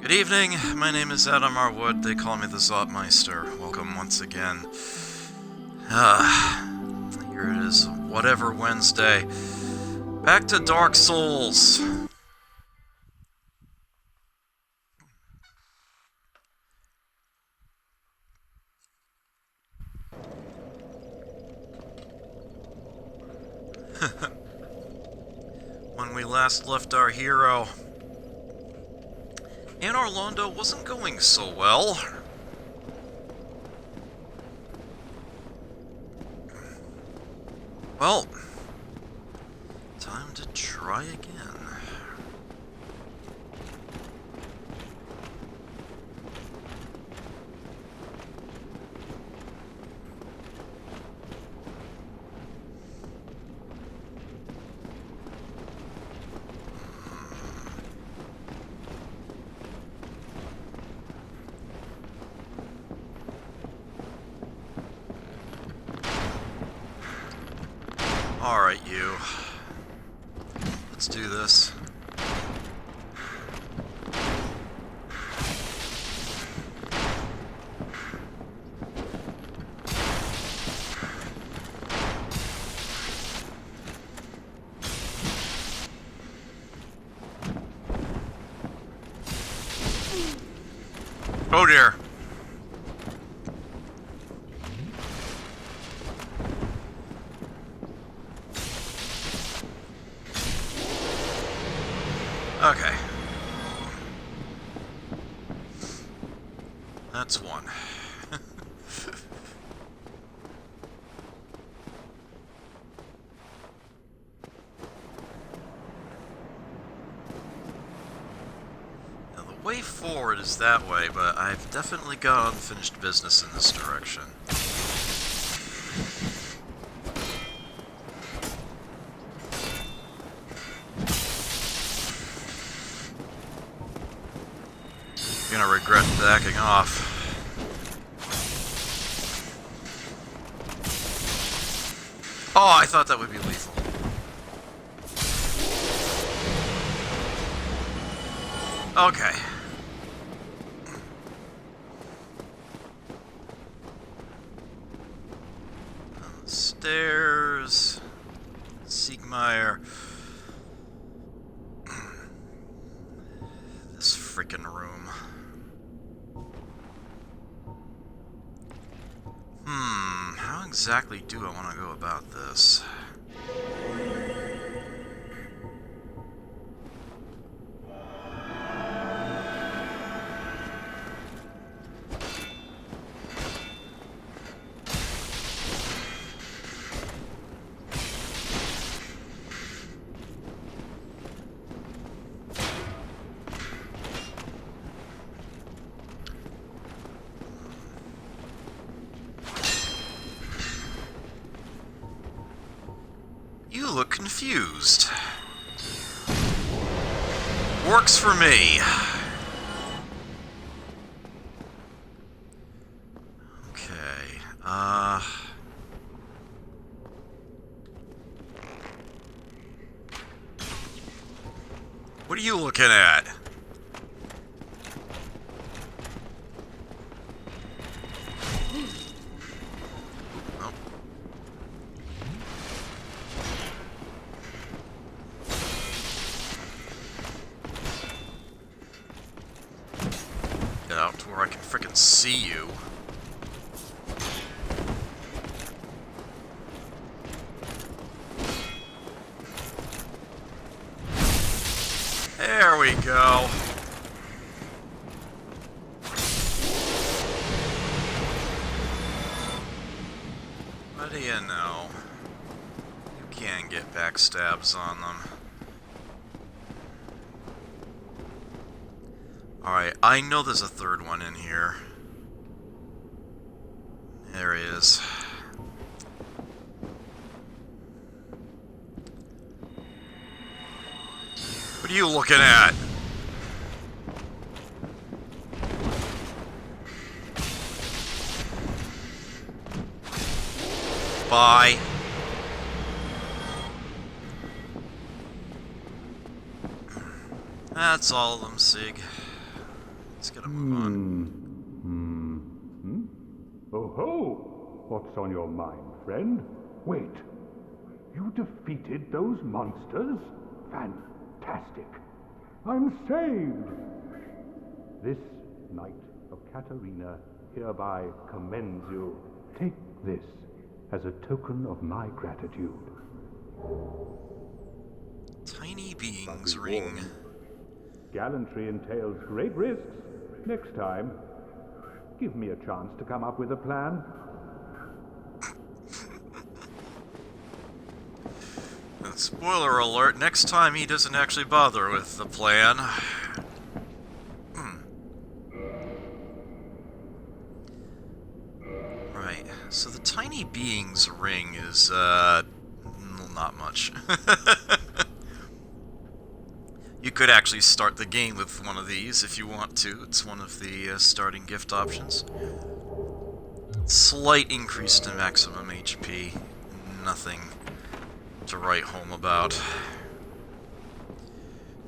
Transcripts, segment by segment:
Good evening, my name is Adam R. Wood, they call me the Zotmeister. Welcome once again. Here it is, whatever Wednesday. Back to Dark Souls. When we last left our hero, Anne Orlando wasn't going so well. Well, time to try again. Alright, you. Let's do this. Oh dear. Okay. That's one. Now, the way forward is that way, but I've definitely got unfinished business in this direction. Gonna regret backing off. Oh, I thought that would be lethal. Okay. Stairs. Siegmeyer. This freaking room. How exactly do I want to go about this? You look confused. Works for me. Okay, what are you looking at? Out to where I can frickin' see you. There we go. What do you know? You can get backstabs on them. Alright, I know there's a third one in here. There he is. What are you looking at? Bye. That's all of them, Sig. Let's get a move on. Oh ho! What's on your mind, friend? Wait. You defeated those monsters? Fantastic. I'm saved. This Knight of Katarina hereby commends you. Take this as a token of my gratitude. Tiny beings ring. Gallantry entails great risks. Next time, give me a chance to come up with a plan. And spoiler alert, next time he doesn't actually bother with the plan. Right, so the tiny beings ring is, not much. You could actually start the game with one of these if you want to. It's one of the starting gift options. Slight increase to maximum HP. Nothing to write home about.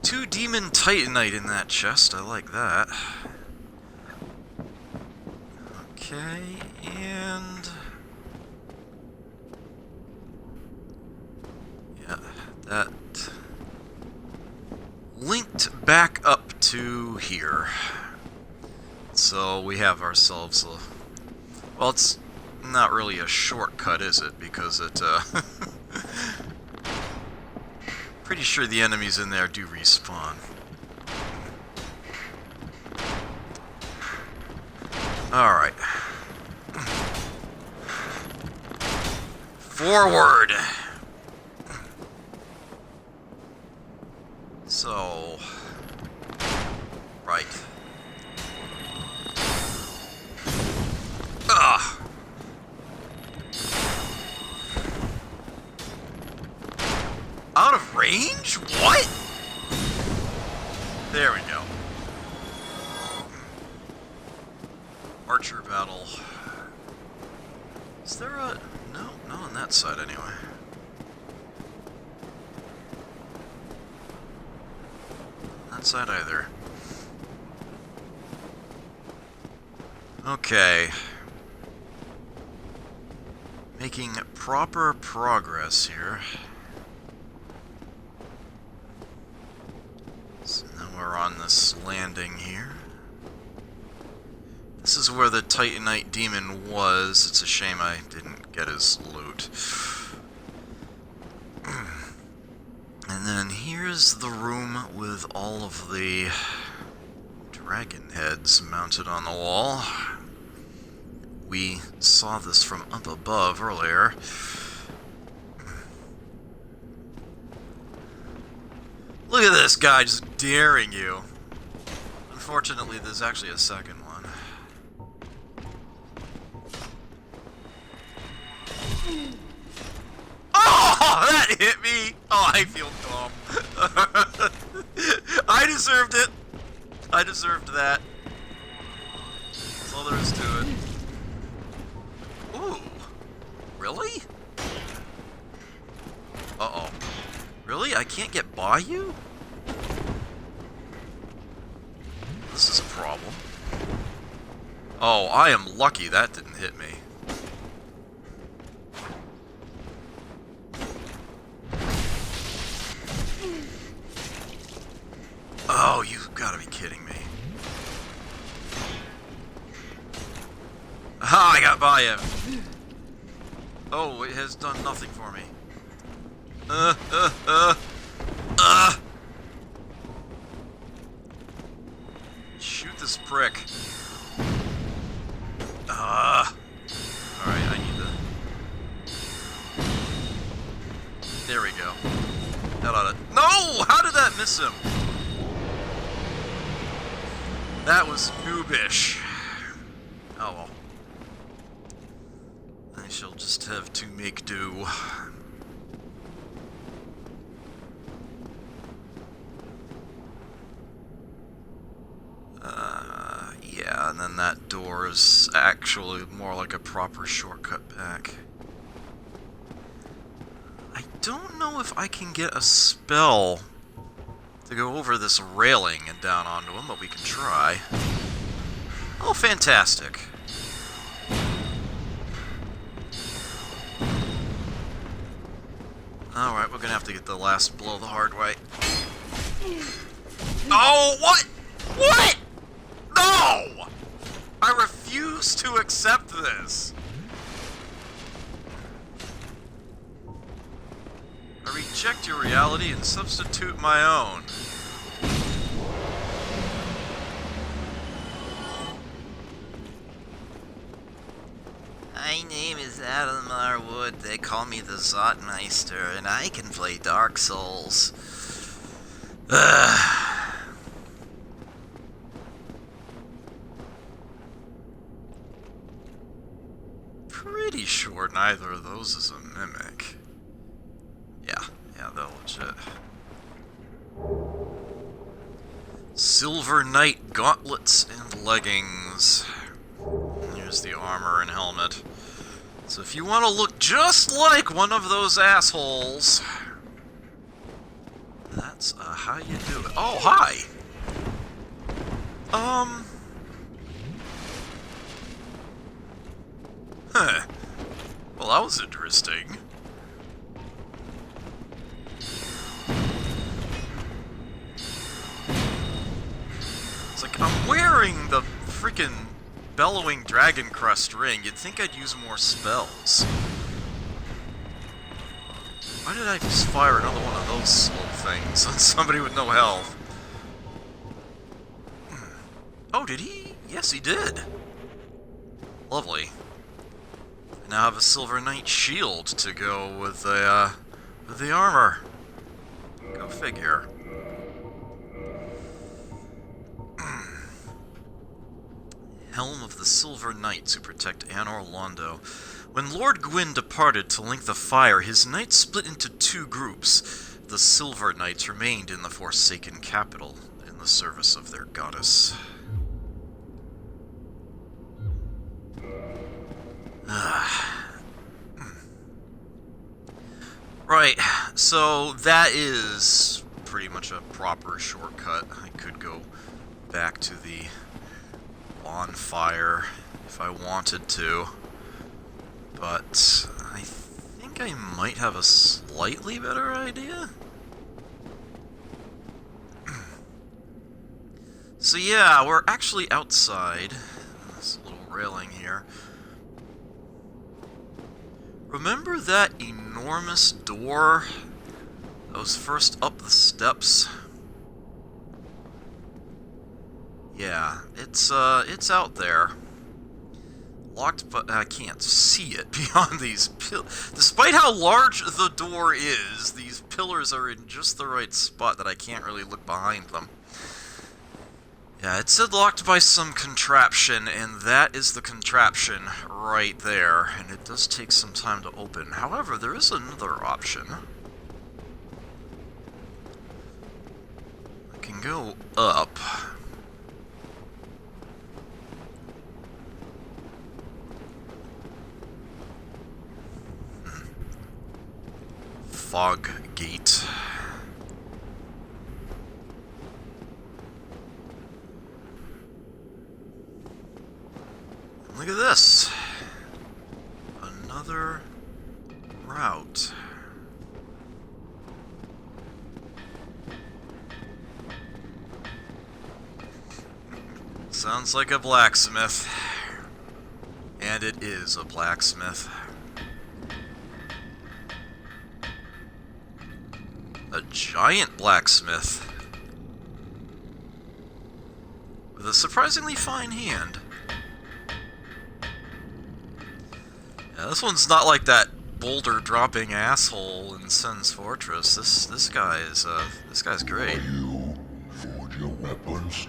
2 Demon Titanite in that chest. I like that. Okay, and... yeah, that... linked back up to here. So we have ourselves a... well, it's not really a shortcut, is it? Because it, pretty sure the enemies in there do respawn. Alright. Forward! So... right. Ugh! Out of range? What? There we go. Archer battle. Is there a... no, not on that side anyway. That side either. Okay. Making proper progress here. So now we're on this landing here. This is where the Titanite demon was. It's a shame I didn't get his loot. And then here's the room with all of the dragon heads mounted on the wall. We saw this from up above earlier. Look at this guy just daring you. Unfortunately, there's actually a second one. Oh, that hit me! Oh, I feel dumb. I deserved it. I deserved that. That's all there is to it. Ooh. Really? Uh-oh. Really? I can't get by you? This is a problem. Oh, I am lucky that didn't hit me. Oh, you've got to be kidding me. Aha, I got by him. Oh, it has done nothing for me. Shoot this prick. Alright, I need to... there we go. That ought to... no! How did that miss him? That was noobish. Oh well. I shall just have to make do. Yeah, and then that door is actually more like a proper shortcut back. I don't know if I can get a spell to go over this railing and down onto him, but we can try. Oh, fantastic. Alright, we're gonna have to get the last blow the hard way. Oh, what? What? No! I refuse to accept this. I reject your reality and substitute my own. My name is Adam Marwood. They call me the Zotmeister, and I can play Dark Souls. Pretty sure neither of those is a mimic. Yeah, they're legit. Silver Knight gauntlets and leggings. Here's the armor and helmet. So if you want to look just like one of those assholes, that's how you do it. Oh, hi! Huh. Well, that was interesting. It's like, I'm wearing the freaking bellowing dragon crest ring. You'd think I'd use more spells. Why did I just fire another one of those slow things on somebody with no health? Oh, did he? Yes, he did. Lovely. I now have a Silver Knight shield to go with the armor. Go figure. Helm of the Silver Knights who protect Anor Londo. When Lord Gwyn departed to link the fire, his knights split into two groups. The Silver Knights remained in the Forsaken capital in the service of their goddess. Right, so that is pretty much a proper shortcut. I could go back to the bonfire if I wanted to, but I think I might have a slightly better idea. So yeah, we're actually outside this little railing here. Remember that enormous door that was first up the steps? Yeah, it's out there. Locked, but I can't see it beyond these pillars. Despite how large the door is, these pillars are in just the right spot that I can't really look behind them. Yeah, it said locked by some contraption, and that is the contraption right there, and it does take some time to open. However, there is another option. I can go up. Fog gate. Look at this. Another route. Sounds like a blacksmith. And it is a blacksmith. A giant blacksmith. With a surprisingly fine hand. Yeah, this one's not like that boulder-dropping asshole in Sen's Fortress. This guy's great. Are you forge your weapons?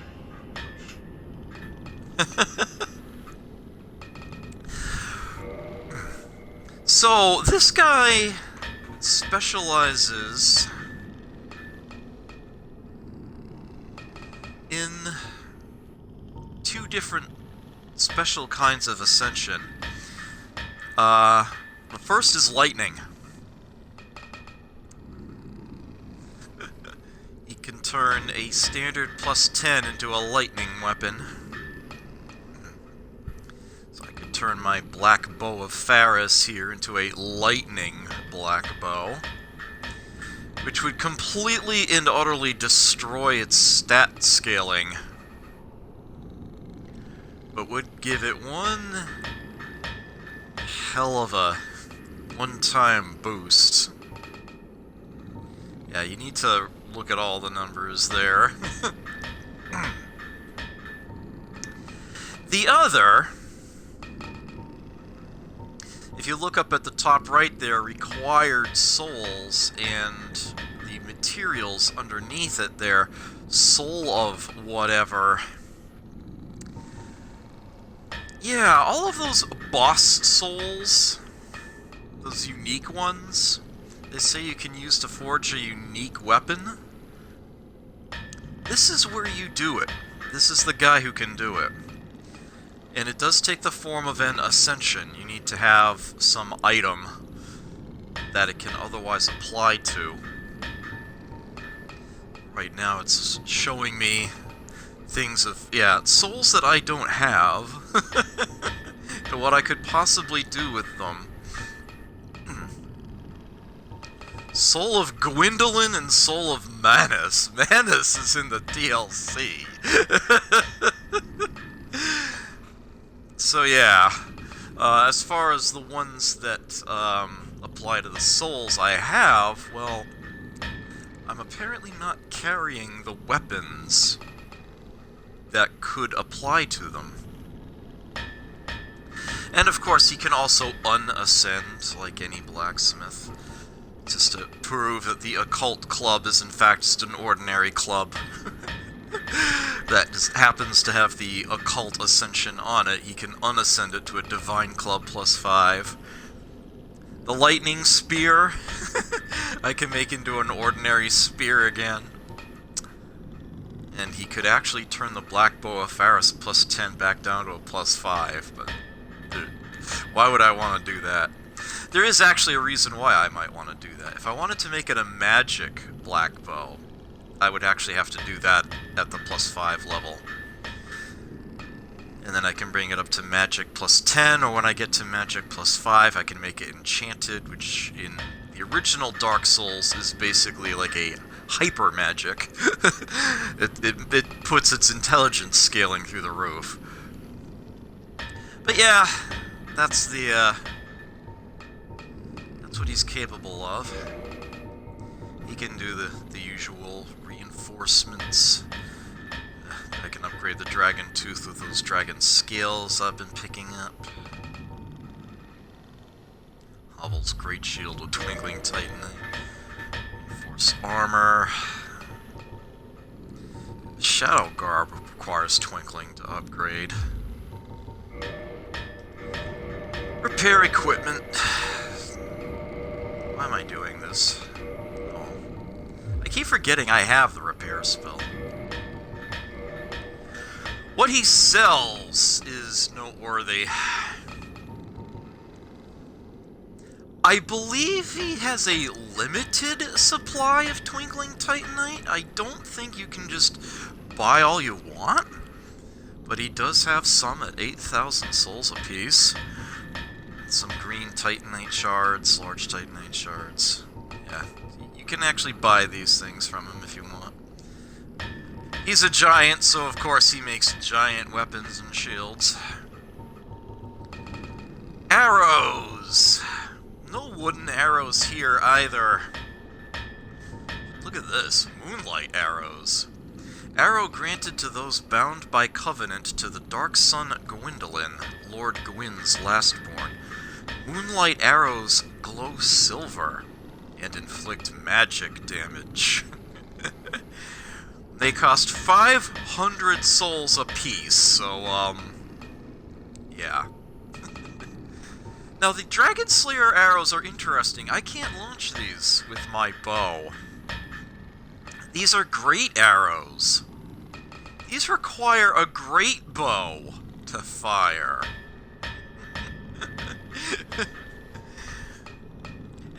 So, this guy specializes in two different special kinds of ascension. The first is lightning. He can turn a standard +10 into a lightning weapon. So I could turn my Black Bow of Pharis here into a lightning black bow, which would completely and utterly destroy its stat scaling, but would give it one hell of a one-time boost. Yeah, you need to look at all the numbers there. The other, if you look up at the top right there, required souls, and the materials underneath it there, soul of whatever. Yeah, all of those boss souls, those unique ones, they say you can use to forge a unique weapon. This is where you do it. This is the guy who can do it. And it does take the form of an ascension. You need to have some item that it can otherwise apply to. Right now it's showing me things of, yeah, souls that I don't have. And what I could possibly do with them. Soul of Gwendolyn and Soul of Manus. Manus is in the DLC. So yeah, as far as the ones that apply to the souls I have, well, I'm apparently not carrying the weapons that could apply to them. And of course, he can also unascend like any blacksmith, just to prove that the occult club is in fact just an ordinary club that just happens to have the occult ascension on it. He can unascend it to a divine club +5. The lightning spear, I can make into an ordinary spear again. And he could actually turn the Black Bow of Pharis +10 back down to a +5, but dude, why would I want to do that? There is actually a reason why I might want to do that. If I wanted to make it a magic black bow, I would actually have to do that at the +5 level. And then I can bring it up to magic +10, or when I get to magic +5, I can make it enchanted, which in the original Dark Souls is basically like a hyper magic. it puts its intelligence scaling through the roof. But yeah, that's what he's capable of. He can do the usual reinforcements. I can upgrade the Dragon Tooth with those dragon scales I've been picking up. Hovel's Great Shield with Twinkling Titanite. Force Armor. Shadow Garb requires Twinkling to upgrade. Repair equipment. Why am I doing this? Oh. I keep forgetting I have the repair spell. What he sells is noteworthy. I believe he has a limited supply of Twinkling Titanite. I don't think you can just buy all you want, but he does have some at 8,000 souls apiece. Some green Titanite shards, large Titanite shards. Yeah, you can actually buy these things from him if you want. He's a giant, so of course he makes giant weapons and shields. Arrows! No wooden arrows here either. Look at this, moonlight arrows. Arrow granted to those bound by covenant to the Dark Sun Gwendolyn, Lord Gwyn's lastborn. Moonlight arrows glow silver and inflict magic damage. They cost 500 souls apiece, so, yeah. Now, the Dragon Slayer arrows are interesting. I can't launch these with my bow. These are great arrows. These require a great bow to fire.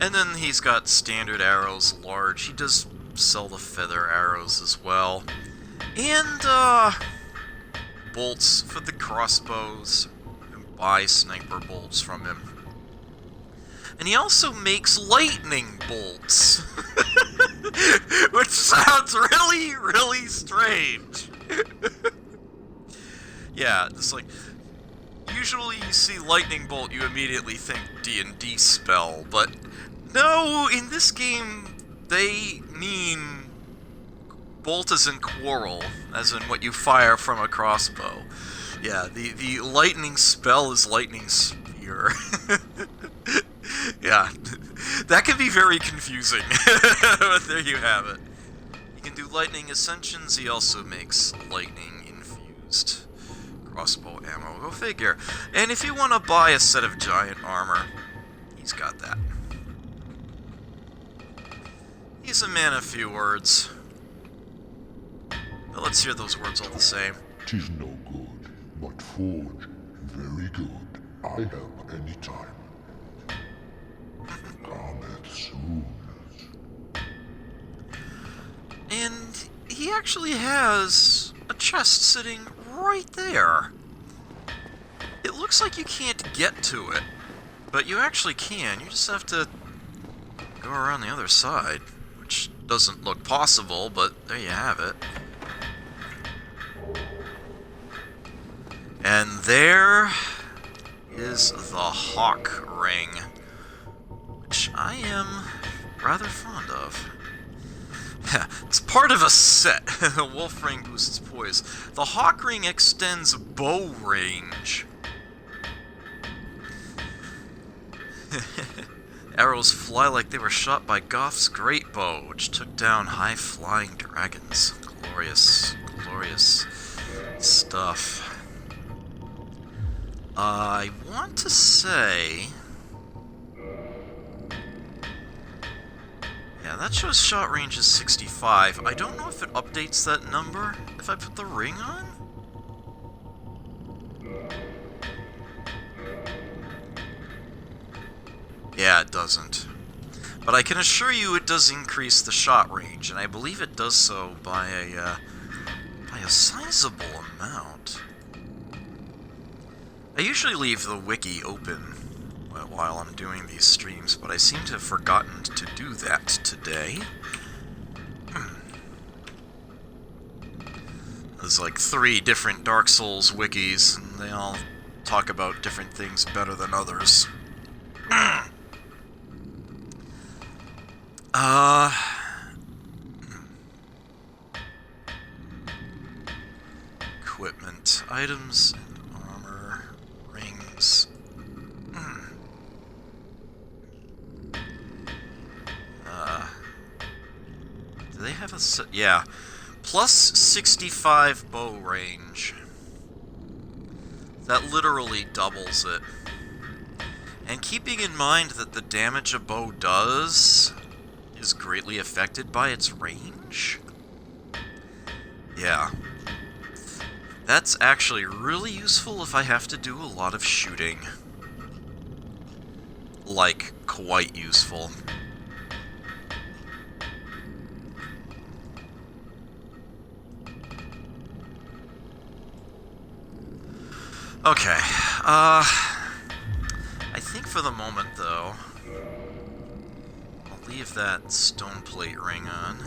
And then he's got standard arrows, large. He does sell the feather arrows as well. And, bolts for the crossbows. And buy sniper bolts from him. And he also makes lightning bolts. Which sounds really, really strange. Yeah, it's like... Usually you see lightning bolt, you immediately think D&D spell, but... No, in this game, they mean... Bolt as in quarrel, as in what you fire from a crossbow. Yeah, the lightning spell is lightning spear. Yeah, that can be very confusing, but there you have it. You can do lightning ascensions, he also makes lightning infused crossbow ammo, go figure. And if you want to buy a set of giant armor, he's got that. He's a man of few words. But let's hear those words all the same. 'Tis no good, but forge, very good. I help any time. Cometh soon. And he actually has a chest sitting right there. It looks like you can't get to it, but you actually can. You just have to go around the other side, which doesn't look possible, but there you have it. And there is the Hawk Ring, which I am rather fond of. It's part of a set. The Wolf Ring boosts poise. The Hawk Ring extends bow range. Arrows fly like they were shot by Goth's great bow, which took down high-flying dragons. Glorious, glorious stuff. I want to say... Yeah, that shows shot range is 65. I don't know if it updates that number if I put the ring on. Yeah, it doesn't. But I can assure you it does increase the shot range, and I believe it does so by a sizable amount. I usually leave the wiki open while I'm doing these streams, but I seem to have forgotten to do that today. There's like 3 different Dark Souls wikis, and they all talk about different things better than others. Equipment, items, and armor, rings. Do they have a set? Yeah. Plus 65 bow range. That literally doubles it. And keeping in mind that the damage a bow does is greatly affected by its range. Yeah. That's actually really useful if I have to do a lot of shooting. Like, quite useful. Okay, I think for the moment, though, I'll leave that stone plate ring on.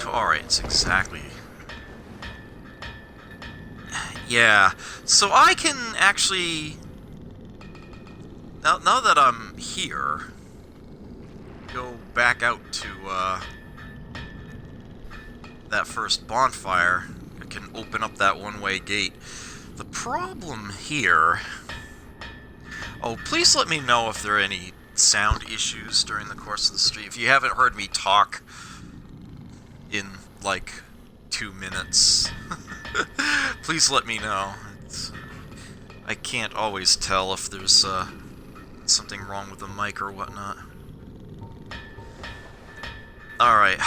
Alright, it's exactly... Yeah, so I can actually... Now that I'm here... go back out to that first bonfire. I can open up that one-way gate. The problem here... Oh, please let me know if there are any sound issues during the course of the stream. If you haven't heard me talk in, like, 2 minutes, please let me know. I can't always tell if there's something wrong with the mic or whatnot. Alright,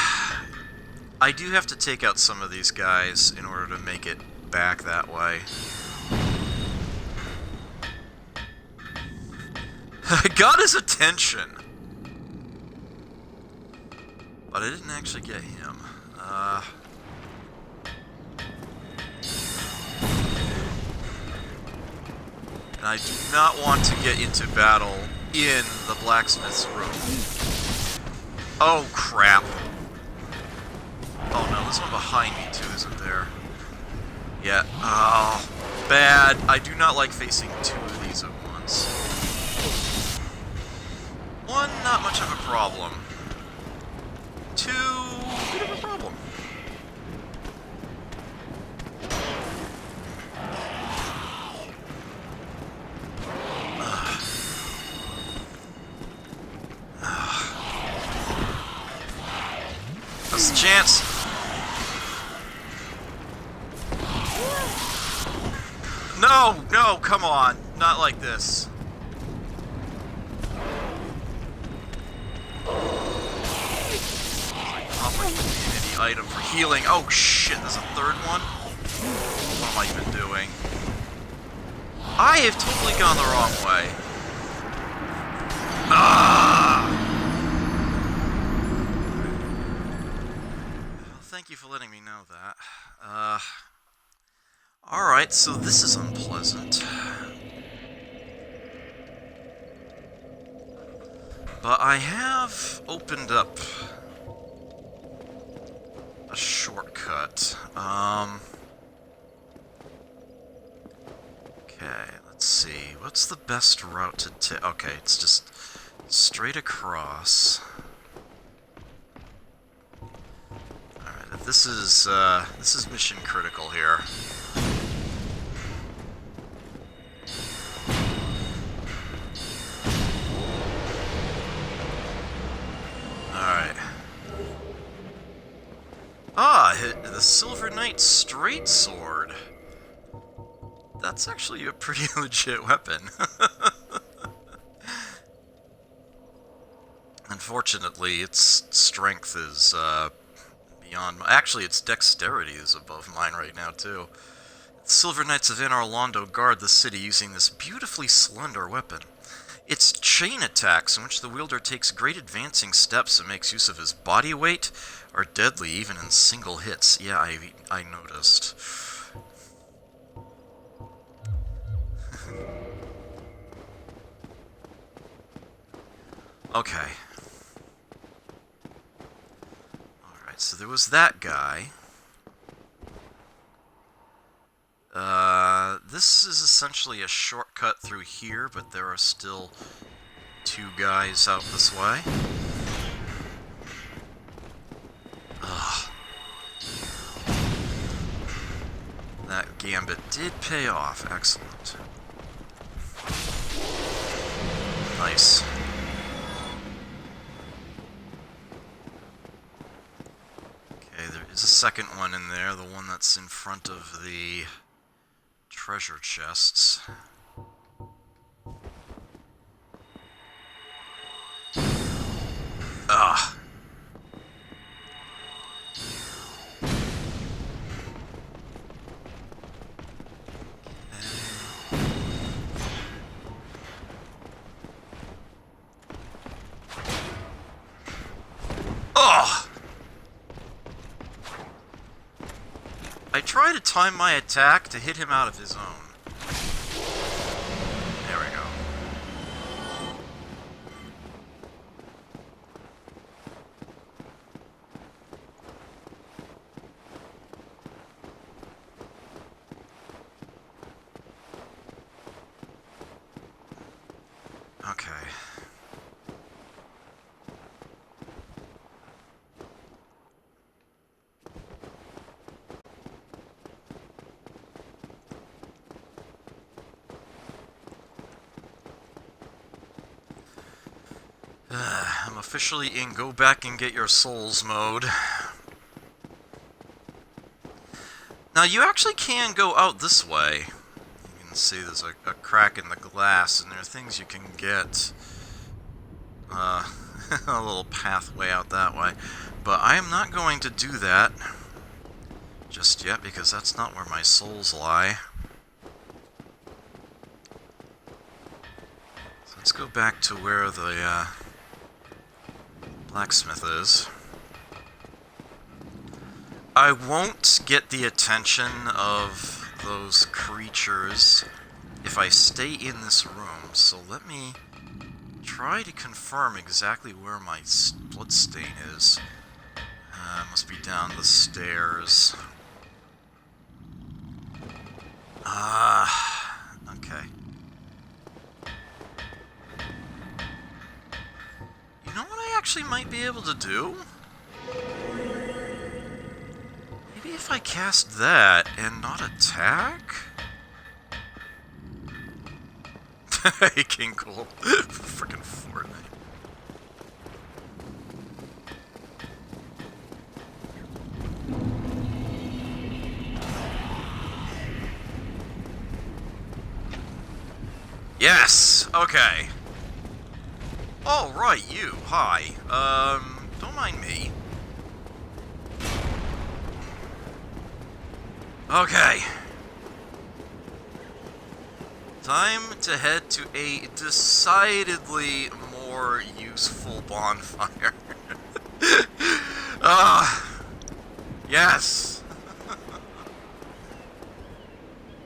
I do have to take out some of these guys in order to make it back that way. I got his attention. But I didn't actually get him. And I do not want to get into battle in the blacksmith's room. Oh, crap. Oh, no, there's one behind me, too, isn't there? Yeah. Oh, bad. I do not like facing two of these at once. One, not much of a problem. Two, bit of a problem. That's the chance. No, no, come on. Not like this. Any item for healing. Oh shit, there's a third one? What am I even doing? I have totally gone the wrong way. Ah! Well, thank you for letting me know that. Alright, so this is unpleasant. But I have opened up a shortcut. Okay, let's see. What's the best route to take? Okay, it's just straight across. Alright, this is mission critical here. Alright. Ah, the Silver Knight Straight Sword. That's actually a pretty legit weapon. Unfortunately, its strength is beyond... Actually, its dexterity is above mine right now, too. The Silver Knights of Anar Londo guard the city using this beautifully slender weapon. Its chain attacks, in which the wielder takes great advancing steps and makes use of his body weight, are deadly even in single hits. Yeah, I noticed. Okay. Alright, so there was that guy. This is essentially a shortcut through here, but there are still two guys out this way. Ugh. That gambit did pay off. Excellent. Nice. Okay, there is a second one in there, the one that's in front of the treasure chests. Ugh. Ugh! I try to time my attack to hit him out of his own. There we go. Okay. I'm officially in go back and get your souls mode. Now you actually can go out this way. You can see there's a crack in the glass and there are things you can get. A little pathway out that way. But I am not going to do that just yet because that's not where my souls lie. So let's go back to where the blacksmith is. I won't get the attention of those creatures if I stay in this room, so let me try to confirm exactly where my bloodstain is. Must be down the stairs. Okay. You know what I actually might be able to do? Maybe if I cast that and not attack? Hey, King Cool. Frickin' Fortnite. Yes! Okay. Oh, right, you. Hi. Don't mind me. Okay. Time to head to a decidedly more useful bonfire. Yes.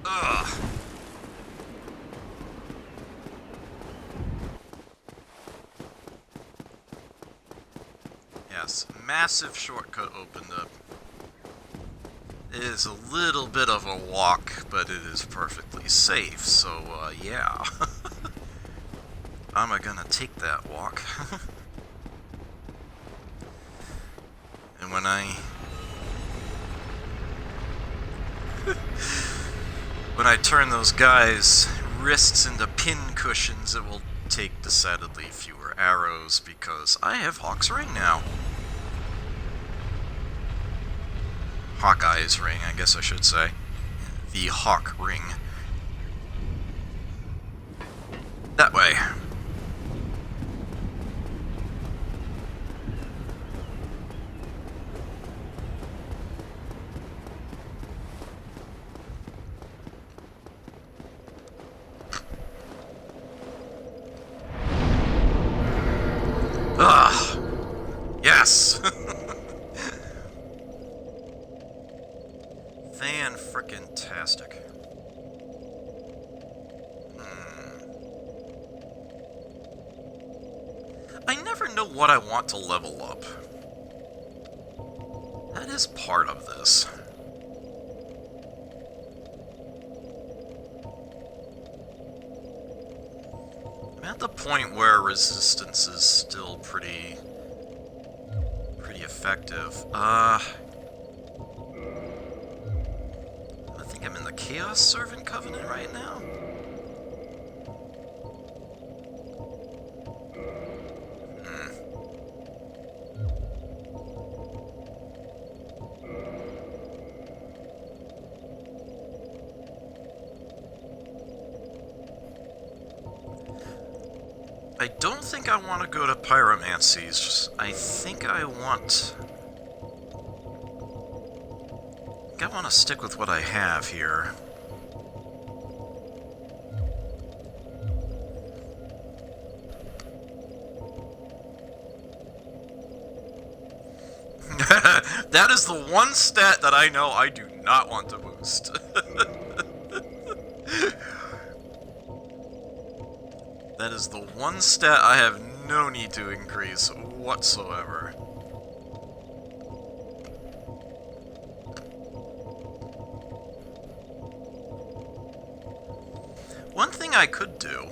Ugh. Yes, massive shortcut opened up. It is a little bit of a walk, but it is perfectly safe, so, yeah. I'm gonna take that walk. And when I turn those guys' wrists into pin cushions, it will take decidedly fewer arrows, because I have Hawk's Ring now. Hawkeye's ring, I guess I should say. The Hawk Ring. That way. Ugh! Yes! Fan-frickin-tastic. I never know what I want to level up. That is part of this. I'm at the point where resistance is still pretty effective. I think I'm in the Chaos Servant Covenant right now. I don't think I want to go to Pyromancies. I think I want to stick with what I have here. That is the one stat that I know I do not want to boost. That is the one stat I have no need to increase whatsoever. One thing I could do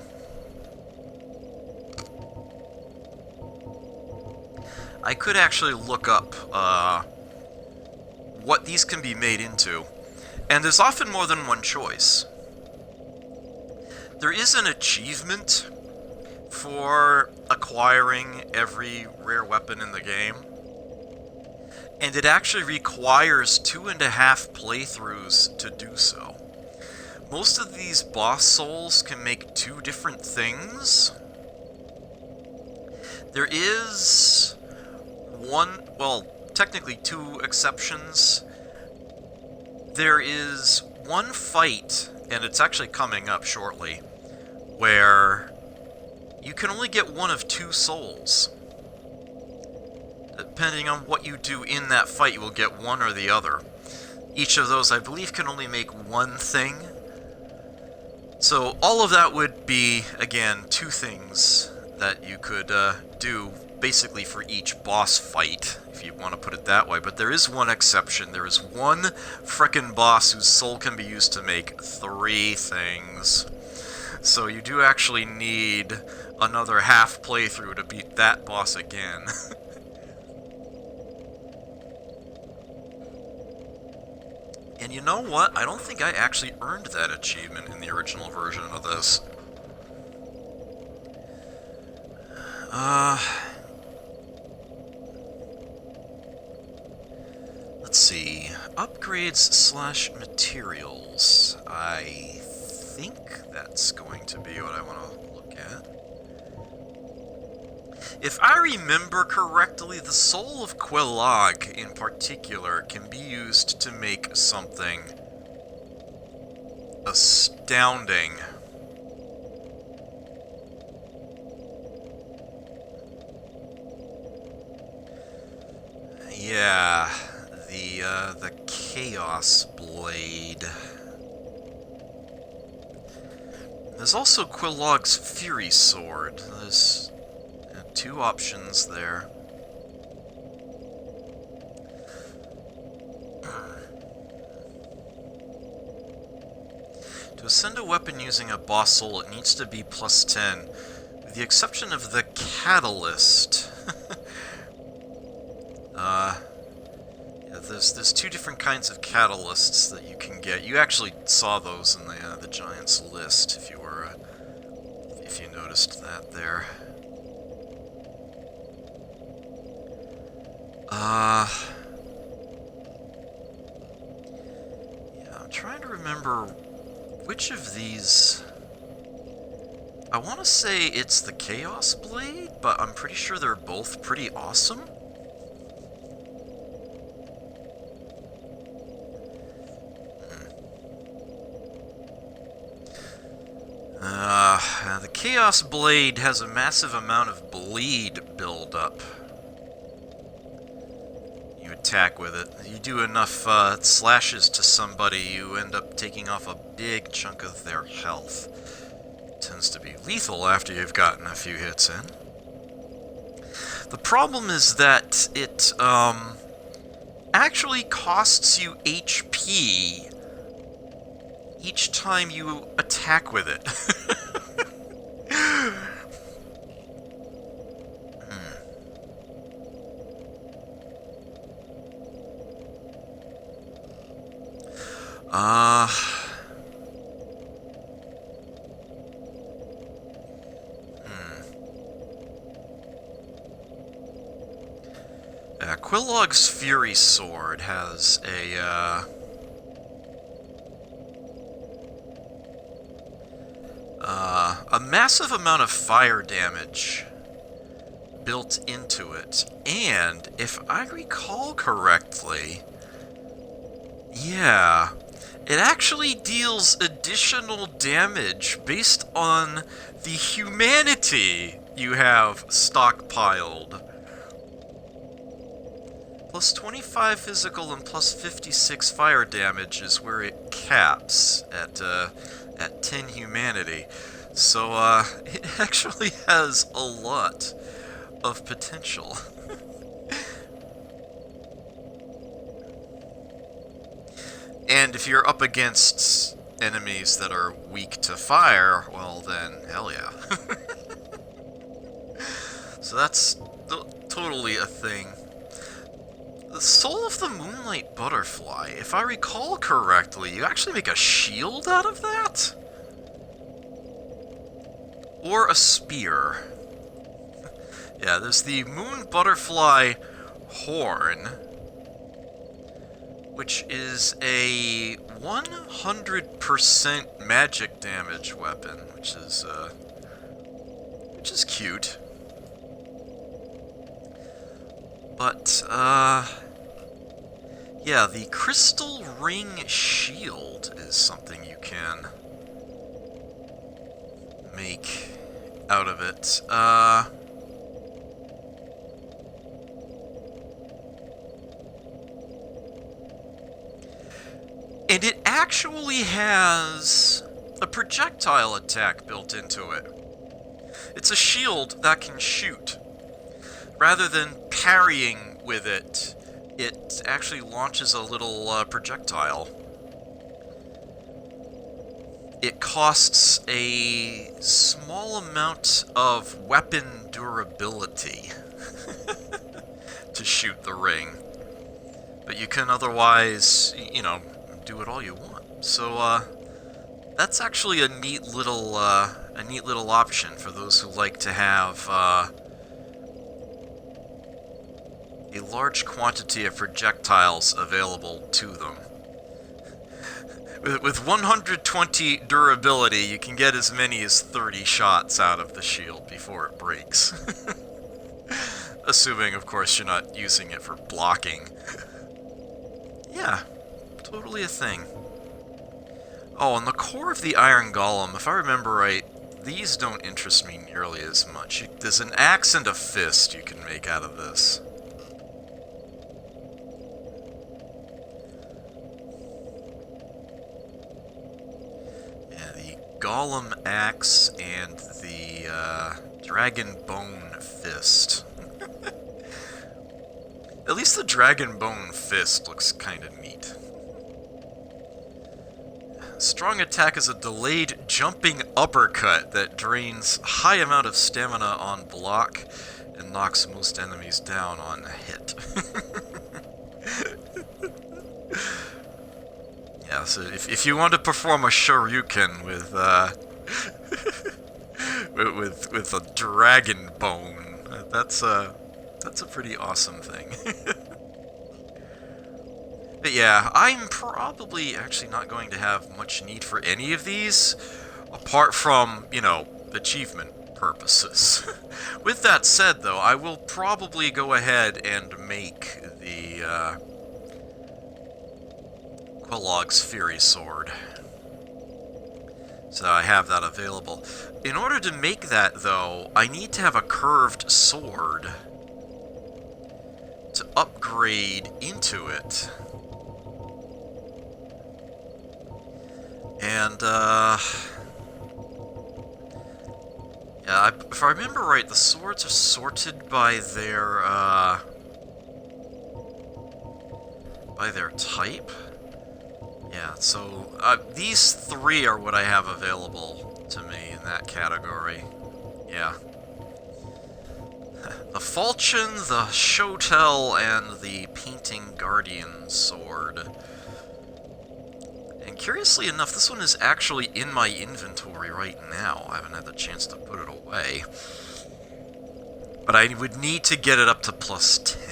I could actually look up what these can be made into, and there's often more than one choice. There is an achievement for acquiring every rare weapon in the game, and it actually requires 2.5 playthroughs to do so. Most of these boss souls can make 2 different things. There is technically 2 exceptions. There is one fight, and it's actually coming up shortly, where you can only get one of 2 souls. Depending on what you do in that fight, you will get one or the other. Each of those, I believe, can only make one thing. So all of that would be, again, 2 things that you could do basically for each boss fight, if you want to put it that way. But there is one exception. There is one frickin' boss whose soul can be used to make 3 things. So you do actually need another half playthrough to beat that boss again. And you know what? I don't think I actually earned that achievement in the original version of this. Let's see. Upgrades / materials. I think that's going to be what I want to look at. If I remember correctly, the Soul of Quelag in particular can be used to make something astounding. Yeah, the Chaos Blade. There's also Quelag's Fury Sword. There's 2 options there. To ascend a weapon using a boss soul, it needs to be +10, with the exception of the Catalyst. Yeah, there's 2 different kinds of catalysts that you can get. You actually saw those in the Giants list, if you noticed that there. Yeah, I'm trying to remember which of these. I want to say it's the Chaos Blade, but I'm pretty sure they're both pretty awesome. The Chaos Blade has a massive amount of bleed buildup. You attack with it. You do enough slashes to somebody, you end up taking off a big chunk of their health. It tends to be lethal after you've gotten a few hits in. The problem is that it actually costs you HP each time you attack with it. Quillog's Fury Sword has a massive amount of fire damage built into it, and if I recall correctly, yeah, it actually deals additional damage based on the humanity you have stockpiled. Plus 25 physical and plus 56 fire damage is where it caps at 10 humanity. So, it actually has a lot of potential. And if you're up against enemies that are weak to fire, well then, hell yeah. So that's totally a thing. The Soul of the Moonlight Butterfly, if I recall correctly, you actually make a shield out of that? Or a spear. Yeah, there's the Moon Butterfly Horn, which is a 100% magic damage weapon, which is cute. But, yeah, the Crystal Ring Shield is something you can make out of it. And it actually has a projectile attack built into it. It's a shield that can shoot. Rather than parrying with it, it actually launches a little projectile. It costs a small amount of weapon durability to shoot the ring. But you can otherwise, you know, do it all you want. So, that's actually a neat little option for those who like to have, a large quantity of projectiles available to them. With 120 durability, you can get as many as 30 shots out of the shield before it breaks. Assuming, of course, you're not using it for blocking. Yeah, totally a thing. Oh, and the core of the Iron Golem, if I remember right, these don't interest me nearly as much. There's an axe and a fist you can make out of this. Yeah, the Golem axe and the Dragon Bone fist. At least the Dragon Bone fist looks kind of neat. Strong attack is a delayed jumping uppercut that drains a high amount of stamina on block and knocks most enemies down on a hit. Yeah, so if you want to perform a Shoryuken with with a dragon bone, that's a pretty awesome thing. But yeah, I'm probably actually not going to have much need for any of these, apart from, you know, achievement purposes. With that said, though, I will probably go ahead and make the Quelaag's Fury Sword. So I have that available. In order to make that, though, I need to have a curved sword to upgrade into it. And, yeah, if I remember right, the swords are sorted by their type. Yeah, so, these three are what I have available to me in that category. Yeah. The Falchion, the Shotel, and the Painting Guardian Sword. And curiously enough, this one is actually in my inventory right now. I haven't had the chance to put it away. But I would need to get it up to plus 10.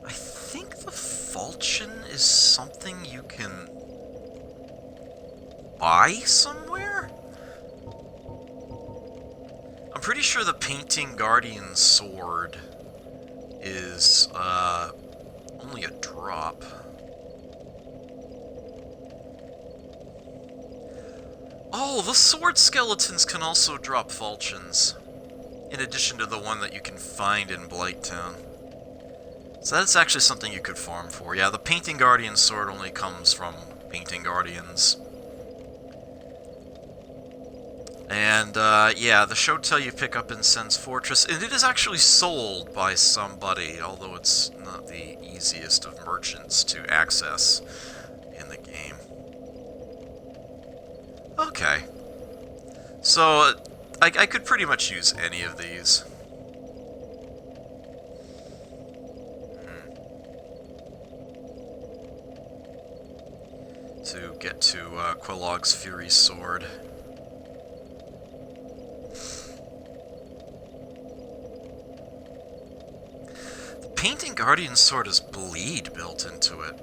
I think the Falchion is something you can buy somewhere? I'm pretty sure the Painting Guardian Sword is, only a drop. Oh, the sword skeletons can also drop falchions, in addition to the one that you can find in Blighttown. So that's actually something you could farm for. Yeah, the Painting Guardian Sword only comes from Painting Guardians. And, yeah, the Shotel you pick up in Sen's Fortress, and it is actually sold by somebody, although it's not the easiest of merchants to access in the game. Okay. So, I could pretty much use any of these. To get to, Quelaag's Fury Sword. Painting Guardian Sword has bleed built into it.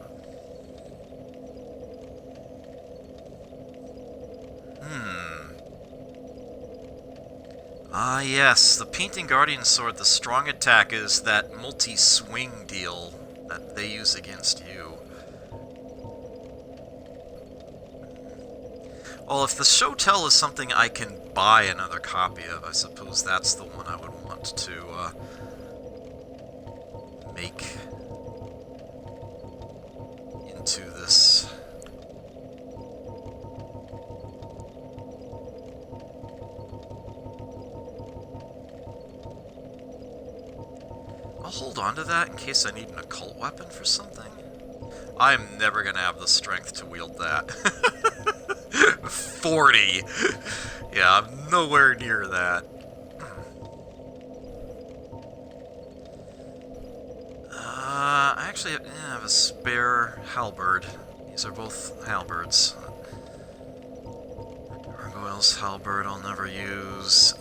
Ah, yes, the Painting Guardian Sword, the strong attack is that multi-swing deal that they use against you. Well, if the Shotel is something I can buy another copy of, I suppose that's the one I would want to make into this. I'll hold on to that in case I need an occult weapon for something. I'm never gonna have the strength to wield that. 40! Yeah, I'm nowhere near that. I actually have a spare halberd. These are both halberds. Gargoyle's halberd I'll never use.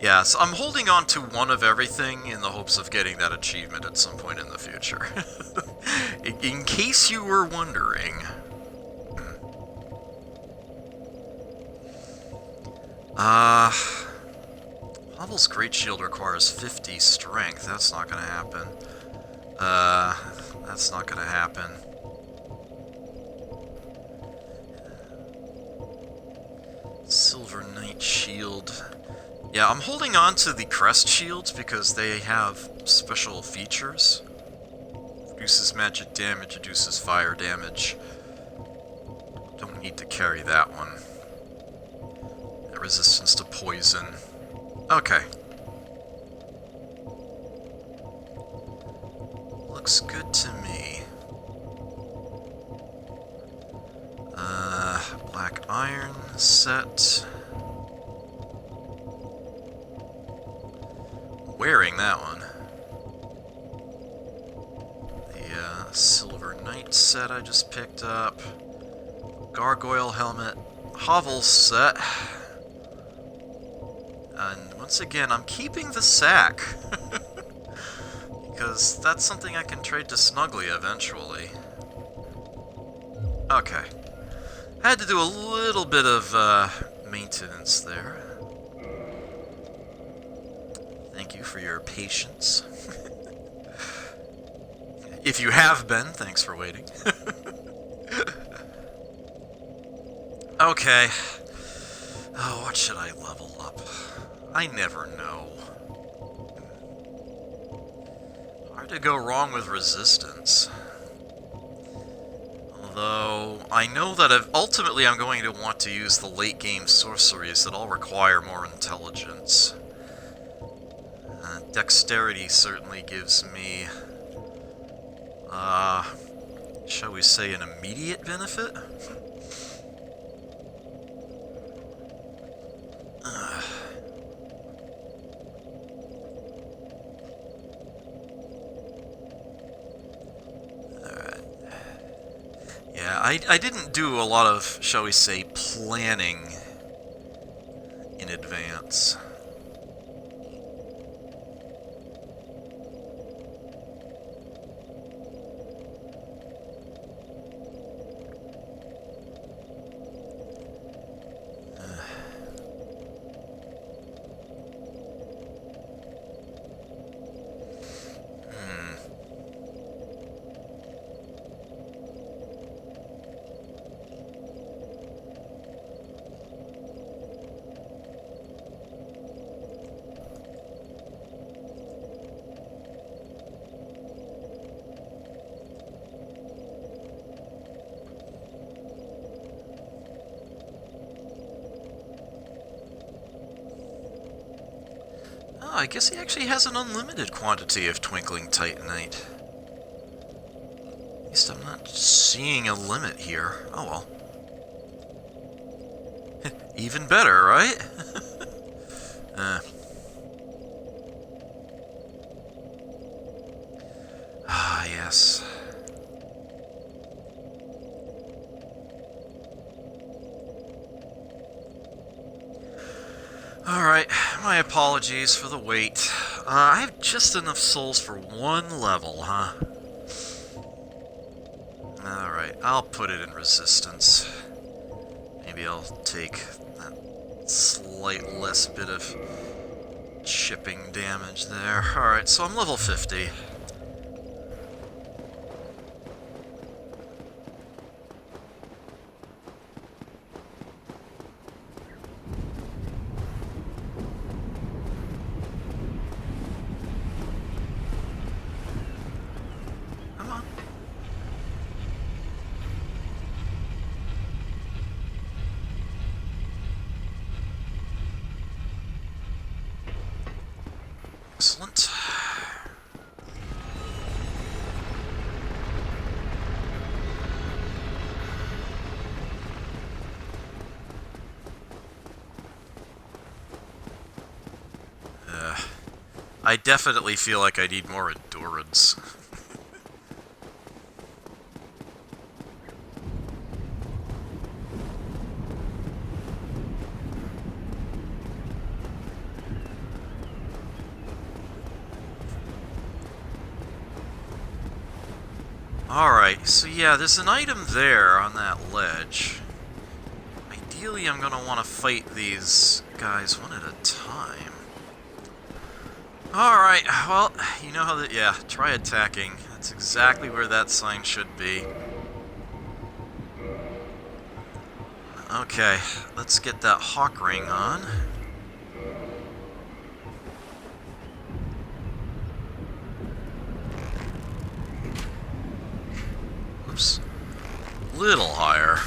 Yeah, so I'm holding on to one of everything in the hopes of getting that achievement at some point in the future. In case you were wondering. Hovel's Great Shield requires 50 strength. That's not gonna happen. That's not gonna happen. Silver Knight Shield. Yeah, I'm holding on to the crest shields because they have special features. Reduces magic damage, reduces fire damage. Don't need to carry that one. Resistance to poison. Okay. Looks good to me. Black iron set. Wearing that one. The Silver Knight set I just picked up. Gargoyle helmet. Hovel set. And once again, I'm keeping the sack. Because that's something I can trade to Snuggly eventually. Okay. Had to do a little bit of maintenance there. Thank you for your patience. If you have been, thanks for waiting. Okay. Oh, what should I level up? I never know. Hard to go wrong with resistance. Although, I know that ultimately I'm going to want to use the late game sorceries that all require more intelligence. Dexterity certainly gives me, shall we say, an immediate benefit? I didn't do a lot of, shall we say, planning in advance. I guess he actually has an unlimited quantity of Twinkling Titanite. At least I'm not seeing a limit here. Oh well. Even better, right? Ah, yes. Alright, my apologies for the wait. I have just enough souls for one level, huh? Alright, I'll put it in resistance. Maybe I'll take that slight less bit of chipping damage there. Alright, so I'm level 50. Excellent. I definitely feel like I need more endurance. Alright, so yeah, there's an item there on that ledge. Ideally, I'm gonna want to fight these guys one at a time. Alright, well, you know how that... yeah, try attacking. That's exactly where that sign should be. Okay, let's get that hawk ring on. Oops. Little higher.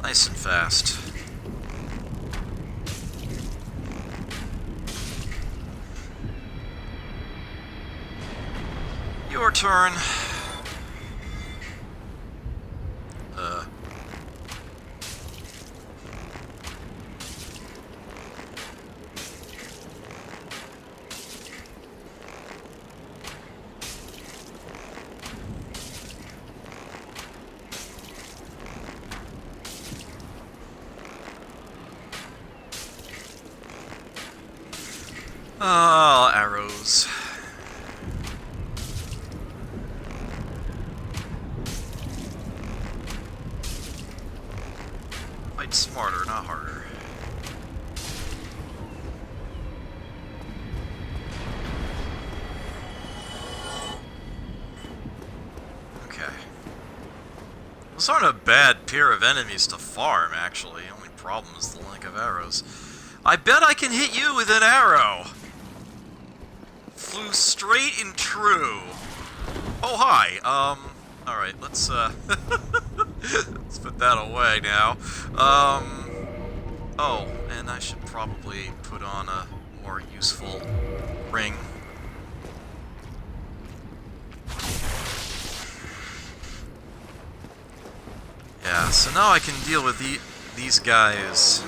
Nice and fast. Your turn. Oh, arrows. Fight smarter, not harder. Okay. Those aren't a bad pair of enemies to farm, actually. The only problem is the lack of arrows. I bet I can hit you with an arrow! Flew straight and true. Oh, hi. Alright, let's, let's put that away now. Oh, and I should probably put on a more useful ring. Yeah, so now I can deal with these guys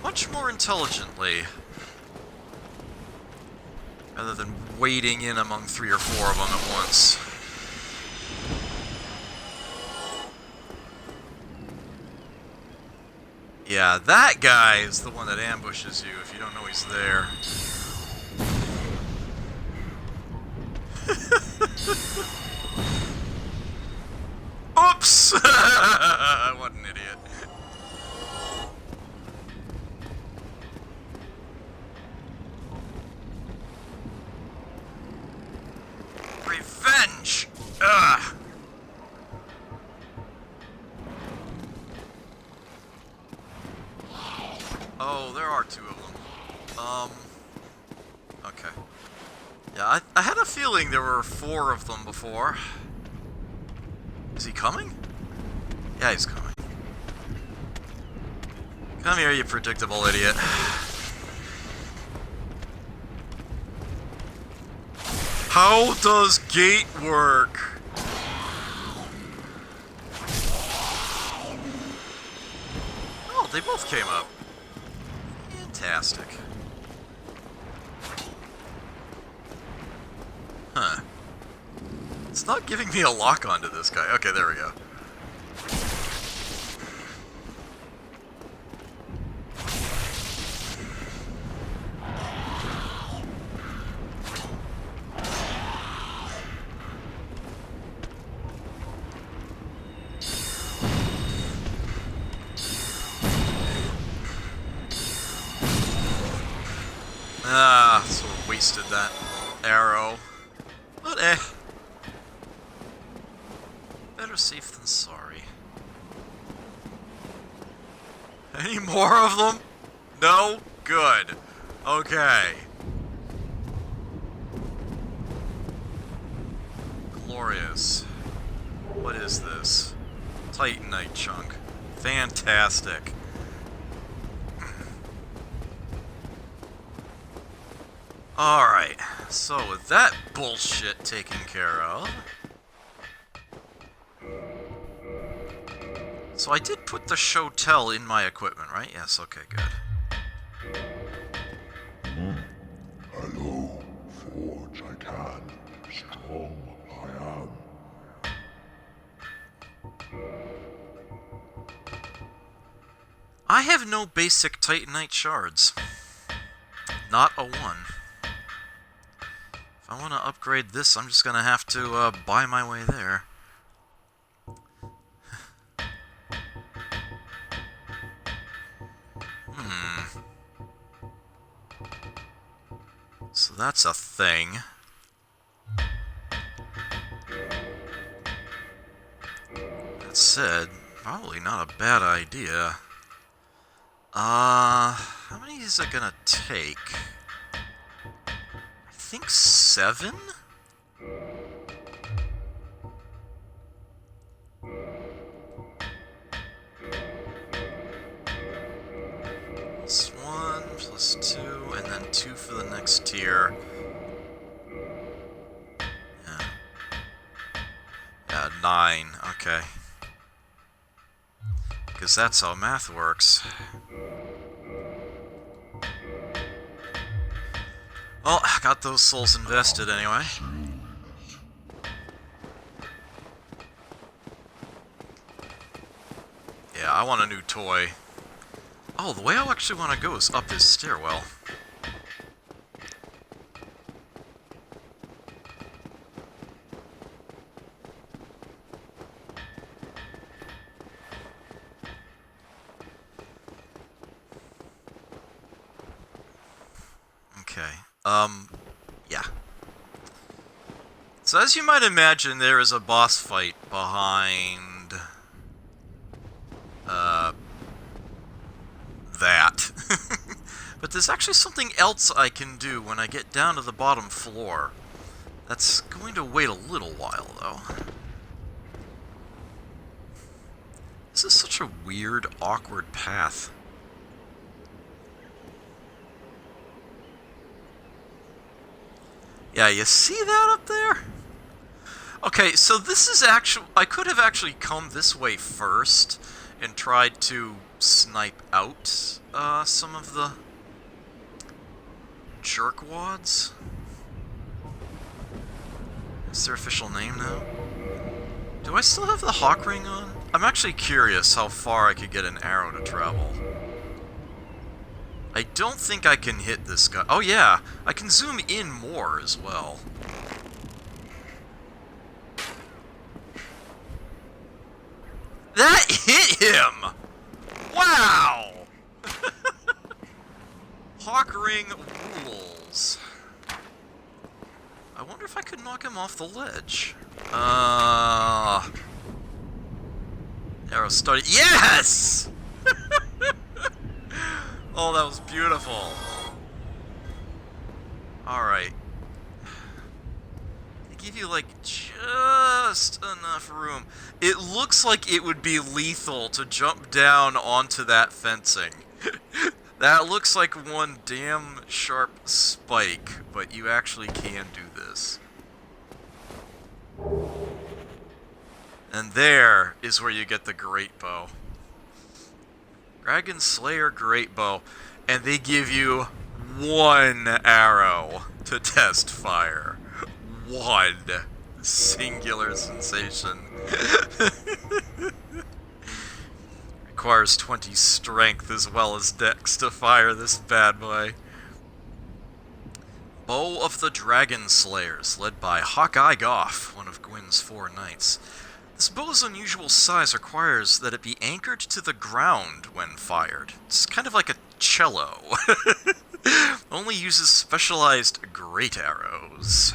much more intelligently, rather than wading in among 3 or 4 of them at once. Yeah, that guy is the one that ambushes you if you don't know he's there. Oops! What an idiot. Revenge! Ugh! Oh, there are 2 of them. Okay. Yeah, I had a feeling there were 4 of them before. Is he coming? Yeah, he's coming. Come here, you predictable idiot. How does gate work? Oh, they both came up. Fantastic. Huh. It's not giving me a lock onto this guy. Okay, there we go. Ah, sort of wasted that arrow. But Better safe than sorry. Any more of them? No? Good. Okay. Glorious. What is this? Titanite chunk. Fantastic. Alright, so with that bullshit taken care of... So I did put the Shotel in my equipment, right? Yes, okay, good. Hello, Forge, I can. Strong, I am. I have no basic Titanite shards. Not a one. If I want to upgrade this, I'm just gonna have to buy my way there. So that's a thing. That said, probably not a bad idea. How many is it gonna take? I think 7? Plus 1, plus 2, and then 2 for the next tier. Yeah, 9, okay. Because that's how math works. Well, got those souls invested anyway. Yeah, I want a new toy. Oh, the way I actually want to go is up this stairwell. Okay, yeah. So as you might imagine, there is a boss fight behind, that. But there's actually something else I can do when I get down to the bottom floor. That's going to wait a little while, though. This is such a weird, awkward path. Yeah, you see that up there? Okay, so this is actually... I could have actually come this way first and tried to snipe out some of the jerkwads. Is their official name now? Do I still have the hawk ring on? I'm actually curious how far I could get an arrow to travel. I don't think I can hit this guy. Oh yeah, I can zoom in more as well. That hit him! Wow! Hawk ring rules. I wonder if I could knock him off the ledge. Arrow started. Yes! Oh, that was beautiful. Alright. They give you, like, just enough room. It looks like it would be lethal to jump down onto that fencing. That looks like one damn sharp spike, but you actually can do this. And there is where you get the great bow. Dragon Slayer Great Bow, and they give you 1 arrow to test fire. 1 singular sensation. Requires 20 strength as well as dex to fire this bad boy. Bow of the Dragon Slayers, led by Hawkeye Goff, one of Gwyn's 4 knights. This bow's unusual size requires that it be anchored to the ground when fired. It's kind of like a cello. Only uses specialized great arrows.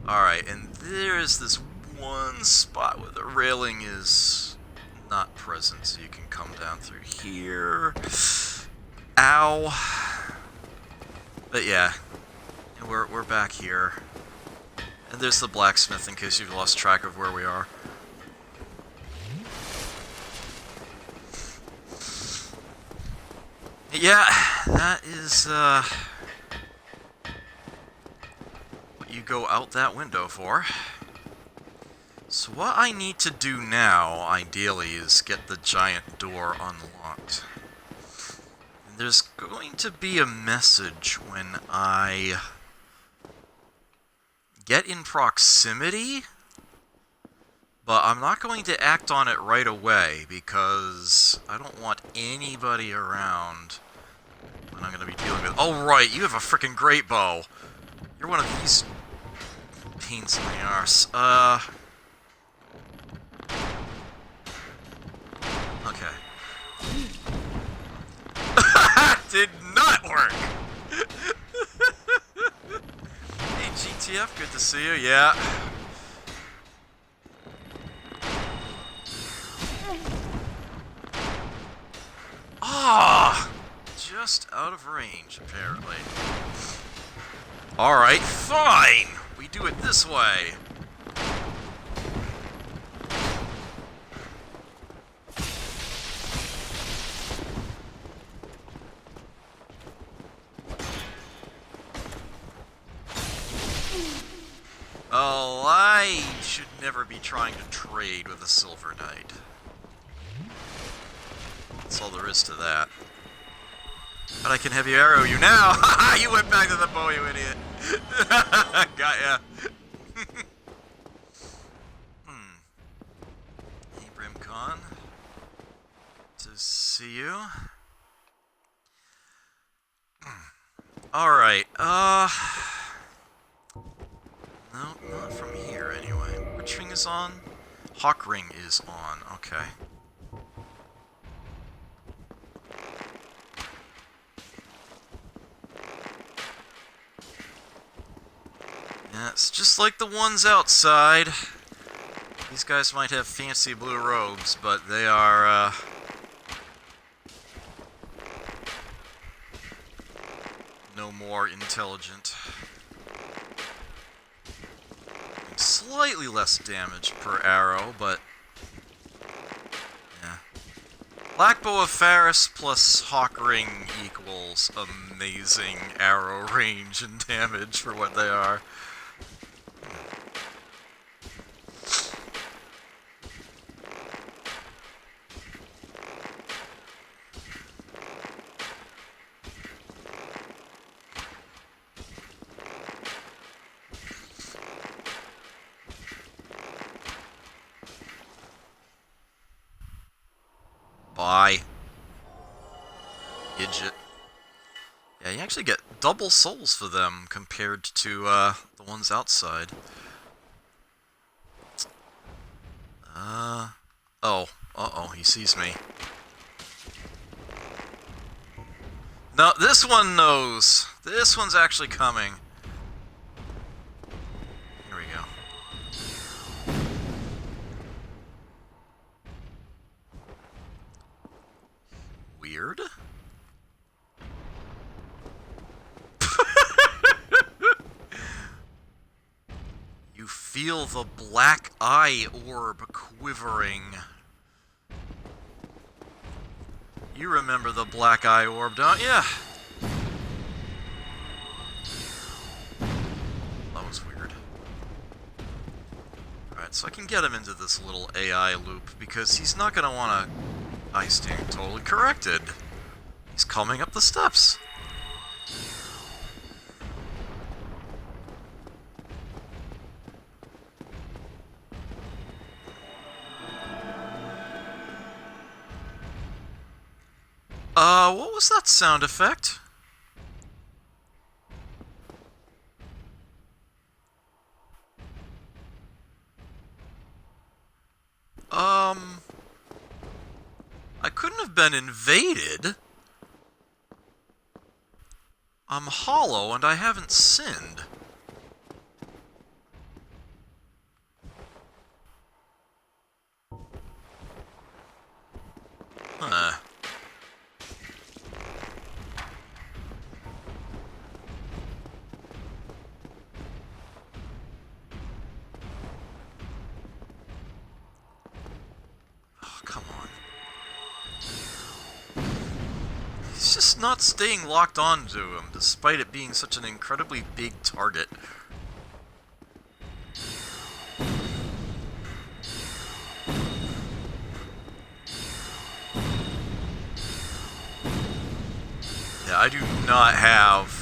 Alright, and there is this one spot where the railing is not present, so you can come down through here. Ow. But yeah, and we're back here. And there's the blacksmith in case you've lost track of where we are. Yeah, that is what you go out that window for. So what I need to do now, ideally, is get the giant door unlocked. And there's going to be a message when I get in proximity, but I'm not going to act on it right away because I don't want anybody around when I'm going to be dealing with... Oh, right, you have a freaking great bow. You're one of these pains in the arse. Okay. Did not work! Hey, GTF, good to see you, yeah. Ah! Just out of range, apparently. Alright, fine! We do it this way. Oh, I should never be trying to trade with a Silver Knight. That's all there is to that. But I can heavy arrow you now! Haha! You went back to the bow, you idiot! Got ya! Hey, Brimcon. To see you. Alright, no, not from here, anyway. Which ring is on? Hawk ring is on, okay. Yeah, it's just like the ones outside. These guys might have fancy blue robes, but they are, no more intelligent. Slightly less damage per arrow, but yeah. Black Bow of Faris plus Hawk Ring equals amazing arrow range and damage for what they are. Bye. Gidget. Yeah, you actually get double souls for them compared to the ones outside. Oh. Uh-oh, he sees me. No, this one knows. This one's actually coming. Here we go. Weird. You feel the black eye orb quivering. You remember the black eye orb, don't you? That was weird. Alright, so I can get him into this little AI loop because he's not going to want to... I stand totally corrected. He's coming up the steps. What was that sound effect? I couldn't have been invaded. I'm hollow and I haven't sinned. come on. He's just not staying locked on to him, despite it being such an incredibly big target. Yeah, I do not have...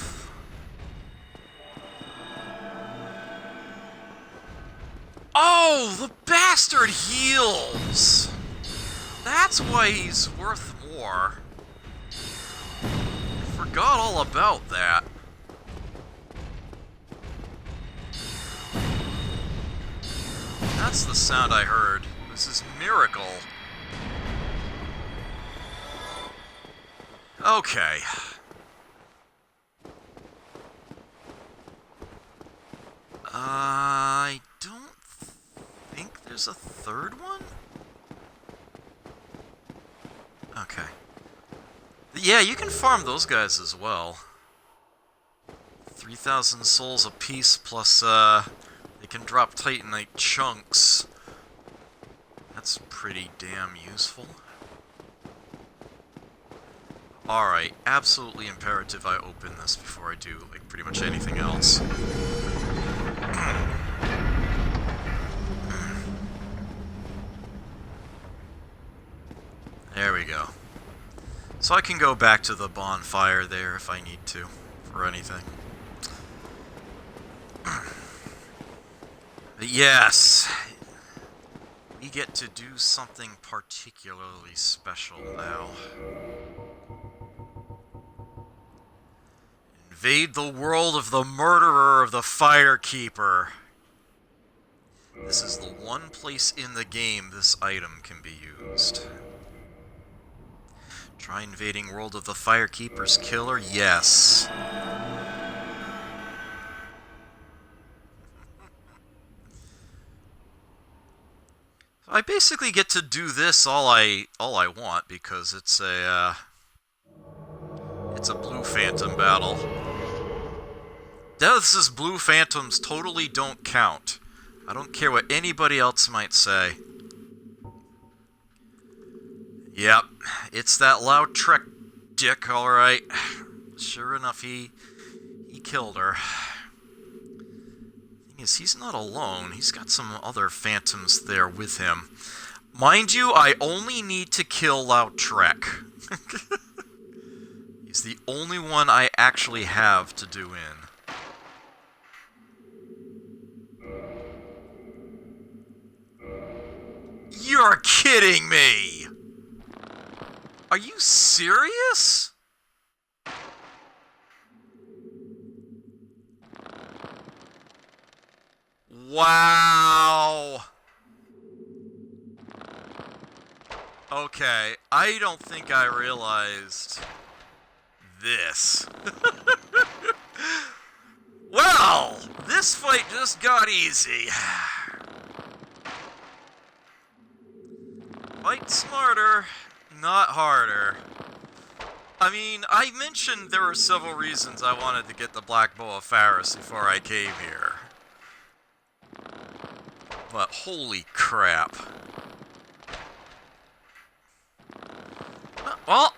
Oh, the bastard heals! That's why he's worth more. I forgot all about that. That's the sound I heard. This is Miracle. Okay. I don't think there's a third one? Okay. Yeah, you can farm those guys as well. 3,000 souls apiece, plus, they can drop Titanite chunks. That's pretty damn useful. Alright, absolutely imperative I open this before I do, like, pretty much anything else. There we go. So I can go back to the bonfire there if I need to, for anything. But yes, we get to do something particularly special now. Invade the world of the murderer of the Firekeeper. This is the one place in the game this item can be used. Try invading world of the Firekeeper's killer? Yes. I basically get to do this all I want because it's a blue phantom battle. Deaths as blue phantoms totally don't count. I don't care what anybody else might say. Yep, it's that loud Trek dick, alright. Sure enough, he killed her. Thing is, he's not alone. He's got some other phantoms there with him. Mind you, I only need to kill Lautrec. He's the only one I actually have to do in. You're kidding me! Are you serious? Wow! Okay, I don't think I realized this. Well, this fight just got easy. Fight smarter, not harder. I mean, I mentioned there were several reasons I wanted to get the Black Bow of Pharis before I came here. But holy crap. Well,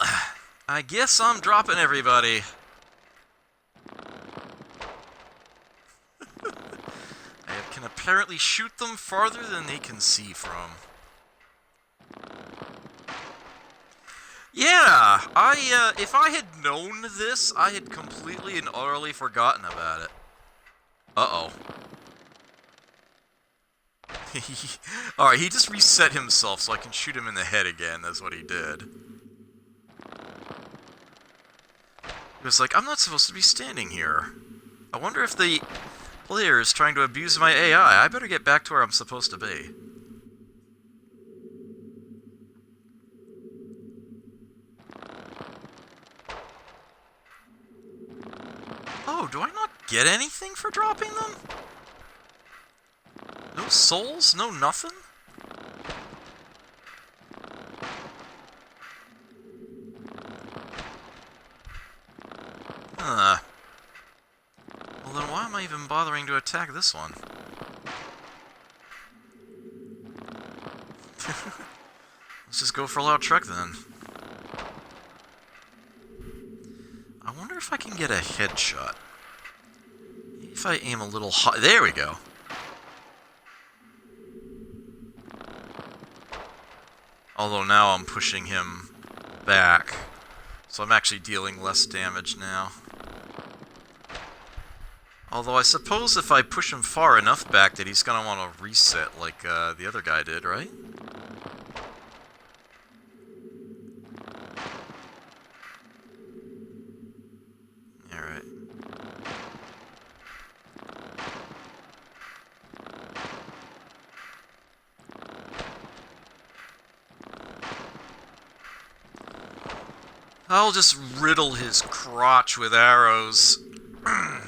I guess I'm dropping everybody. I can apparently shoot them farther than they can see from. Yeah, if I had known this, I had completely and utterly forgotten about it. Uh-oh. Alright, he just reset himself so I can shoot him in the head again, that's what he did. He was like, I'm not supposed to be standing here. I wonder if the player is trying to abuse my AI. I better get back to where I'm supposed to be. Oh, do I not get anything for dropping them? No souls? No nothing? Huh. Well then why am I even bothering to attack this one? Let's go for Lautrec then. I wonder if I can get a headshot. If I aim a little high... There we go. Although now I'm pushing him back. So I'm actually dealing less damage now. Although I suppose if I push him far enough back that he's gonna want to reset like the other guy did, right? Alright. I'll just riddle his crotch with arrows. I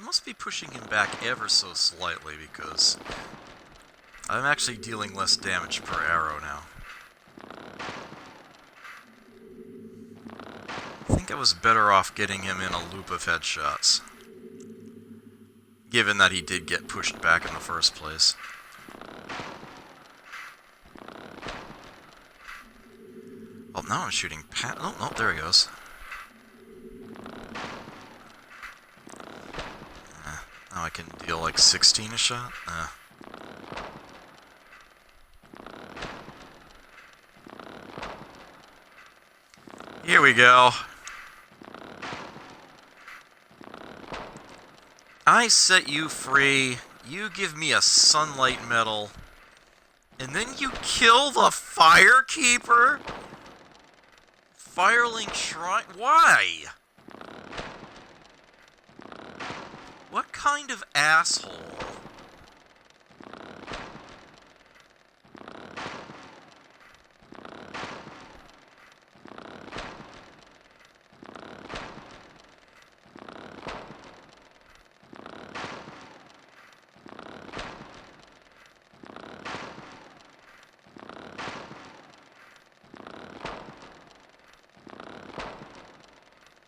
must be pushing him back ever so slightly because I'm actually dealing less damage per arrow now. I think I was better off getting him in a loop of headshots, given that he did get pushed back in the first place. Oh, now I'm shooting oh, no, there he goes. Now I can deal like 16 a shot? Here we go. I set you free, you give me a sunlight medal, and then you kill the Firekeeper? Firelink Shrine? Why? What kind of asshole?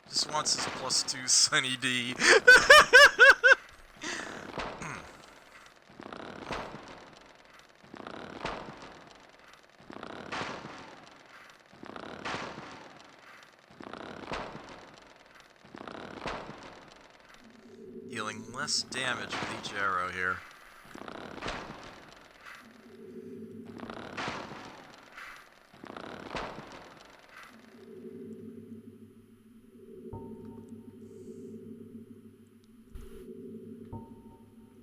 Just wants his +2 Sunny D. Dealing less damage with each arrow here.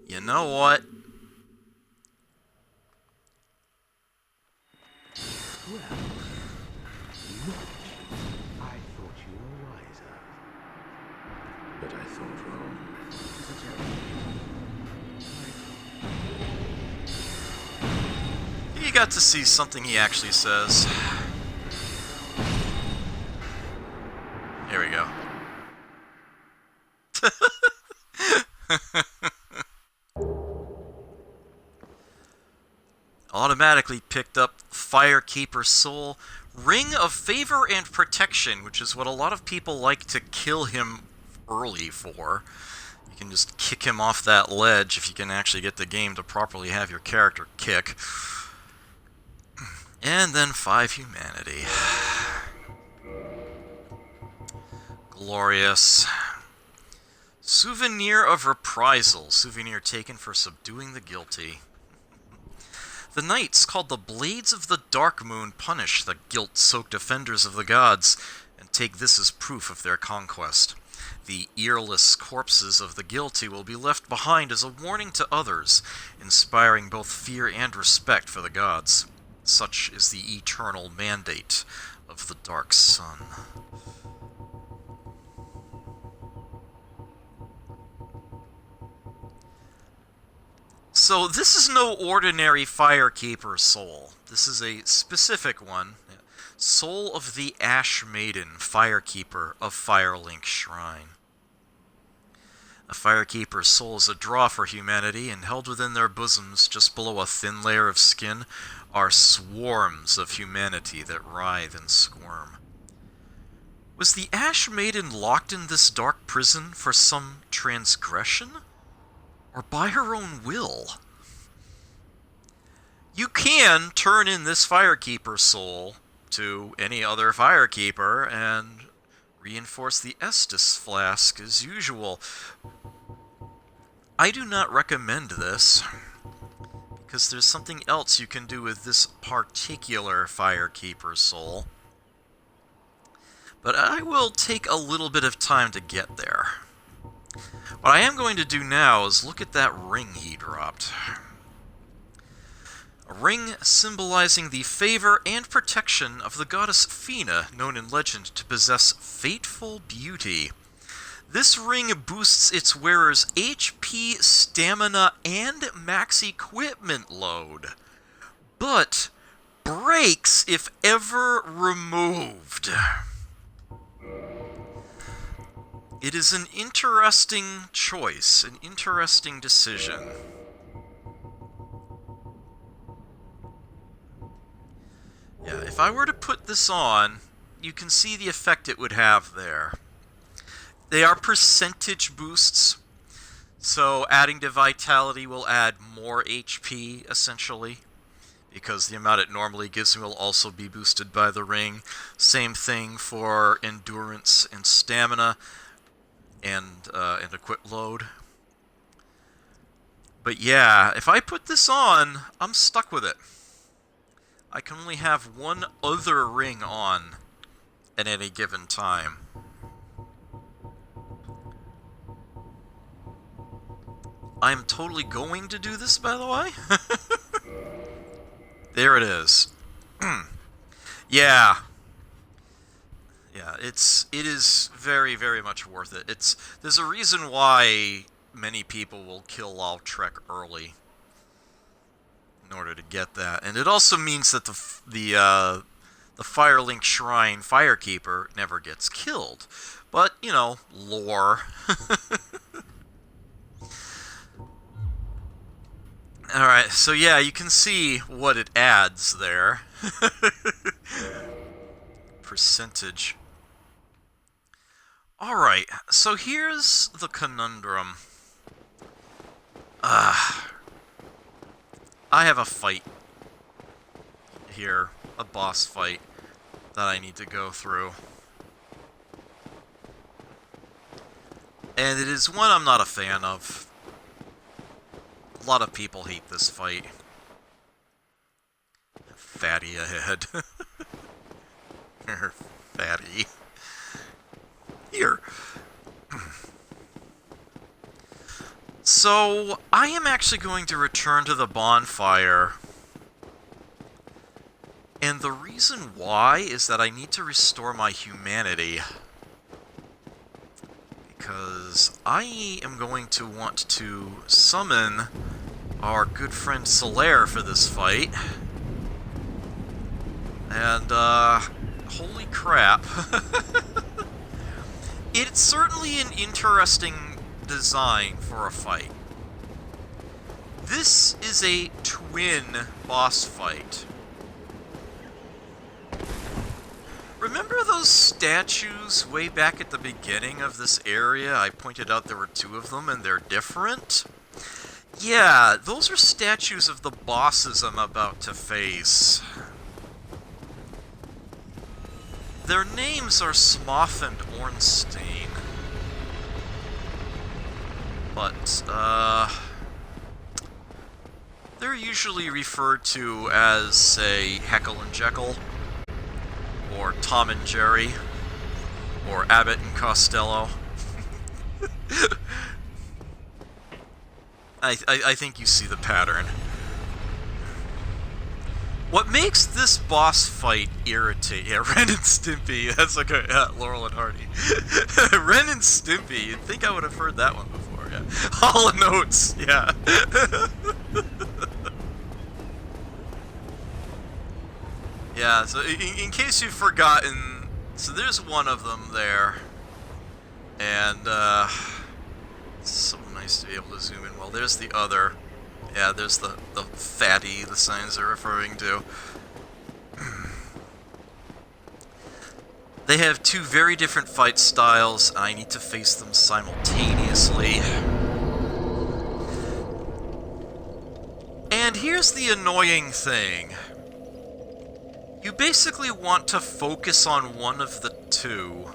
You know what? Well, look, I thought you were wiser. But I thought wrong. You got to see something he actually says. Here we go. Automatically picked up Firekeeper Soul. Ring of Favor and Protection, which is what a lot of people like to kill him early for. You can just kick him off that ledge if you can actually get the game to properly have your character kick. And then 5 Humanity. Glorious. Souvenir of Reprisal. Souvenir taken for subduing the guilty. The knights, called the Blades of the Dark Moon, punish the guilt-soaked offenders of the gods, and take this as proof of their conquest. The earless corpses of the guilty will be left behind as a warning to others, inspiring both fear and respect for the gods. Such is the eternal mandate of the Dark Sun. So this is no ordinary Firekeeper soul. This is a specific one. Soul of the Ash Maiden, Firekeeper of Firelink Shrine. A Firekeeper's soul is a draw for humanity, and held within their bosoms, just below a thin layer of skin, are swarms of humanity that writhe and squirm. Was the Ash Maiden locked in this dark prison for some transgression? Or by her own will? You can turn in this Firekeeper soul to any other Firekeeper and reinforce the Estus flask as usual. I do not recommend this, because there's something else you can do with this particular Firekeeper soul. But I will take a little bit of time to get there. What I am going to do now is look at that ring he dropped. A ring symbolizing the favor and protection of the goddess Fina, known in legend to possess fateful beauty. This ring boosts its wearer's HP, stamina, and max equipment load, but breaks if ever removed. It is an interesting choice, an interesting decision. Yeah, if I were to put this on, you can see the effect it would have there. They are percentage boosts, so adding to Vitality will add more HP, essentially, because the amount it normally gives me will also be boosted by the ring. Same thing for Endurance and Stamina and Equip Load. But yeah, if I put this on, I'm stuck with it. I can only have one other ring on at any given time. I'm totally going to do this, by the way. There it is. Yeah. Yeah, it is very, very much worth it. There's a reason why many people will kill Lautrec early in order to get that, and it also means that the Firelink Shrine Firekeeper never gets killed. But you know, lore. All right, so yeah, you can see what it adds there. Percentage. All right, so here's the conundrum. I have a fight here, a boss fight, that I need to go through. And it is one I'm not a fan of. A lot of people hate this fight. Fatty ahead. Fatty. Here. So, I am actually going to return to the bonfire. And the reason why is that I need to restore my humanity. Because I am going to want to summon our good friend Solaire for this fight. And, holy crap. It's certainly an interesting design for a fight. This is a twin boss fight. Remember those statues way back at the beginning of this area? I pointed out there were two of them and they're different. Yeah, those are statues of the bosses I'm about to face. Their names are Smoth and Ornstein. But, they're usually referred to as, say, Heckle and Jekyll, or Tom and Jerry, or Abbott and Costello. I think you see the pattern. What makes this boss fight irritating... Yeah, Ren and Stimpy. That's like a... Yeah, Laurel and Hardy. Ren and Stimpy. You'd think I would have heard that one before, yeah. Hall & Oates, yeah. Yeah, so in case you've forgotten... So there's one of them there. And, it's so nice to be able to zoom in. Well, there's the other... Yeah, there's the fatty the signs are referring to. They have two very different fight styles, and I need to face them simultaneously. And here's the annoying thing. You basically want to focus on one of the two.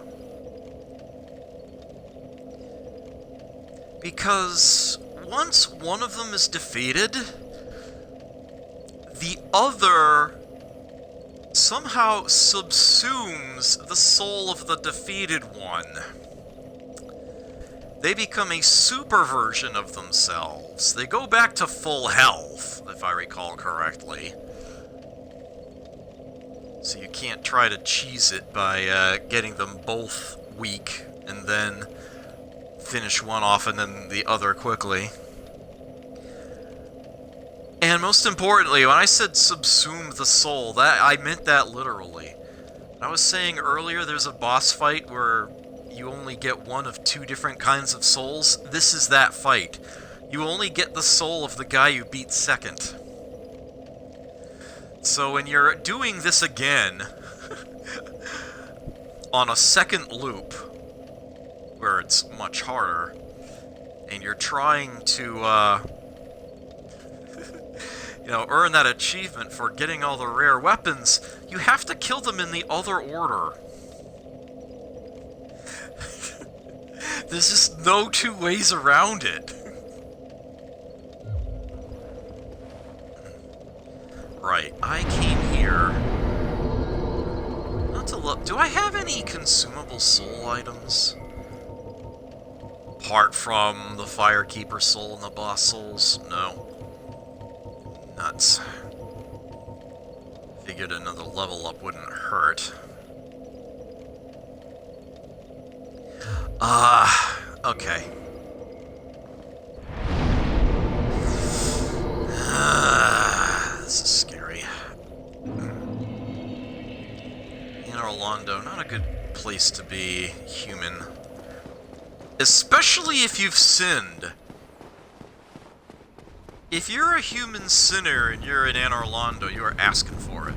Because once one of them is defeated, the other somehow subsumes the soul of the defeated one. They become a super version of themselves. They go back to full health, if I recall correctly. So you can't try to cheese it by getting them both weak and then finish one off and then the other quickly. And most importantly, when I said subsume the soul, I meant that literally. I was saying earlier there's a boss fight where you only get one of two different kinds of souls. This is that fight. You only get the soul of the guy you beat second. So when you're doing this again, on a second loop, where it's much harder, and you're trying to, earn that achievement for getting all the rare weapons, you have to kill them in the other order. There's just no two ways around it. Right, I came here... Not to look... Do I have any consumable soul items? Apart from the Firekeeper soul and the boss souls? No. Nuts. Figured another level up wouldn't hurt. Okay. This is scary. In Orlando, not a good place to be human. Especially if you've sinned. If you're a human sinner and you're in Anor Londo, you are asking for it.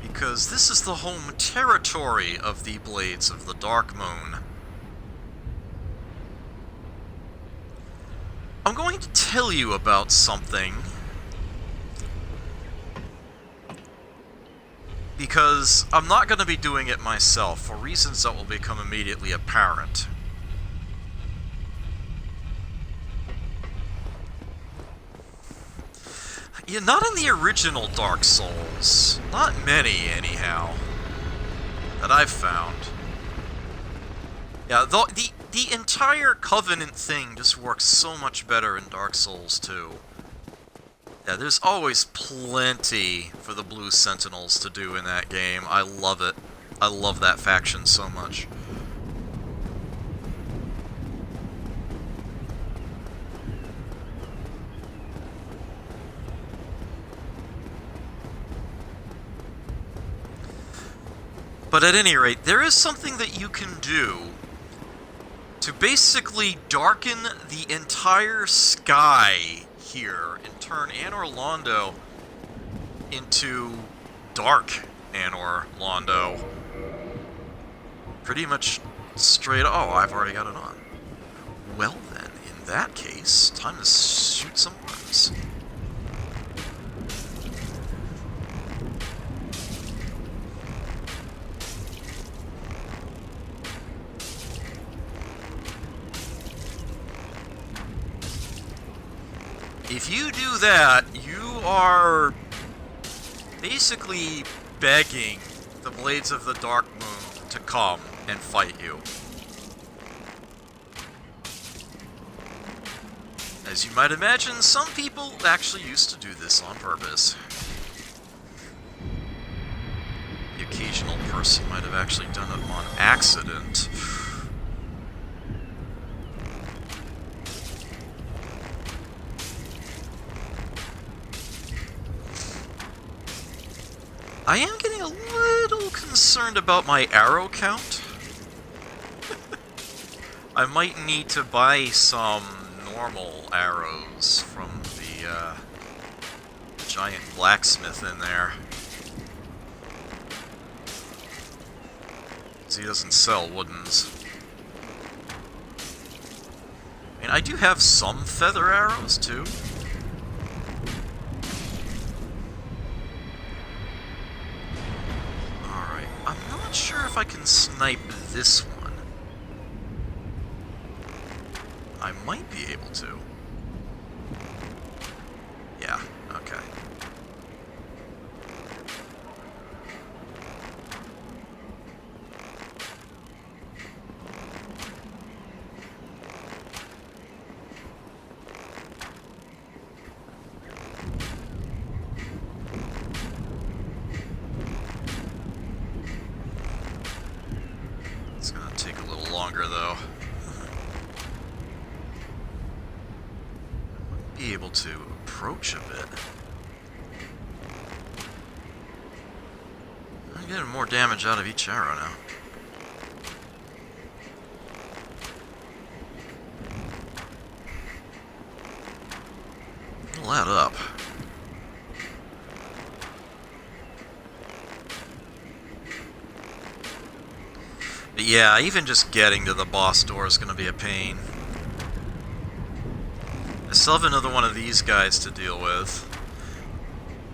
Because this is the home territory of the Blades of the Darkmoon. I'm going to tell you about something, because I'm not going to be doing it myself, for reasons that will become immediately apparent. Yeah, not in the original Dark Souls. Not many, anyhow, that I've found. Yeah, the entire Covenant thing just works so much better in Dark Souls 2. Yeah, there's always plenty for the Blue Sentinels to do in that game. I love it. I love that faction so much. But at any rate, there is something that you can do to basically darken the entire sky here and turn Anor Londo into dark Anor Londo. Pretty much straight... Oh, I've already got it on. Well then, in that case, time to shoot some worms. If you do that, you are basically begging the Blades of the Darkmoon to come and fight you. As you might imagine, some people actually used to do this on purpose. The occasional person might have actually done it on accident. I am getting a little concerned about my arrow count. I might need to buy some normal arrows from the giant blacksmith in there. 'Cause he doesn't sell woodens. And I do have some feather arrows, too. Alright, I'm not sure if I can snipe this one. I might be able to. Yeah, okay. It's gonna take a little longer, though. Be able to approach a bit. I'm getting more damage out of each arrow now. It'll add up. But yeah, even just getting to the boss door is going to be a pain. I still have another one of these guys to deal with.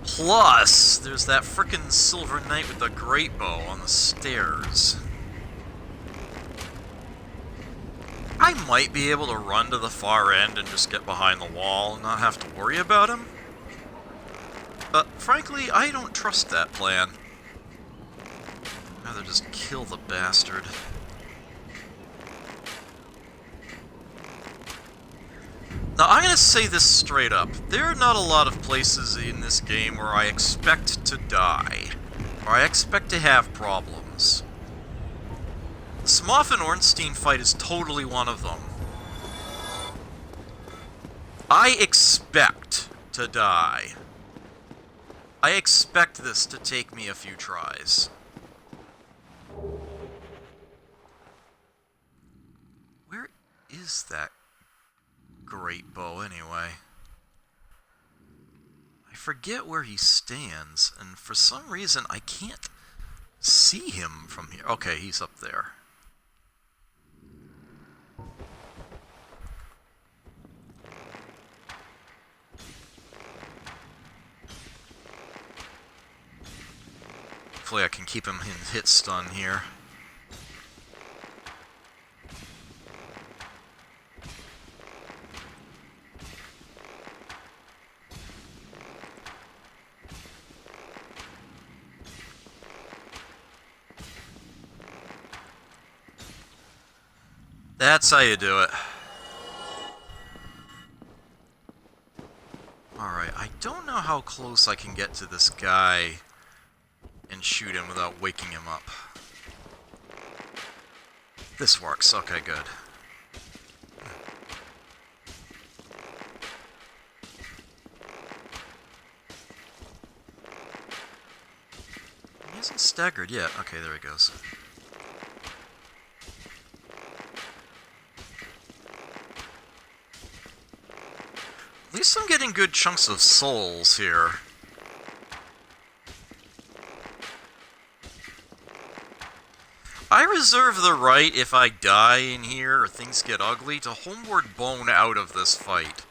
Plus, there's that frickin' Silver Knight with the great bow on the stairs. I might be able to run to the far end and just get behind the wall and not have to worry about him. But frankly, I don't trust that plan. I'd rather just kill the bastard. Now, I'm going to say this straight up. There are not a lot of places in this game where I expect to die, or I expect to have problems. The Smough and Ornstein fight is totally one of them. I expect to die. I expect this to take me a few tries. Where is that great bow, anyway? I forget where he stands, and for some reason I can't see him from here. Okay, he's up there. Hopefully I can keep him in hit stun here. That's how you do it. Alright, I don't know how close I can get to this guy and shoot him without waking him up. This works. Okay, good. He hasn't staggered yet. Okay, there he goes. At least I'm getting good chunks of souls here. I reserve the right, if I die in here or things get ugly, to homeward bone out of this fight.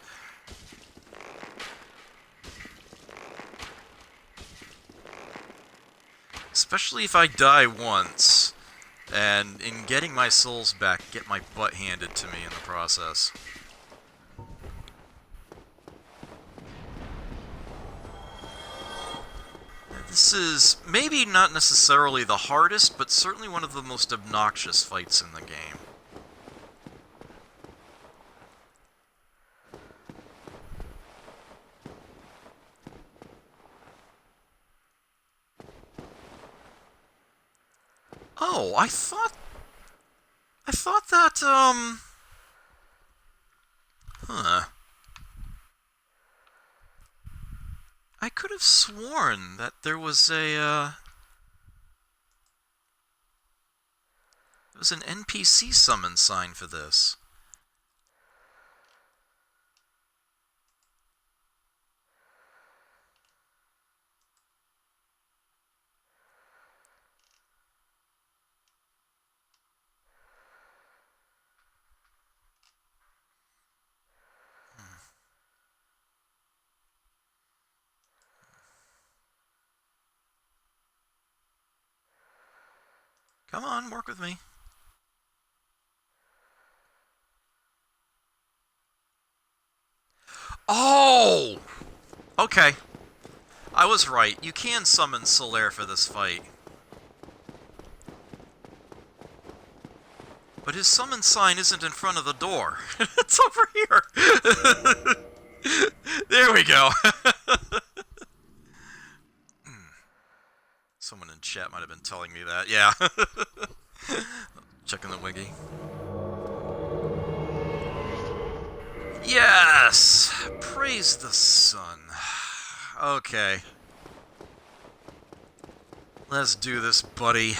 Especially if I die once, and in getting my souls back, get my butt handed to me in the process. This is maybe not necessarily the hardest, but certainly one of the most obnoxious fights in the game. Oh, I thought that, I could have sworn that there was a, there was an NPC summon sign for this. Come on, work with me. Oh! Okay. I was right. You can summon Solaire for this fight. But his summon sign isn't in front of the door. It's over here. There we go. Someone in chat might have been telling me that. Yeah. Checking the wiki. Yes! Praise the sun. Okay. Let's do this, buddy.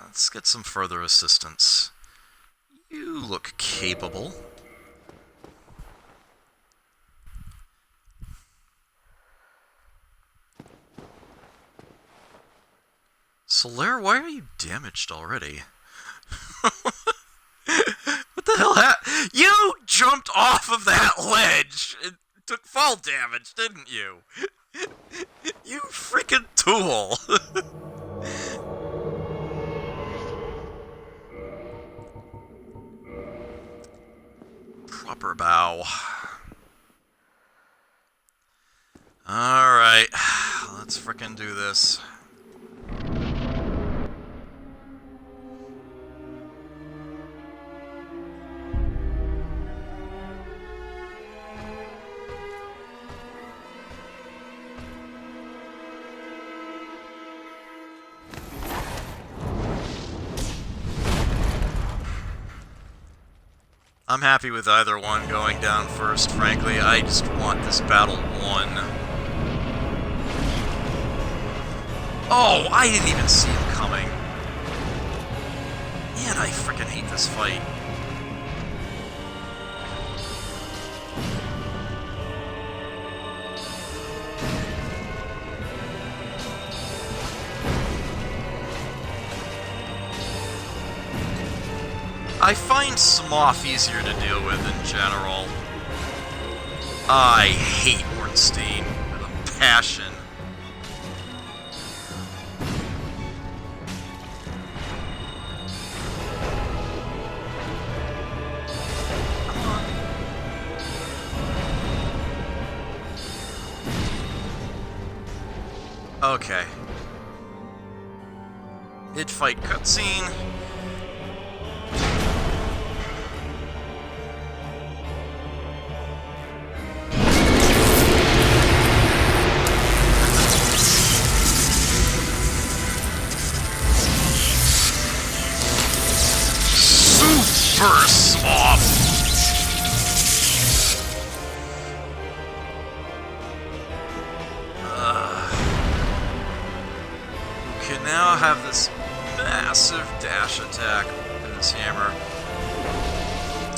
Let's get some further assistance. You look capable. Solaire, why are you damaged already? What the hell You jumped off of that ledge and took fall damage, didn't you? You freaking tool! Proper bow. Alright, let's frickin' do this. I'm happy with either one going down first, frankly. I just want this battle won. Oh, I didn't even see him coming. Man, I freaking hate this fight. I find Smough easier to deal with in general. I hate Ornstein with a passion. Come on. Okay. Mid-fight cutscene. Bursts off. You can now have this massive dash attack with his hammer.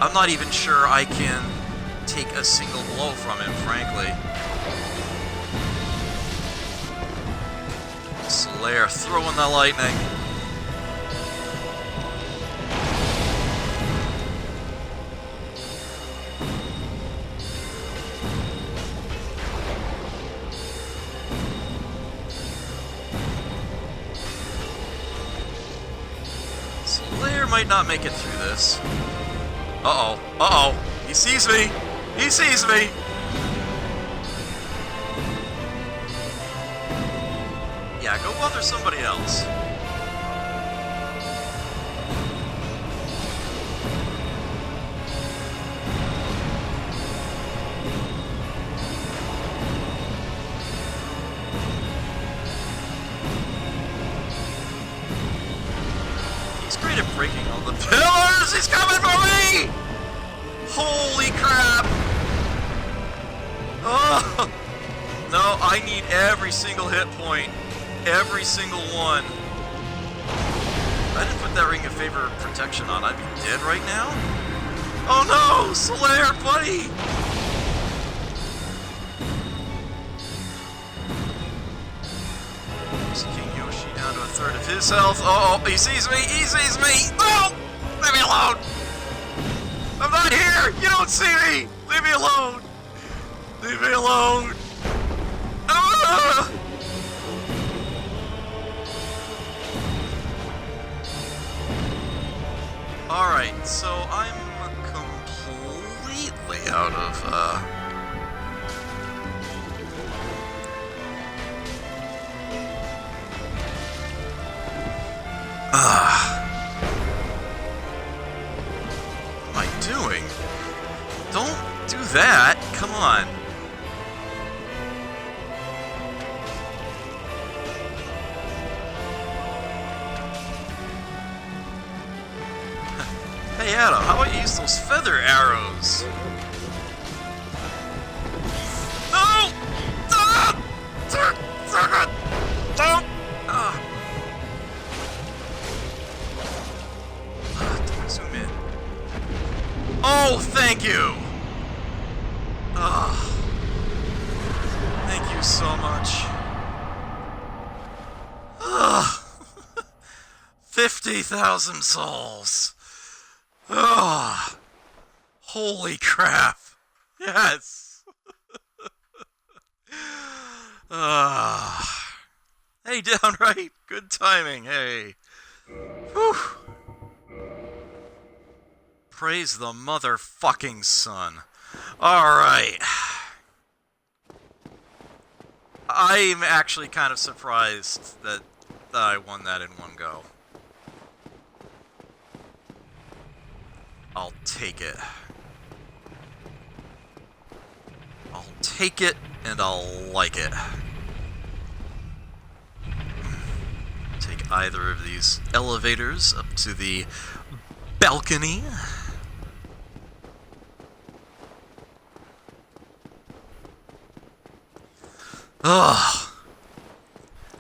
I'm not even sure I can take a single blow from him, frankly. Solaire throwing the lightning. Might not make it through this. Uh-oh. Uh-oh. He sees me. He sees me. Yeah, go bother somebody else. Breaking all the pillars! He's coming for me! Holy crap! Oh! No, I need every single hit point. Every single one. If I didn't put that Ring of Favor protection on, I'd be dead right now? Oh no! Solaire, buddy! Down to a third of his health. Oh, he sees me! He sees me! No! Leave me alone! I'm not here! You don't see me! Leave me alone! Leave me alone! Ah! Alright, so I'm completely out of, What am I doing? Don't do that! Come on! Hey Adam, how about you use those feather arrows? No! Ah! Don't! Zoom in. Oh, thank you! Thank you so much. 50,000 souls. Oh, holy crap. Yes. Hey, downright. Good timing. Hey. Whew. Praise the motherfucking sun. Alright. I'm actually kind of surprised that I won that in one go. I'll take it. I'll take it, and I'll like it. Take either of these elevators up to the balcony. Ugh.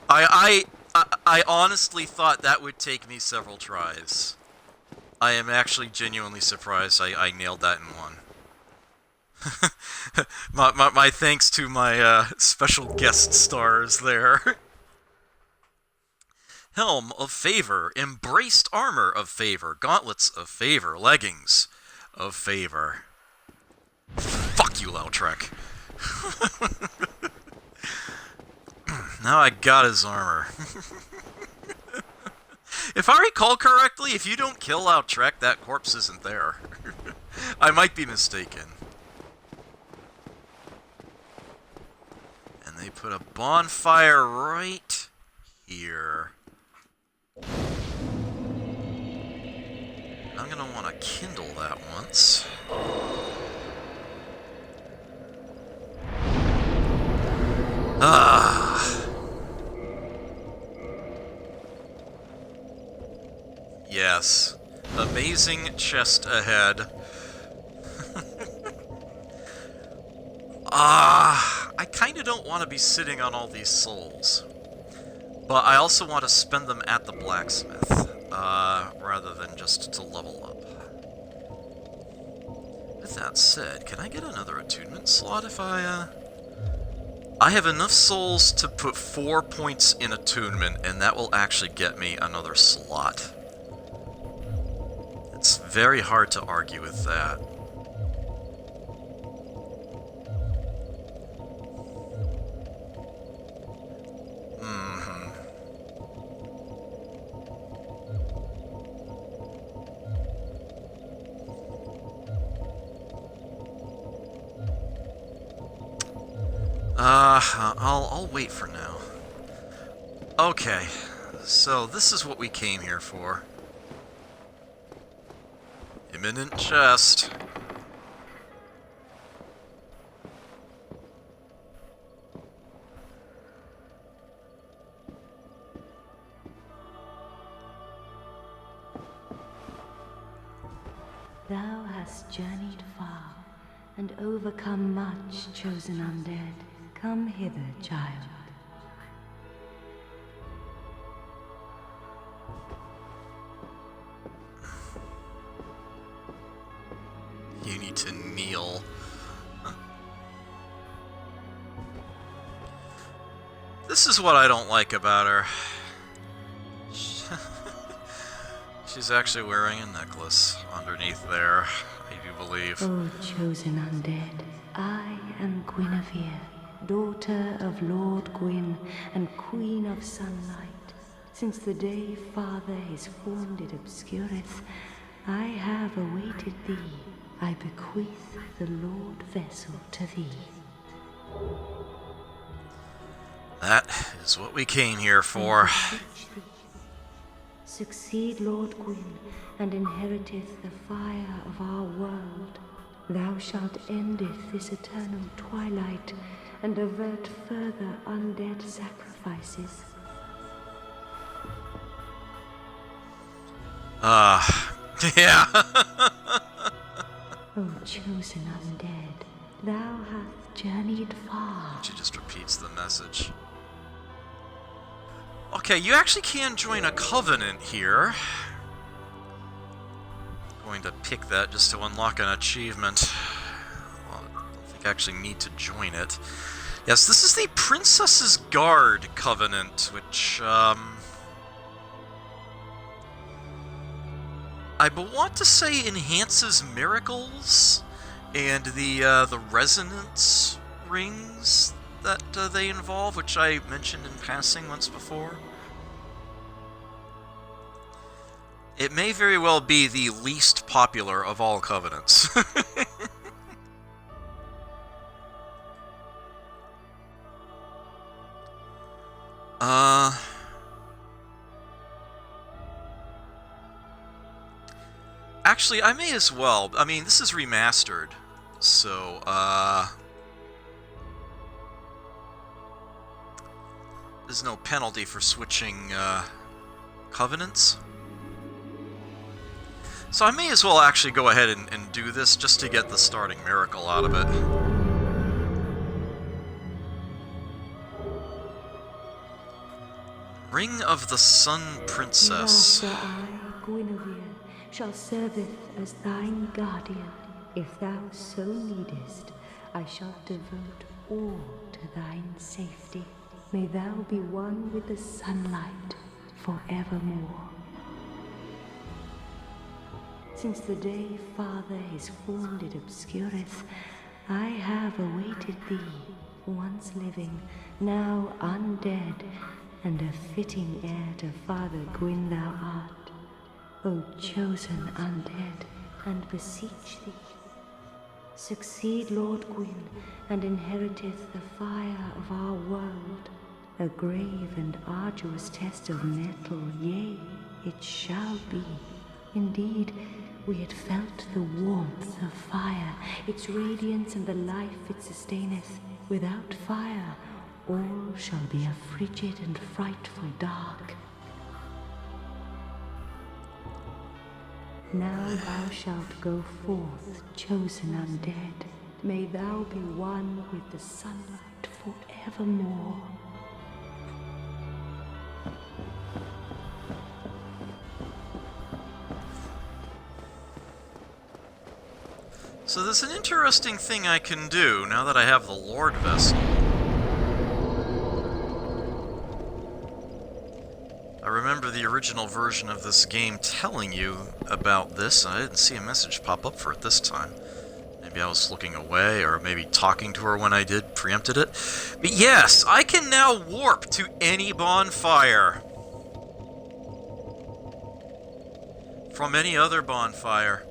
I honestly thought that would take me several tries. I am actually genuinely surprised I nailed that in one. my thanks to my special guest stars there. Helm of Favor, Embraced Armor of Favor, Gauntlets of Favor, Leggings of Favor. Fuck you, Lautrec. Now I got his armor. If I recall correctly, if you don't kill Lautrec, that corpse isn't there. I might be mistaken. And they put a bonfire right here. I'm gonna want to kindle that once. Yes. Amazing chest ahead. I kinda don't want to be sitting on all these souls. But I also want to spend them at the blacksmith, rather than just to level up. With that said, can I get another attunement slot if I have enough souls to put 4 points in attunement, and that will actually get me another slot. It's very hard to argue with that. I'll wait for now. Okay, so this is what we came here for. Imminent chest. Thou hast journeyed far, and overcome much, chosen undead. Come hither, child. You need to kneel. This is what I don't like about her. She's actually wearing a necklace underneath there. I do believe. O chosen undead, I am Guinevere, daughter of Lord Gwyn and Queen of Sunlight. Since the day Father his form did obscureth, I have awaited thee. I bequeath the Lord vessel to thee. That is what we came here for. Succeed Lord Gwyn, and inheriteth the fire of our world. Thou shalt endeth this eternal twilight, and avert further undead sacrifices. Yeah. O chosen undead, thou hast journeyed far. She just repeats the message. Okay, you actually can join a covenant here. Going to pick that just to unlock an achievement. Well, I don't think I actually need to join it. Yes, this is the Princess's Guard covenant, which, I want to say enhances miracles and the resonance rings that they involve, which I mentioned in passing once before. It may very well be the least popular of all covenants. Actually, I may as well. I mean, this is remastered, so, there's no penalty for switching, covenants. So I may as well actually go ahead and do this just to get the starting miracle out of it. Ring of the Sun Princess. Hereafter I, Guinevere, shall serveth as thine guardian. If thou so needest, I shall devote all to thine safety. May thou be one with the sunlight forevermore. Since the day Father his form did obscureth, I have awaited thee, once living, now undead, and a fitting heir to Father Gwyn thou art. O chosen undead, and beseech thee, succeed Lord Gwyn, and inheriteth the fire of our world. A grave and arduous test of metal, yea, it shall be. Indeed, we had felt the warmth of fire, its radiance and the life it sustaineth. Without fire, all shall be a frigid and frightful dark. Now thou shalt go forth, chosen undead. May thou be one with the sunlight forevermore. So there's an interesting thing I can do now that I have the Lord Vessel. I remember the original version of this game telling you about this. I didn't see a message pop up for it this time. Maybe I was looking away, or maybe talking to her when I did, preempted it. But yes, I can now warp to any bonfire. From any other bonfire.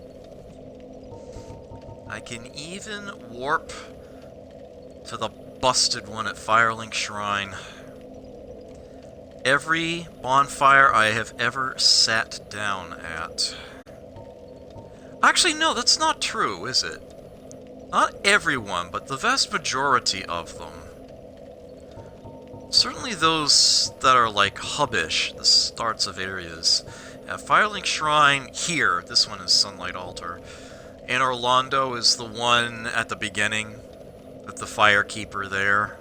I can even warp to the busted one at Firelink Shrine. Every bonfire I have ever sat down at. Actually, no, that's not true, is it? Not everyone, but the vast majority of them. Certainly those that are like hubbish, the starts of areas. At Firelink Shrine, here, this one is Sunlight Altar. And Orlando is the one at the beginning, with the Firekeeper there.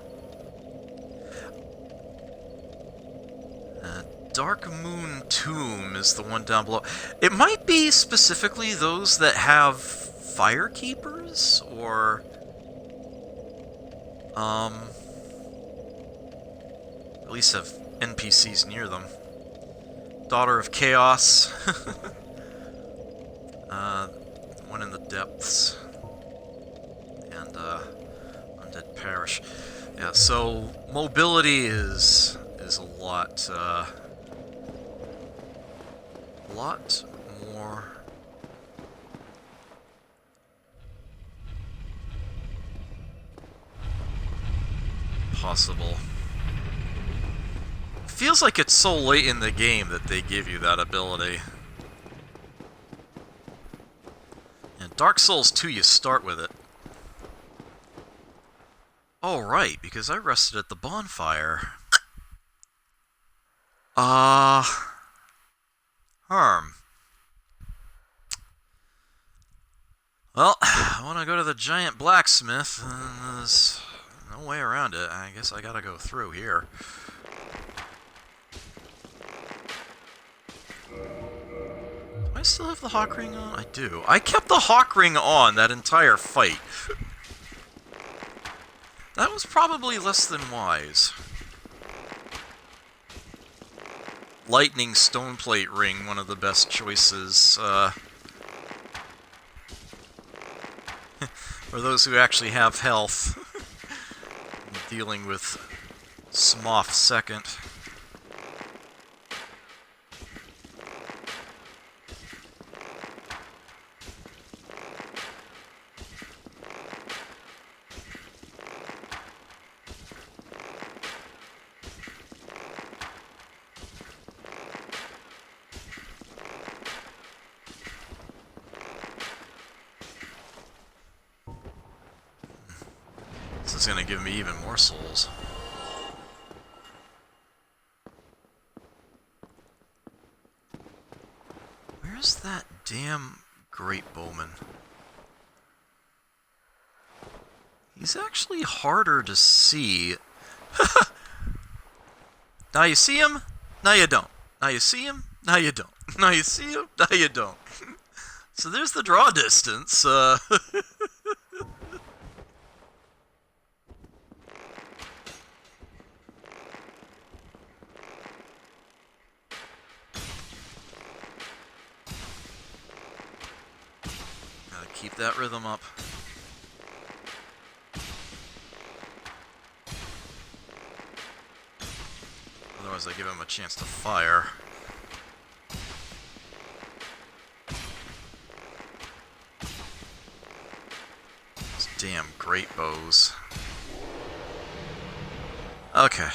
Dark Moon Tomb is the one down below. It might be specifically those that have Firekeepers, or... at least have NPCs near them. Daughter of Chaos. one in the depths. And, Undead Parish. Yeah, so mobility is a lot more possible. Feels like it's so late in the game that they give you that ability. In Dark Souls 2, you start with it. Oh, right, because I rested at the bonfire. Harm. Well, I want to go to the giant blacksmith, and there's no way around it. I guess I gotta go through here. Do I still have the hawk ring on? I do. I kept the hawk ring on that entire fight. That was probably less than wise. Lightning Stoneplate Ring, one of the best choices, for those who actually have health. Dealing with Smoth second. This is gonna give me even more souls. Where's that damn great bowman? He's actually harder to see. Now you see him, now you don't. Now you see him, now you don't. Now you see him, now you don't. So there's the draw distance. Keep that rhythm up. Otherwise I give him a chance to fire. Those damn great bows. Okay.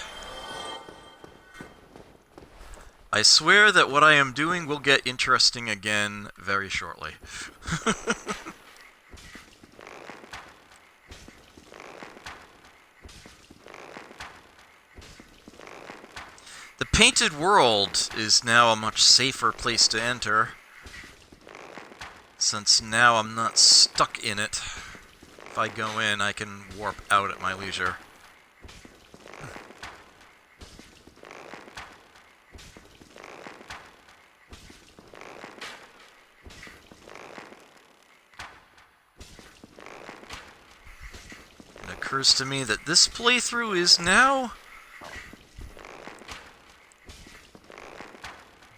I swear that what I am doing will get interesting again very shortly. The Painted World is now a much safer place to enter, since now I'm not stuck in it. If I go in, I can warp out at my leisure. It occurs to me that this playthrough is now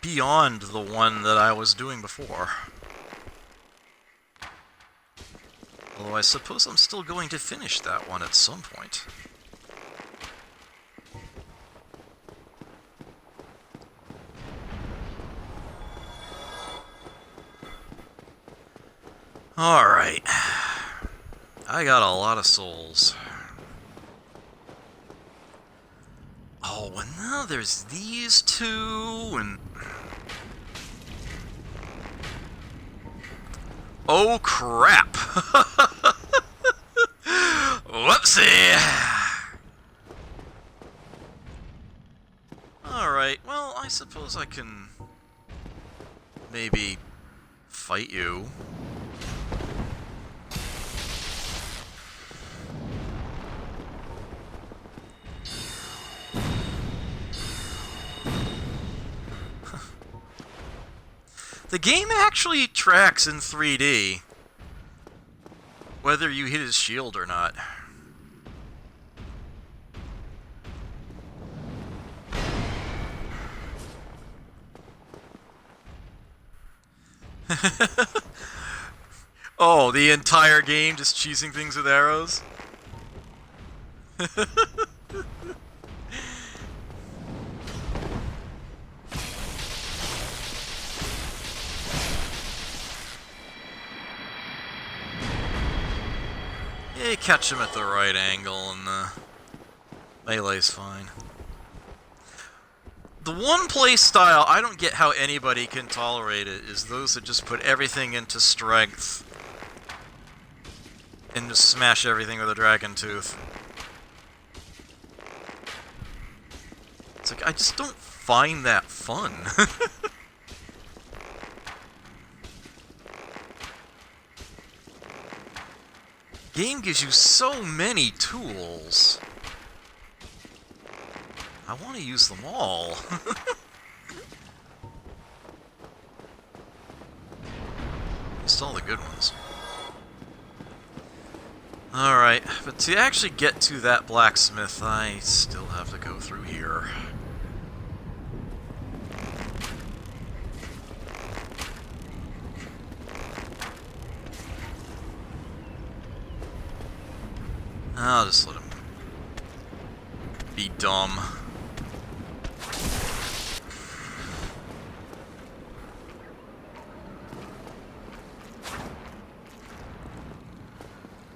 beyond the one that I was doing before. Although I suppose I'm still going to finish that one at some point. Alright. I got a lot of souls. Oh, and now there's these two, and... Oh, crap! Whoopsie! Alright, well, I suppose I can... maybe... fight you. The game actually tracks in 3D, whether you hit his shield or not. Oh, the entire game just cheesing things with arrows? Yeah, you catch him at the right angle and melee's fine. The one play style I don't get how anybody can tolerate it is those that just put everything into strength and just smash everything with a dragon tooth. It's like, I just don't find that fun. Game gives you so many tools. I want to use them all. Just all the good ones. Alright, but to actually get to that blacksmith, I still have to go through here. I'll just let him be dumb.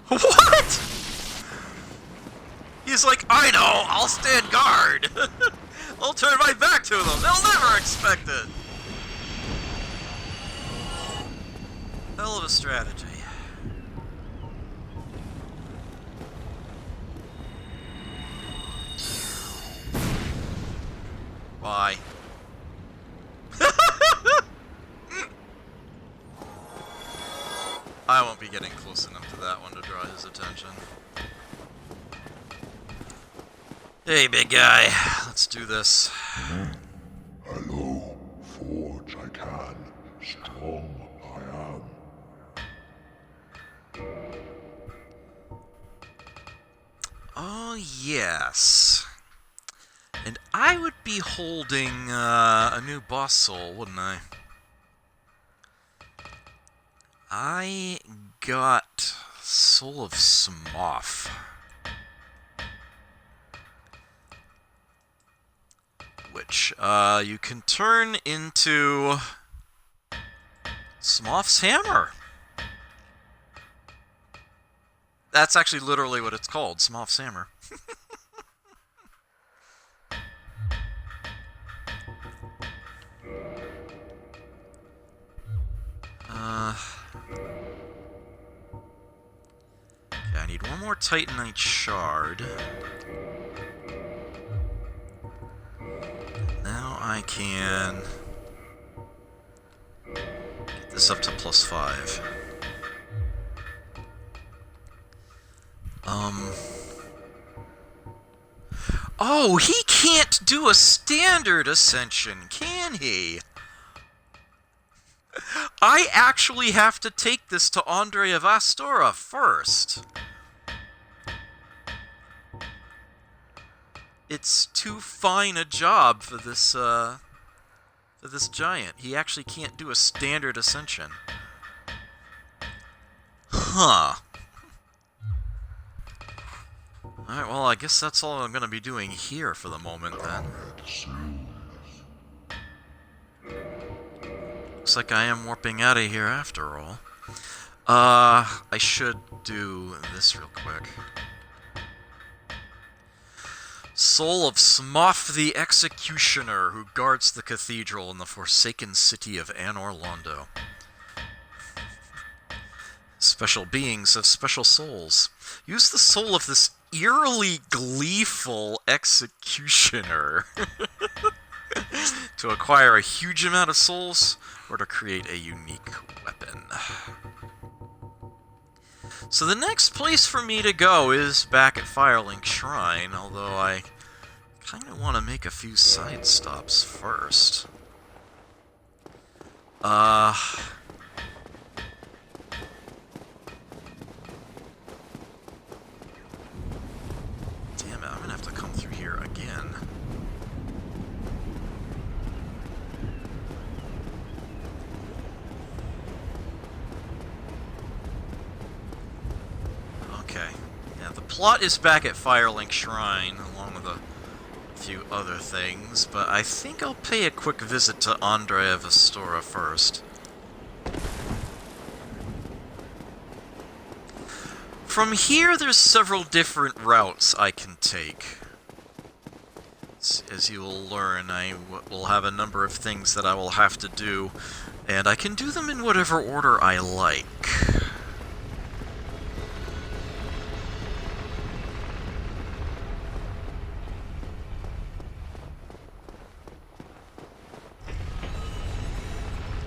What? He's like, I know, I'll stand guard. I'll turn my back to them. They'll never expect it. Hell of a strategy. Why? I won't be getting close enough to that one to draw his attention. Hey, big guy. Let's do this. Hello, forge I can, strong I am. Oh, yes. And I would be holding a new boss soul, wouldn't I? I got Soul of Smough. Which you can turn into Smough's Hammer. That's actually literally what it's called, Smough's Hammer. Okay, I need one more Titanite shard. Now I can get this up to +5. Oh, he can't do a standard ascension, can he? I actually have to take this to Andre of Astora first. It's too fine a job for this giant. He actually can't do a standard ascension. Huh. Alright, well, I guess that's all I'm going to be doing here for the moment, then. Looks like I am warping out of here after all. I should do this real quick. Soul of Smough the Executioner, who guards the cathedral in the forsaken city of Anor Londo. Special beings have special souls. Use the soul of this eerily gleeful executioner to acquire a huge amount of souls or to create a unique weapon. So the next place for me to go is back at Firelink Shrine, although I kind of want to make a few side stops first. Damn it, I'm gonna have to come through here again. plot is back at Firelink Shrine, along with a few other things, but I think I'll pay a quick visit to Andrea Vestora first. From here, there's several different routes I can take. As you will learn, I will have a number of things that I will have to do, and I can do them in whatever order I like.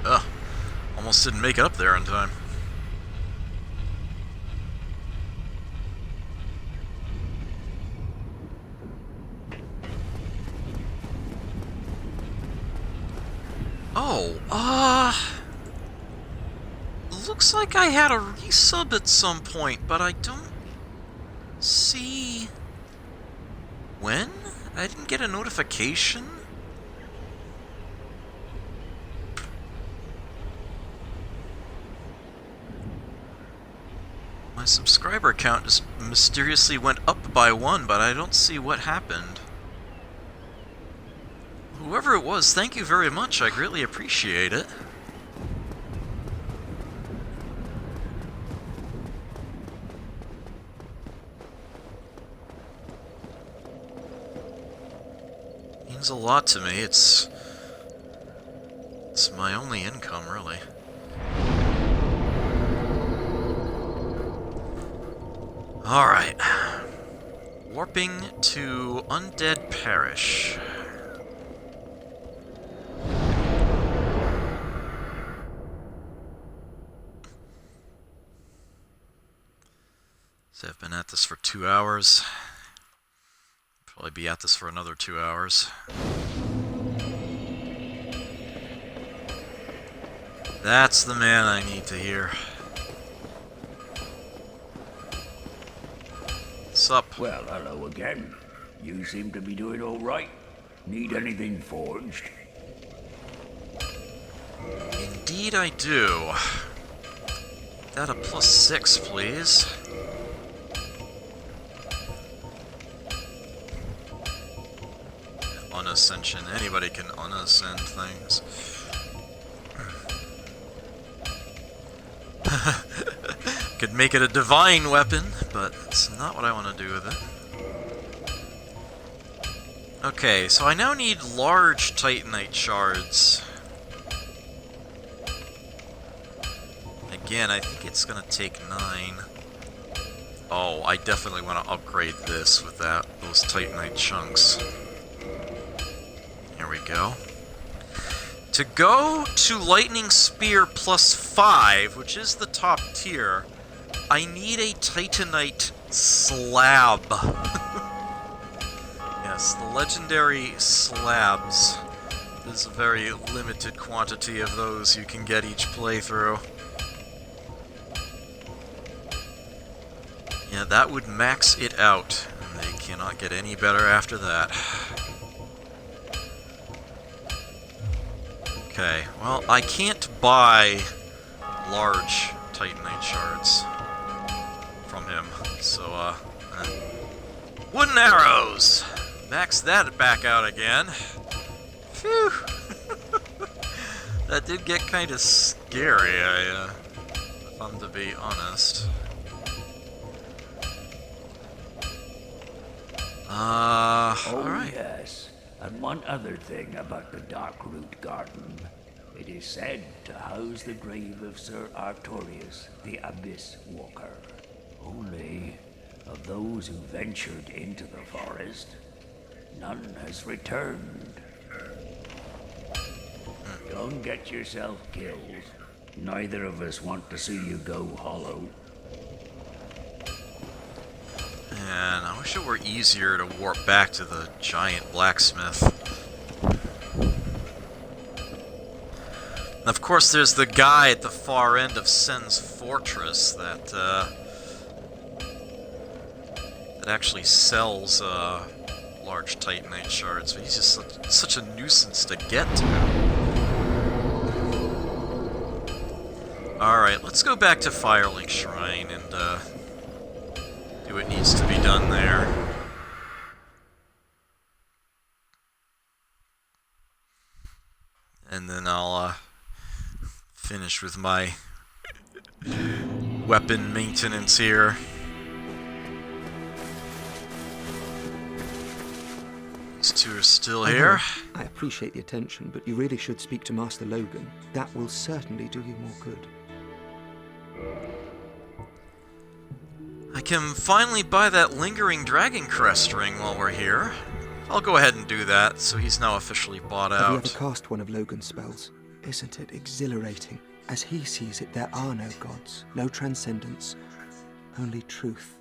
Ugh, almost didn't make it up there in time. Oh, looks like I had a resub at some point, but I don't see when? I didn't get a notification? My subscriber count just mysteriously went up by 1, but I don't see what happened. Whoever it was, thank you very much. I greatly appreciate it. Means a lot to me. It's my only income, really. Alright. Warping to Undead Parish. So I've been at this for 2 hours. Probably be at this for another 2 hours. That's the man I need to hear. Sup? Well, hello again. You seem to be doing all right. Need anything forged? Indeed I do. That a +6, please. Unascension. Anybody can unascend things. Could make it a divine weapon, but it's not what I want to do with it. Okay, so I now need large Titanite shards. Again, I think it's gonna take 9. Oh, I definitely want to upgrade this with those Titanite chunks. Here we go. To go to Lightning Spear +5, which is the top tier, I need a Titanite slab. Yes, the legendary slabs. There's a very limited quantity of those you can get each playthrough. Yeah, that would max it out, and they cannot get any better after that. Okay, well, I can't buy large Titanite shards from him, so, wooden arrows! Max that back out again. Phew! That did get kind of scary, if I'm to be honest. Alright. Yes. And one other thing about the Darkroot Garden. It is said to house the grave of Sir Artorius, the Abyss Walker. Only, of those who ventured into the forest, none has returned. Don't get yourself killed. Neither of us want to see you go hollow. Man, I wish it were easier to warp back to the giant blacksmith. And of course, there's the guy at the far end of Sen's fortress that actually sells large Titanite shards, but he's just such a nuisance to get to. Alright, let's go back to Firelink Shrine and do what needs to be done there. And then I'll finish with my weapon maintenance here. These two are still here. I appreciate the attention, but you really should speak to Master Logan. That will certainly do you more good. I can finally buy that lingering Dragon Crest ring while we're here. I'll go ahead and do that, so he's now officially bought out. Have you ever cast one of Logan's spells? Isn't it exhilarating? As he sees it, there are no gods, no transcendence, only truth.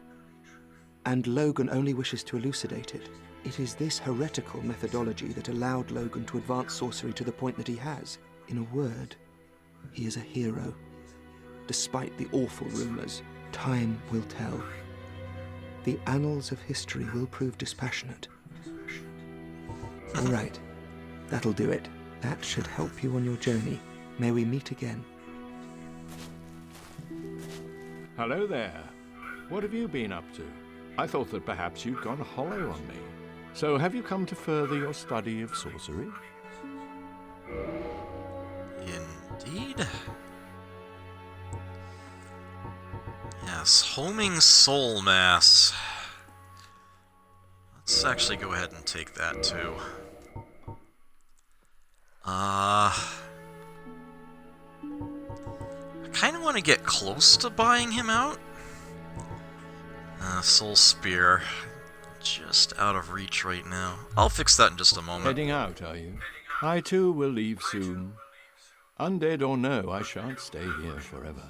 And Logan only wishes to elucidate it. It is this heretical methodology that allowed Logan to advance sorcery to the point that he has. In a word, he is a hero. Despite the awful rumors, time will tell. The annals of history will prove dispassionate. All right, that'll do it. That should help you on your journey. May we meet again. Hello there. What have you been up to? I thought that perhaps you'd gone hollow on me. So have you come to further your study of sorcery? Indeed. Yes, homing soul mass. Let's actually go ahead and take that too. I kind of want to get close to buying him out. Soul Spear. Just out of reach right now. I'll fix that in just a moment. Heading out, are you? I too will leave soon. Undead or no, I shan't stay here forever.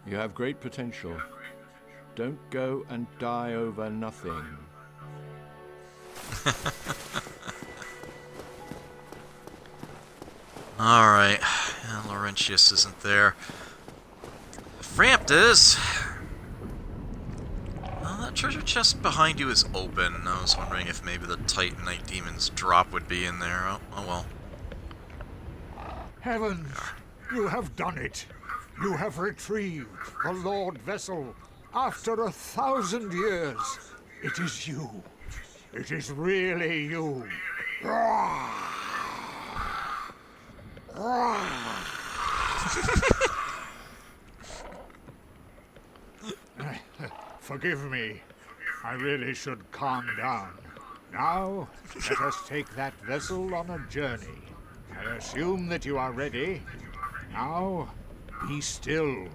You have great potential. Don't go and die over nothing. Alright. Yeah, Laurentius isn't there. Frampt is. Well, that treasure chest behind you is open. I was wondering if maybe the Titanite Demon's drop would be in there. Oh well. Heavens, you have done it. You have retrieved the Lord Vessel after 1,000 years. It is you. It is really you. Forgive me. I really should calm down. Now, let us take that vessel on a journey. I assume that you are ready. Now, be still.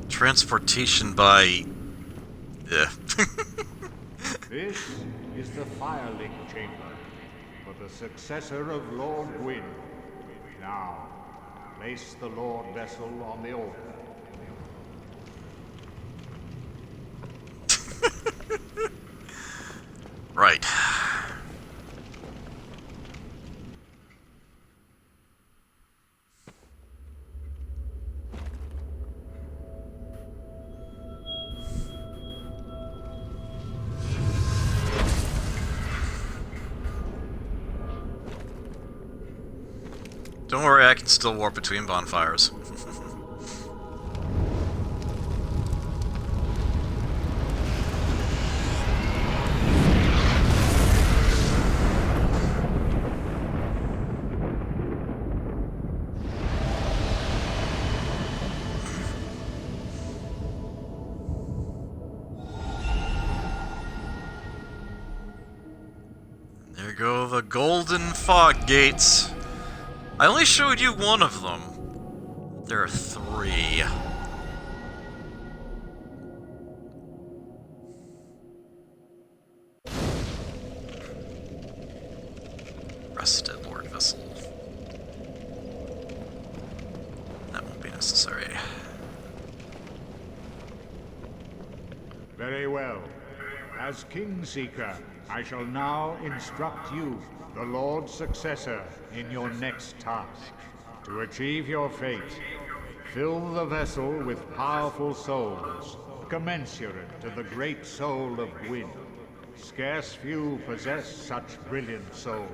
Transportation by... Yeah. This is the Firelink Chamber for the successor of Lord Gwyn. Now, place the Lord Vessel on the altar. Right. Don't worry, I can still warp between bonfires. There go the golden fog gates. I only showed you one of them. There are 3. Rested Lord Vessel. That won't be necessary. Very well. As Kingseeker, I shall now instruct you, the Lord's successor, in your next task. To achieve your fate, fill the vessel with powerful souls, commensurate to the great soul of Gwyn. Scarce few possess such brilliant souls.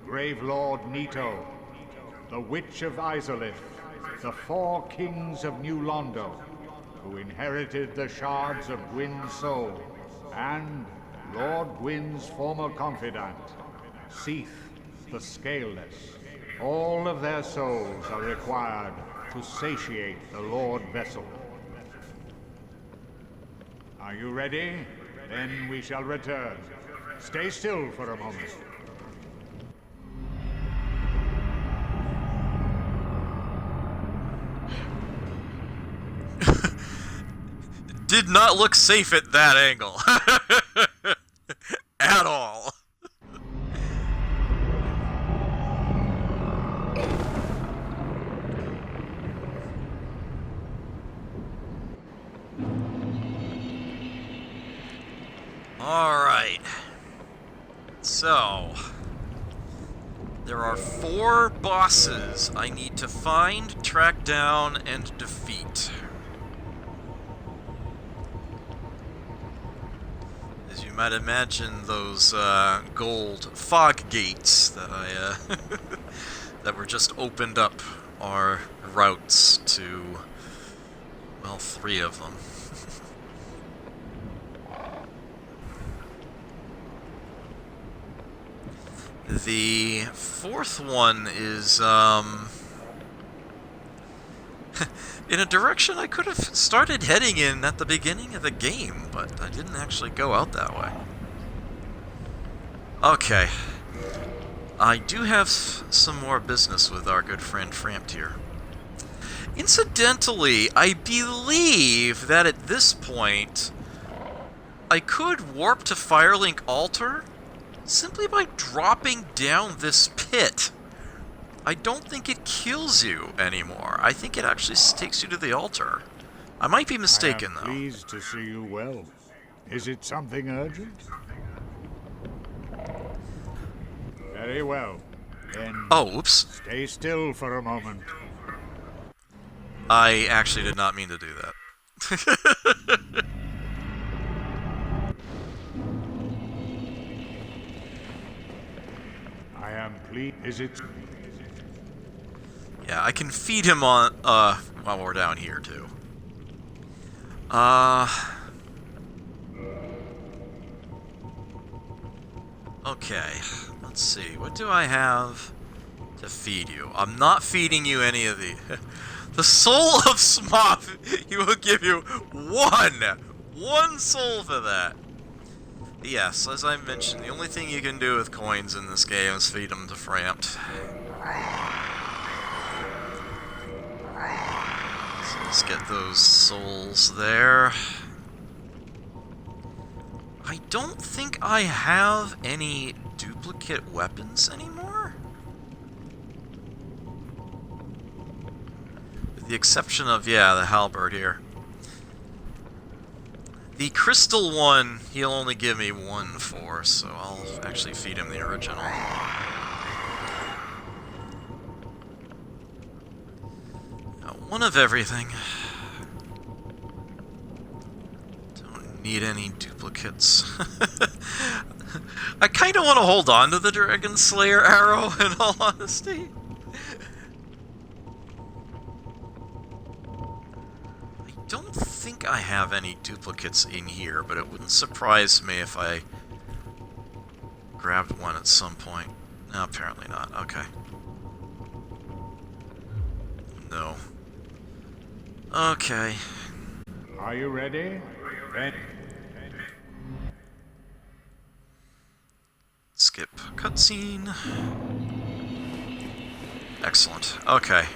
Grave Lord Nito, the Witch of Izalith, the 4 kings of New Londo, who inherited the shards of Gwyn's soul, and Lord Gwyn's former confidant, Seath the Scaleless. All of their souls are required to satiate the Lord Vessel. Are you ready? Then we shall return. Stay still for a moment. Did not look safe at that angle. At all. Alright. So, there are 4 bosses I need to find, track down, and defeat. As you might imagine, those gold fog gates that I that were just opened up are routes to, well, 3 of them. The 4th one is in a direction I could have started heading in at the beginning of the game, but I didn't actually go out that way. Okay. I do have some more business with our good friend Frampt here. Incidentally, I believe that at this point, I could warp to Firelink Altar simply by dropping down this pit. I don't think it kills you anymore. I think it actually takes you to the altar. I might be mistaken, though. Pleased to see you well. Is it something urgent? Very well. Then Oh, oops. stay still for a moment. I actually did not mean to do that. I am pleased. Is it? Yeah, I can feed him on, while we're down here, too. Okay, let's see. What do I have to feed you? I'm not feeding you any of the... The soul of Smoth! He will give you 1 soul for that. Yes, as I mentioned, the only thing you can do with coins in this game is feed them to Frampt. So let's get those souls there. I don't think I have any duplicate weapons anymore. With the exception of, yeah, the halberd here. The crystal one, he'll only give me 1 for, so I'll actually feed him the original. Got 1 of everything. Don't need any duplicates. I kind of want to hold on to the Dragon Slayer arrow, in all honesty. I don't think I have any duplicates in here, but it wouldn't surprise me if I grabbed one at some point. No, apparently not. Okay. No. Okay. Are you ready? Then Skip cutscene. Excellent. Okay.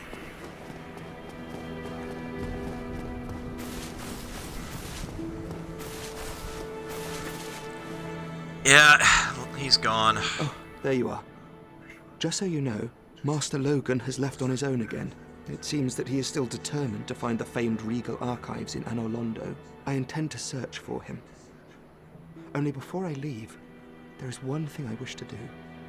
Yeah, he's gone. Oh, there you are. Just so you know, Master Logan has left on his own again. It seems that he is still determined to find the famed regal archives in Anor Londo. I intend to search for him. Only before I leave, there is one thing I wish to do.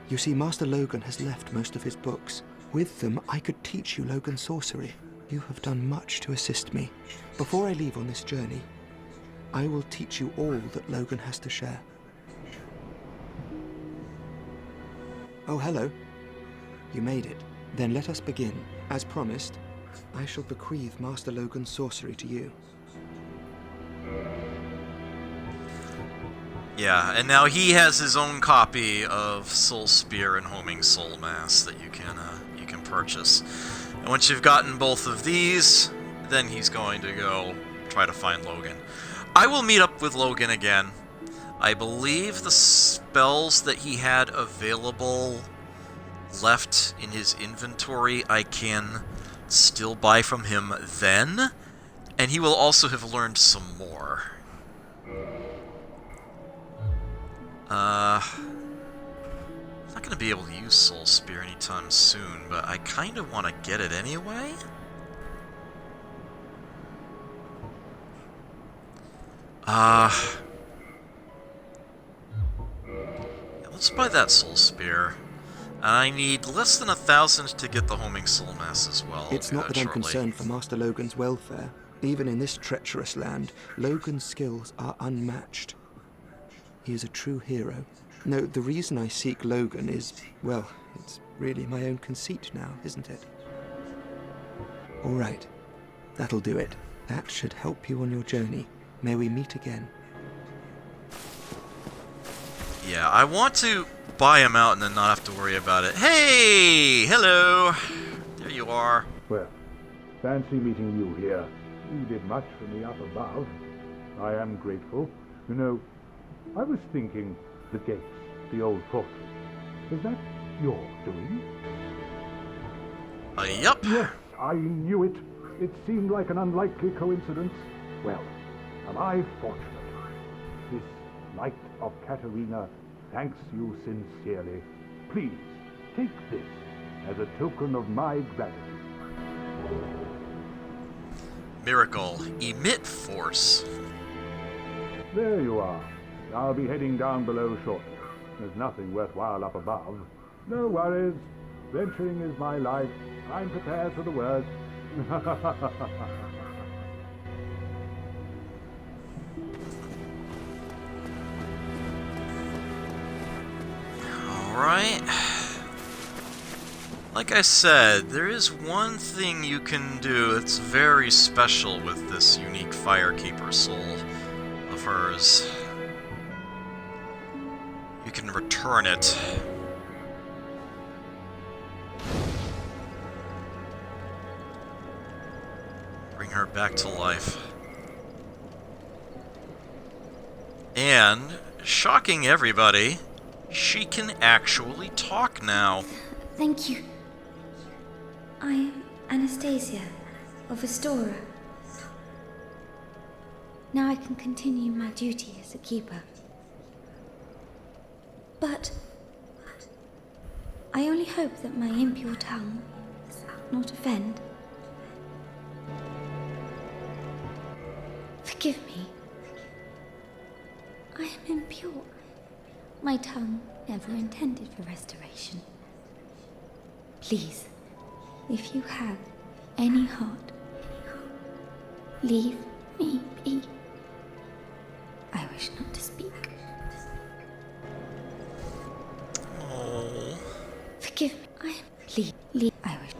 You see, Master Logan has left most of his books. With them, I could teach you Logan sorcery. You have done much to assist me. Before I leave on this journey, I will teach you all that Logan has to share. Oh, hello. You made it. Then let us begin. As promised, I shall bequeath Master Logan's sorcery to you. Yeah, and now he has his own copy of Soul Spear and Homing Soul Mass that you can purchase. And once you've gotten both of these, then he's going to go try to find Logan. I will meet up with Logan again. I believe the spells that he had available left in his inventory I can still buy from him then, and he will also have learned some more. I'm not going to be able to use Soul Spear anytime soon, but I kind of want to get it anyway. Yeah, let's buy that Soul Spear. And I need less than 1,000 to get the Homing Soul Mass as well. It's not that I'm concerned for Master Logan's welfare. Even in this treacherous land, Logan's skills are unmatched. He is a true hero. No, the reason I seek Logan is, well, it's really my own conceit now, isn't it? All right, that'll do it. That should help you on your journey. May we meet again. Yeah, I want to buy him out and then not have to worry about it. Hey! Hello! There you are. Well, fancy meeting you here. You did much for me up above. I am grateful. You know, I was thinking the gates, the old fortress. Is that your doing? Yup. Yes, I knew it. It seemed like an unlikely coincidence. Well, am I fortunate? This Knight of Katarina thanks you sincerely. Please, take this as a token of my gratitude. Miracle. Emit Force. There you are. I'll be heading down below shortly. There's nothing worthwhile up above. No worries. Venturing is my life. I'm prepared for the worst. Alright. Like I said, there is one thing you can do that's very special with this unique Firekeeper soul of hers. You can return it. Bring her back to life. And, shocking everybody, she can actually talk now. Thank you. I am Anastasia of Astora. Now I can continue my duty as a keeper. But I only hope that my impure tongue does not offend. Forgive me. I am impure. My tongue never intended for restoration. Please, if you have any heart, leave me be. I wish not to speak. Oh. Forgive me. I am. Leave. I wish.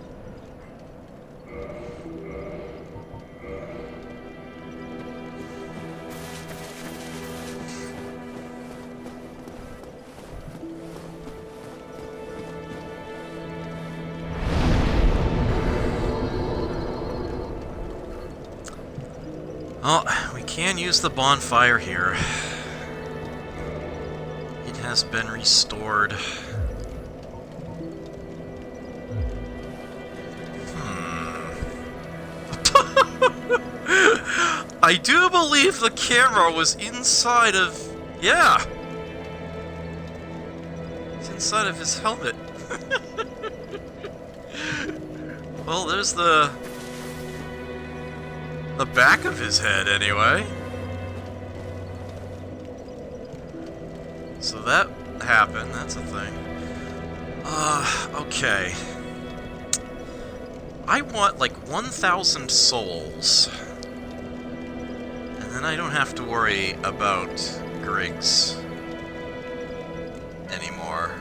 Well, we can use the bonfire here. It has been restored. I do believe the camera was inside of... Yeah! It's inside of his helmet. Well, there's the back of his head, anyway. So that happened. That's a thing. Okay. I want, like, 1,000 souls. And then I don't have to worry about Griggs anymore.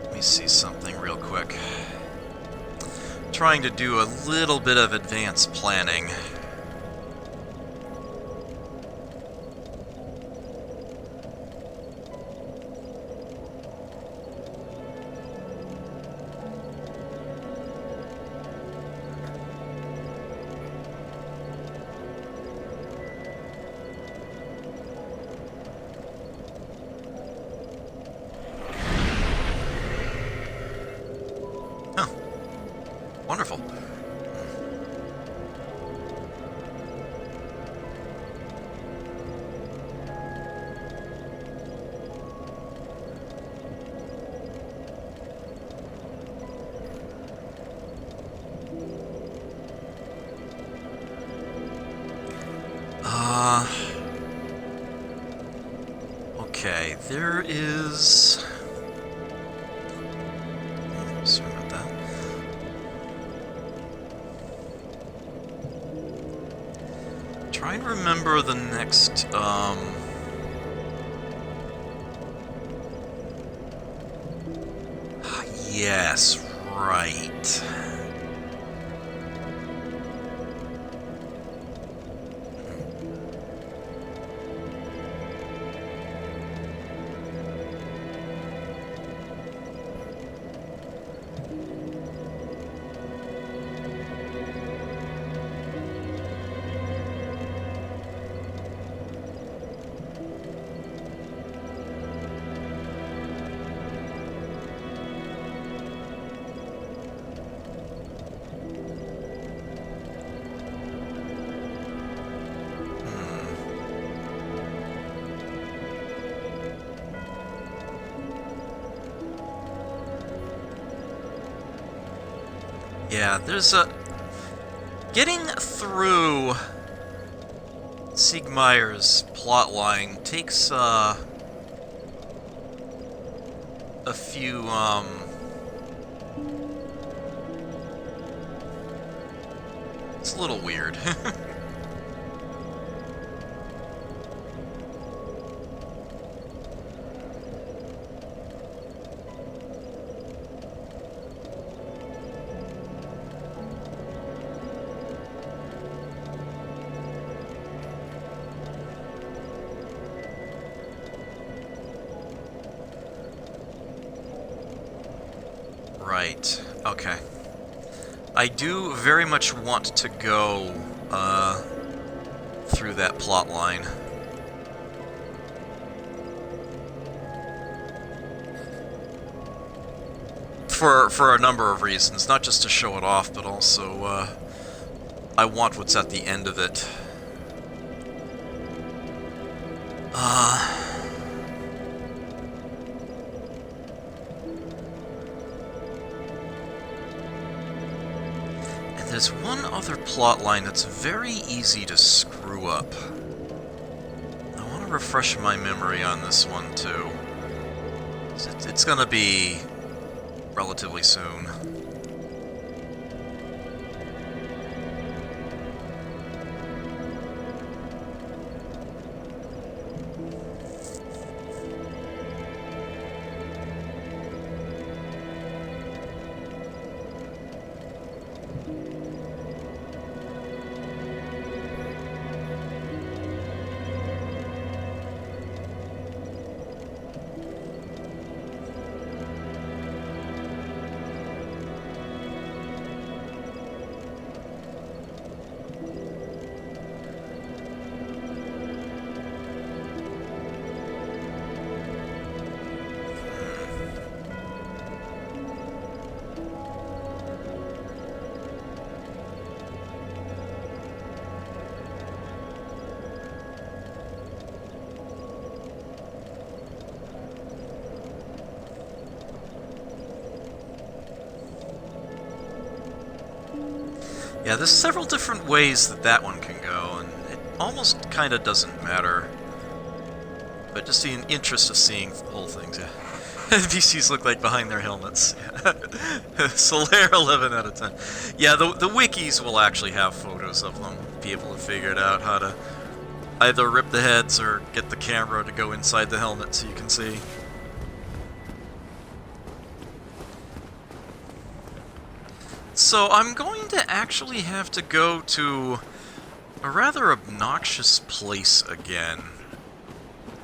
Let me see something real quick. Trying to do a little bit of advanced planning. Wonderful. Okay, there is... Sorry about that. Trying to remember the next, yes, right. Yeah, there's a... Getting through Siegmeyer's plotline takes, a few, it's a little weird. Right, okay. I do very much want to go, through that plot line. For a number of reasons, not just to show it off, but also, I want what's at the end of it. There's one other plotline that's very easy to screw up. I want to refresh my memory on this one, too. It's gonna be relatively soon. Yeah, there's several different ways that that one can go, and it almost kind of doesn't matter. But just the interest of seeing whole things, yeah. NPCs look like behind their helmets. Solaire 11 out of 10. Yeah, the wikis will actually have photos of them. People have figured out how to either rip the heads or get the camera to go inside the helmet so you can see. So I'm going to actually have to go to a rather obnoxious place again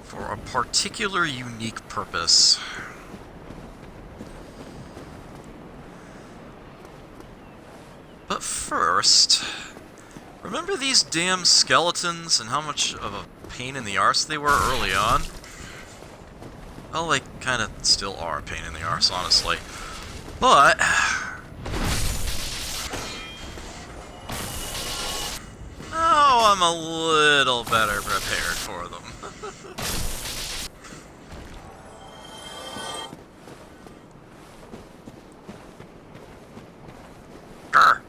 for a particular unique purpose. But first, remember these damn skeletons and how much of a pain in the arse they were early on? Well, they kind of still are a pain in the arse, honestly. But now I'm a little better prepared for them. Grr.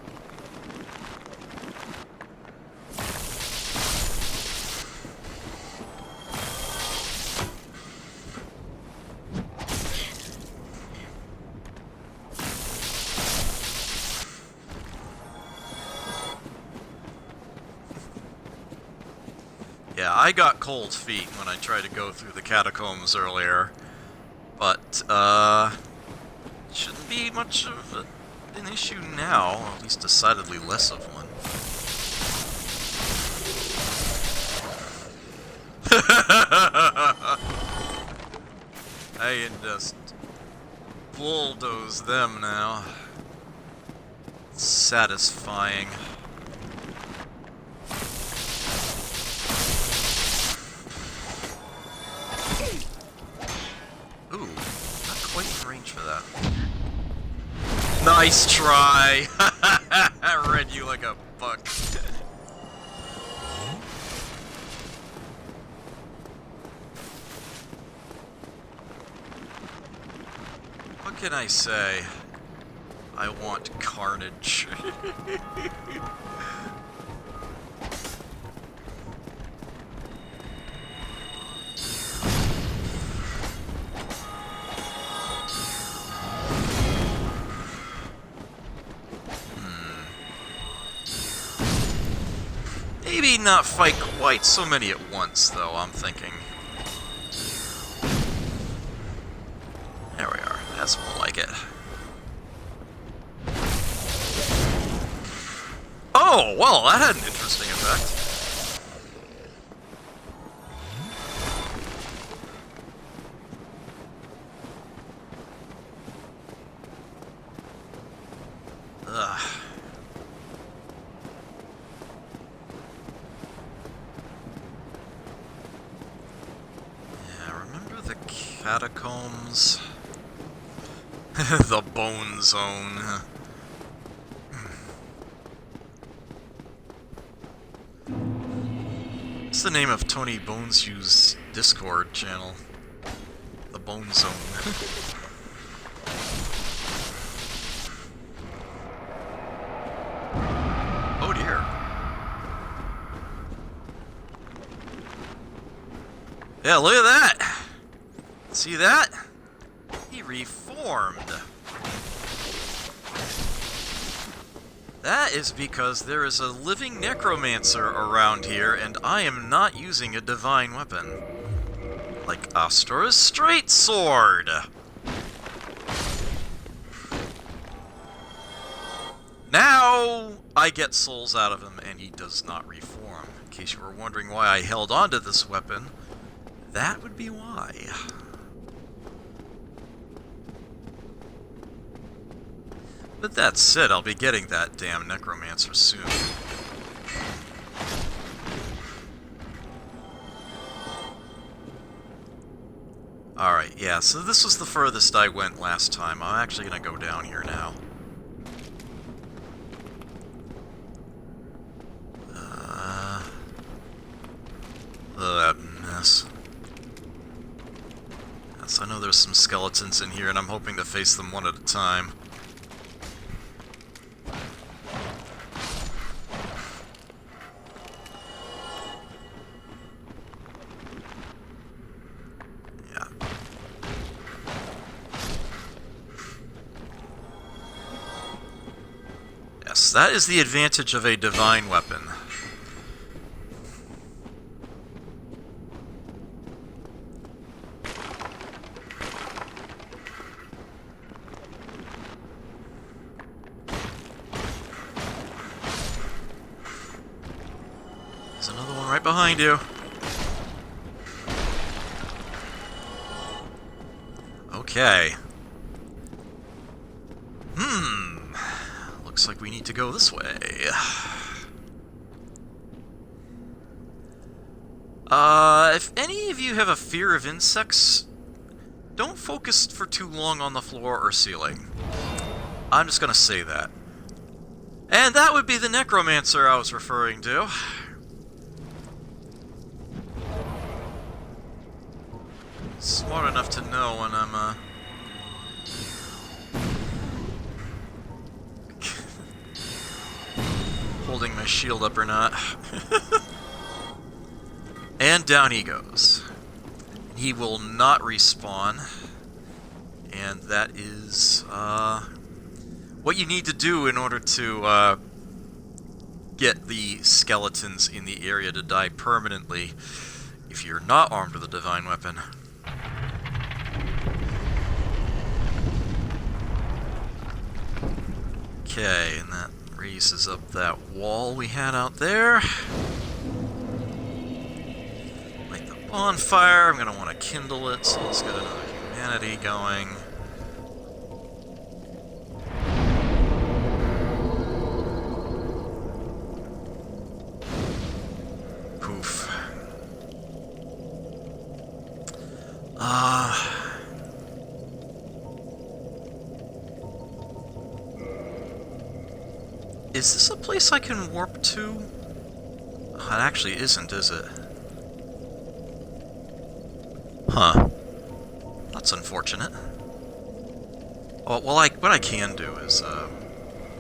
Yeah, I got cold feet when I tried to go through the catacombs earlier, but, shouldn't be much of an issue now, at least decidedly less of one. I can just bulldoze them now. It's satisfying. Ooh, not quite in range for that. Nice try! I read you like a buck. What can I say? I want carnage. Maybe not fight quite so many at once, though, I'm thinking. There we are. That's more like it. Oh, well, that had an interesting effect. Ugh. Yeah, remember the catacombs? The Bone Zone. What's the name of Tony Bonesu's Discord channel? The Bone Zone. Oh dear. Yeah, look at that! See that? He reformed. That is because there is a living necromancer around here, and I am not using a divine weapon. Like Astor's straight sword! Now I get souls out of him, and he does not reform. In case you were wondering why I held on to this weapon, that would be why. But that said, I'll be getting that damn necromancer soon. Alright, yeah, so this was the furthest I went last time. I'm actually gonna go down here now. That mess. Yes, I know there's some skeletons in here, and I'm hoping to face them one at a time. Yes, that is the advantage of a divine weapon. There's another one right behind you. Okay. Looks like we need to go this way. If any of you have a fear of insects, don't focus for too long on the floor or ceiling. I'm just gonna say that. And that would be the necromancer I was referring to. Smart enough to know when I'm, holding my shield up or not. And down he goes. He will not respawn. And that is, what you need to do in order to, get the skeletons in the area to die permanently if you're not armed with a divine weapon. Okay, and that raises up that wall we had out there. Light the bonfire. I'm going to want to kindle it, so let's get another humanity going. Poof. Is this a place I can warp to? Oh, it actually isn't, is it? Huh. That's unfortunate. Oh, well, what I can do is,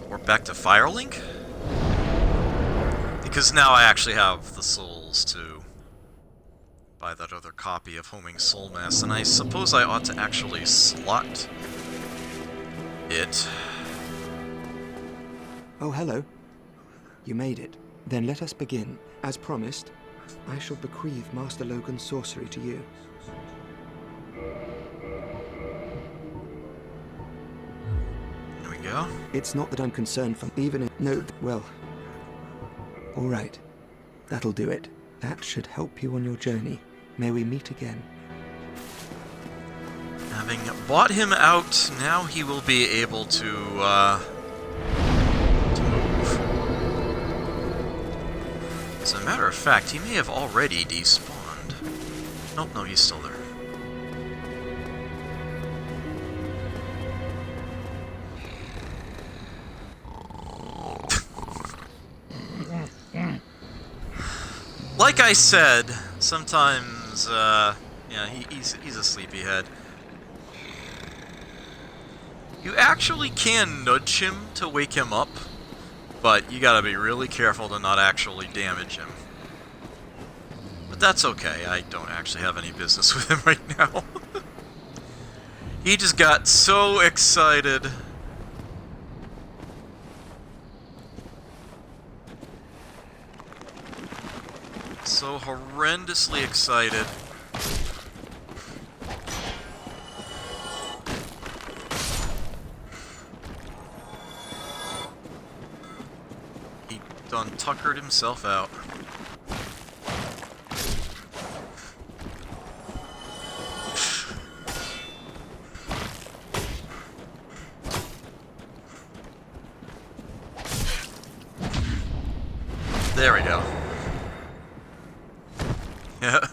warp back to Firelink? Because now I actually have the souls to buy that other copy of Homing Soulmass, and I suppose I ought to actually slot it. Oh, hello. You made it. Then let us begin. As promised, I shall bequeath Master Logan's sorcery to you. There we go. It's not that I'm concerned for even if... No, well... All right. That'll do it. That should help you on your journey. May we meet again. Having bought him out, now he will be able to move. As a matter of fact, he may have already despawned. Nope, no, he's still there. Like I said, sometimes, yeah, he's a sleepyhead. You actually can nudge him to wake him up, but you gotta be really careful to not actually damage him. But that's okay, I don't actually have any business with him right now. He just got so excited. So horrendously excited. He done tuckered himself out. There we go. Yeah.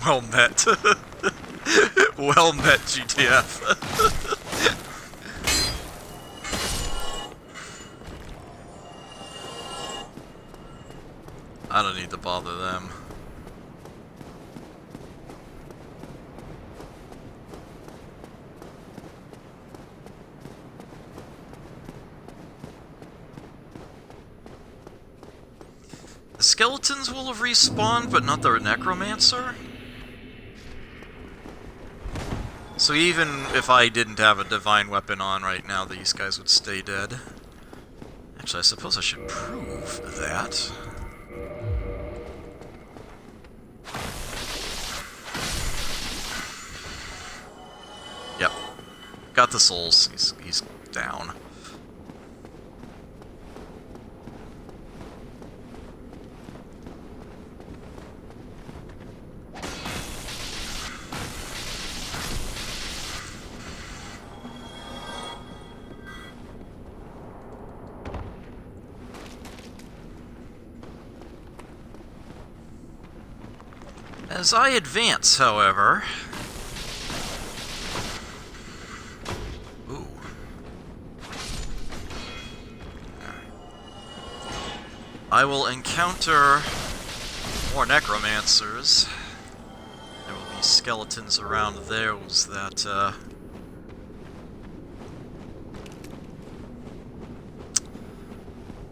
Well met. Well met, GTF. I don't need to bother them. The skeletons will have respawned, but not the necromancer? So even if I didn't have a divine weapon on right now, these guys would stay dead. Actually, I suppose I should prove that. Yep. Got the souls. He's down. As I advance, however... Ooh. I will encounter more necromancers. There will be skeletons around those that,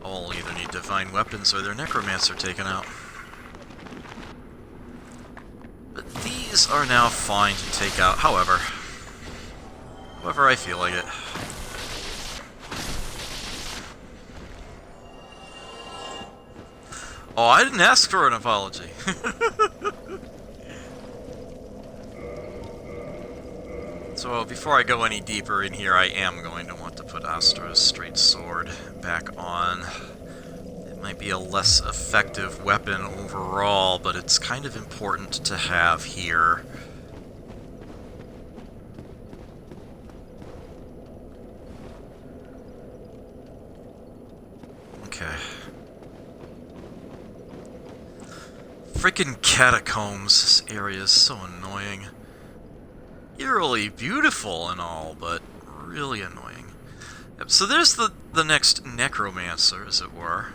I'll either need divine weapons or their necromancer taken out. But these are now fine to take out, however I feel like it. Oh, I didn't ask for an apology. So, before I go any deeper in here, I am going to want to put Astra's straight sword back on. It might be a less effective weapon overall, but it's kind of important to have here. Okay. Frickin' catacombs. This area is so annoying. Eerily beautiful and all, but really annoying. Yep, so there's the next necromancer, as it were.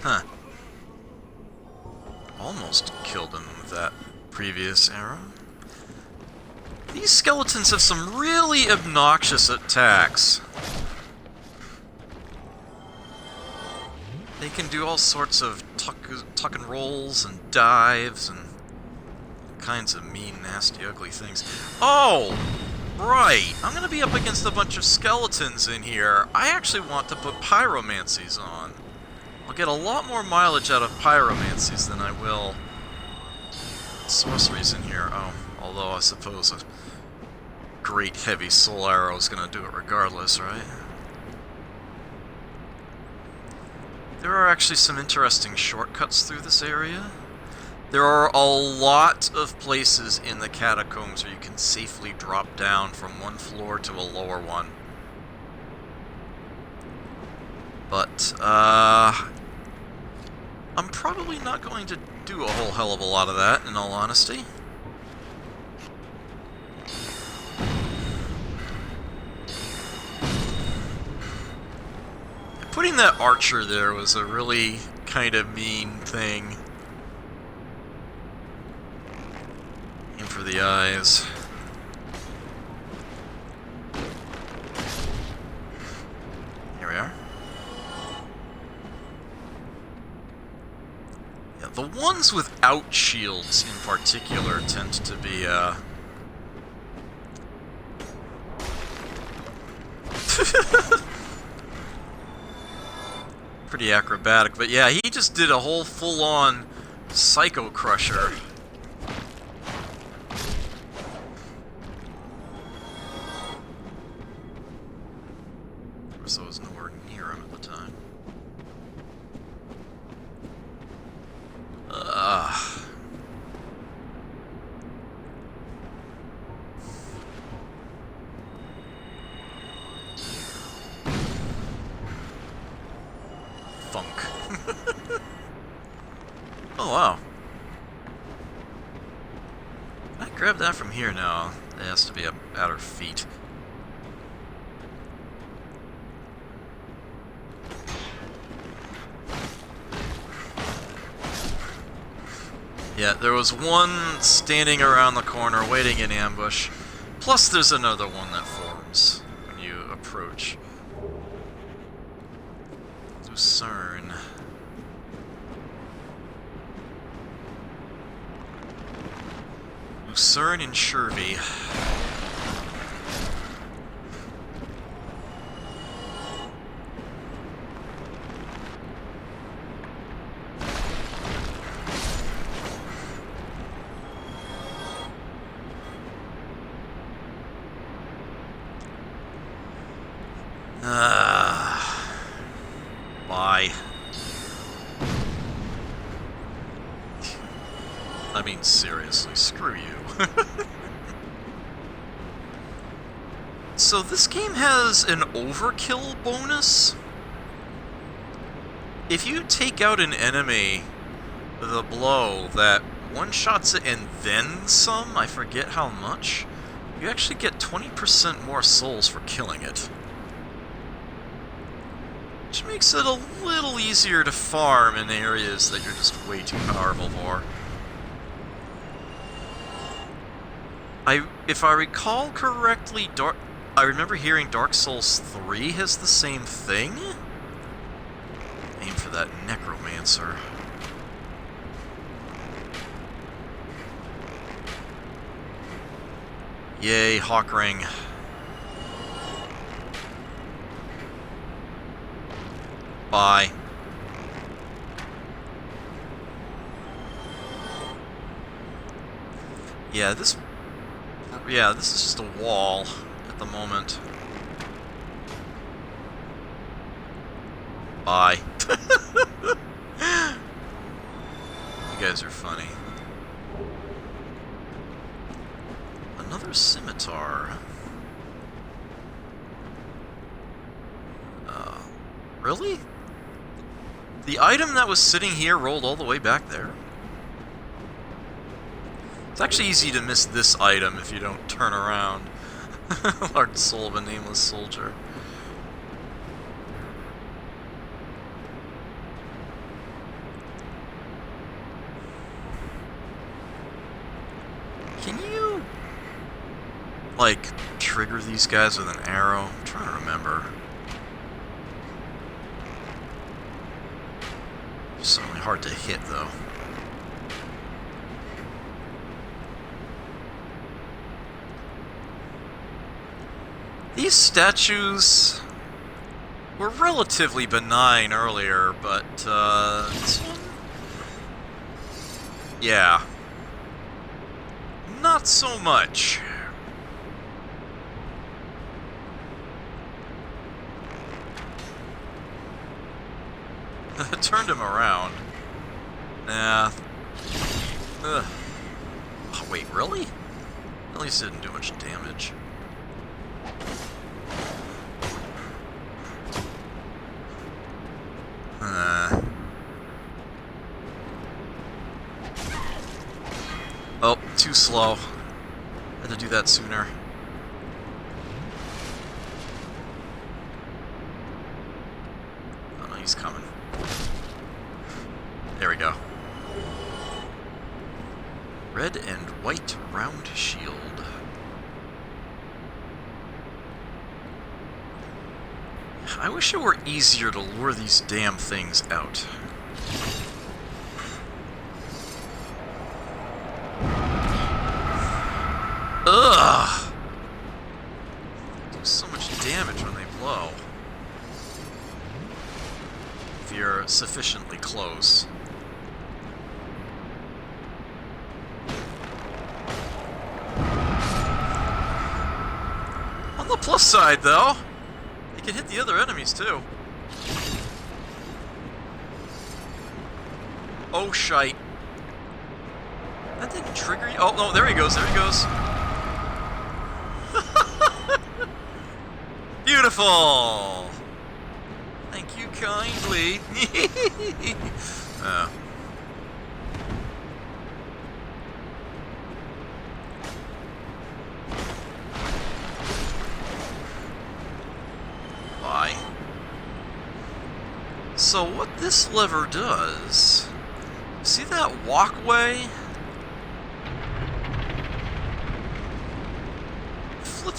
Huh. Almost killed him with that previous arrow. These skeletons have some really obnoxious attacks. They can do all sorts of tuck and rolls and dives and all kinds of mean, nasty, ugly things. Oh! Right! I'm gonna be up against a bunch of skeletons in here. I actually want to put pyromancies on. I'll get a lot more mileage out of pyromancies than I will sorceries in here. Oh, although I suppose a great heavy soul arrow is going to do it regardless, right? There are actually some interesting shortcuts through this area. There are a lot of places in the catacombs where you can safely drop down from one floor to a lower one. But, I'm probably not going to do a whole hell of a lot of that, in all honesty. Putting that archer there was a really kind of mean thing. Aim for the eyes. Here we are. Yeah, the ones without shields in particular tend to be, pretty acrobatic, but yeah, he just did a whole full-on Psycho Crusher. Of course, I was nowhere near him at the time. Funk. Oh, wow. Can I grab that from here now? It has to be up at her feet. Yeah, there was one standing around the corner waiting in ambush. Plus, there's another one that forms when you approach. Lucerne. Lucerne and Shervy. Bye. I mean, seriously, screw you. So this game has an overkill bonus. If you take out an enemy with a blow that one-shots it and then some, I forget how much, you actually get 20% more souls for killing it. Which makes it a little easier to farm in areas that you're just way too powerful for. If I recall correctly, I remember hearing Dark Souls 3 has the same thing? Aim for that Necromancer. Yay, Hawk Ring. Bye. Yeah, this is just a wall at the moment. Bye. You guys are funny. Another scimitar. Really? The item that was sitting here rolled all the way back there? It's actually easy to miss this item if you don't turn around. Large soul of a nameless soldier. Can you, like, trigger these guys with an arrow? I'm trying to remember. It's certainly hard to hit, though. These statues were relatively benign earlier, but, this one? Yeah. Not so much. Turned him around. Nah. Ugh. Oh, wait, really? At least it didn't do much damage. Oh, too slow. Had to do that sooner. Oh no, he's coming. There we go. Red and white round shield. I wish it were easier to lure these damn things out. Ugh! They do so much damage when they blow. If you're sufficiently close. On the plus side, though, you can hit the other enemies, too. Oh, shite. That didn't trigger you? Oh, no, there he goes, there he goes. Beautiful! Thank you kindly. Bye. So what this lever does... See that walkway?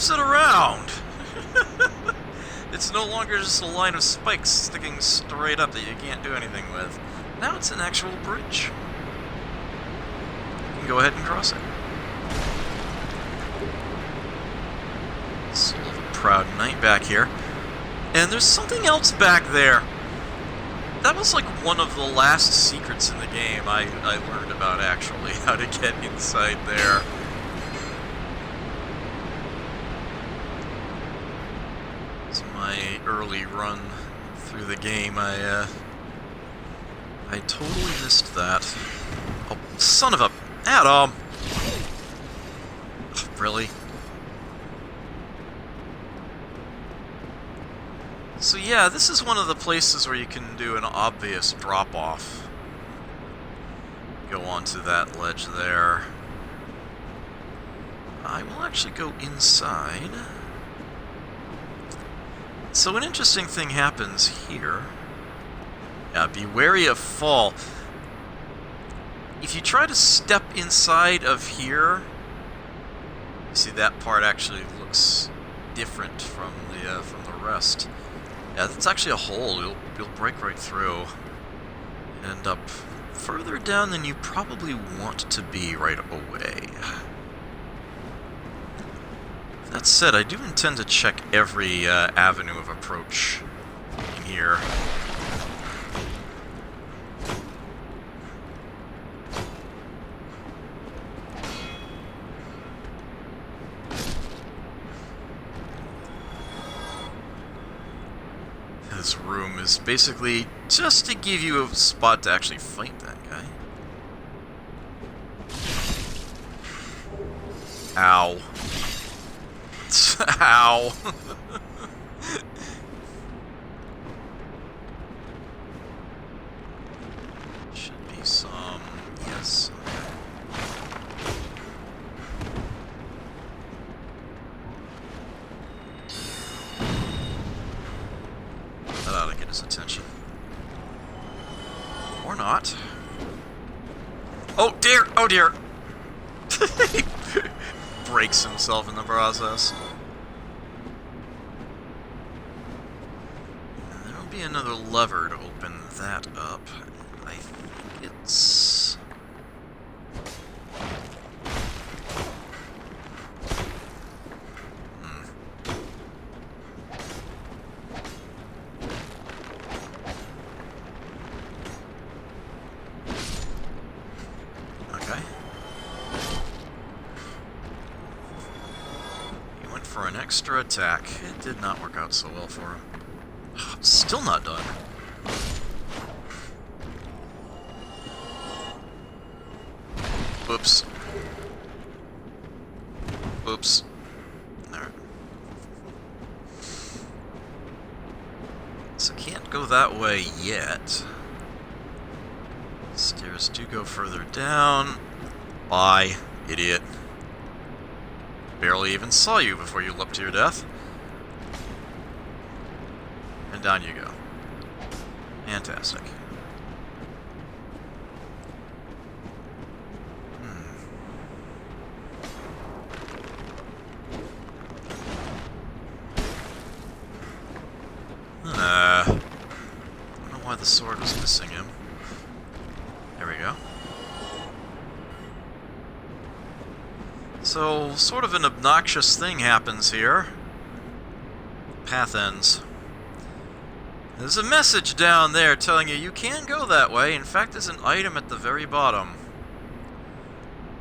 flips it around. It's no longer just a line of spikes sticking straight up that you can't do anything with. Now it's an actual bridge. You can go ahead and cross it. Soul of a Proud Knight back here. And there's something else back there. That was like one of the last secrets in the game I learned about, actually, how to get inside there. It's my early run through the game. I totally missed that. Oh, son of a... Adam! Really? So yeah, this is one of the places where you can do an obvious drop-off. Go onto that ledge there. I will actually go inside. So an interesting thing happens here. Yeah, be wary of fall. If you try to step inside of here, you see that part actually looks different from the rest. Yeah, that's actually a hole. You'll break right through. And end up further down than you probably want to be right away. That said, I do intend to check every avenue of approach in here. This room is basically just to give you a spot to actually fight that guy. Ow. Ow. Should be some... Yes. That ought to get his attention. Or not. Oh dear! Oh dear! He breaks himself in the process. And there'll be another lever to open that up. I think it's... for an extra attack. It did not work out so well for him. Still not done. Oops. Oops. Alright. So can't go that way yet. Stairs do go further down. Bye, idiot. Barely even saw you before you leapt to your death. And down you go. Fantastic. I don't know why the sword was missing him. There we go. So, sort of an obnoxious thing happens here. Path ends. There's a message down there telling you can go that way. In fact, there's an item at the very bottom.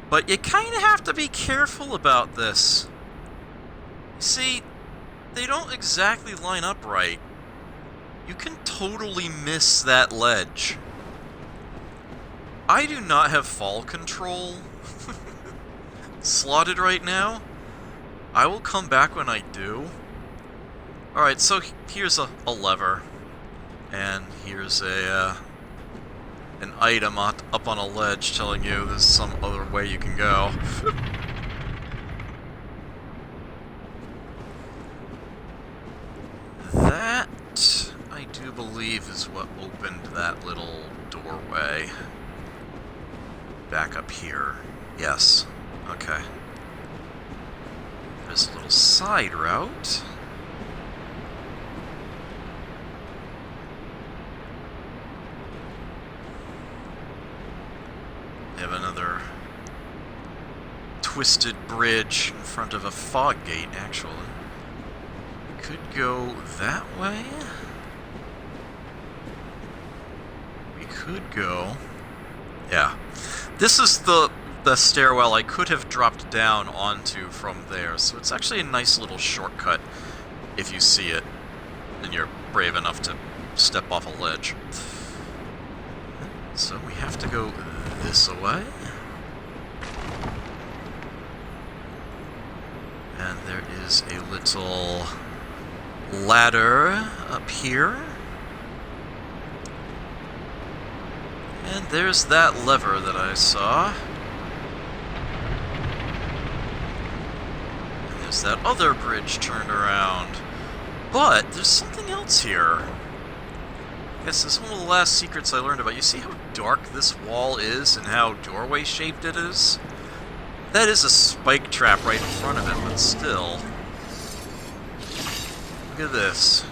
But you kind of have to be careful about this. You see, they don't exactly line up right. You can totally miss that ledge. I do not have fall control slotted right now. I will come back when I do. Alright, so here's a lever. And here's a an item up on a ledge telling you there's some other way you can go. That, I do believe, is what opened that little doorway. Back up here. Yes. Okay. There's a little side route. We have another twisted bridge in front of a fog gate, actually. We could go that way. We could go... Yeah. This is the stairwell I could have dropped down onto from there, so it's actually a nice little shortcut if you see it and you're brave enough to step off a ledge. So we have to go this way. And there is a little ladder up here. And there's that lever that I saw. And there's that other bridge turned around. But there's something else here. I guess this is one of the last secrets I learned about. You see how dark this wall is and how doorway-shaped it is? That is a spike trap right in front of it, but still. Look at this.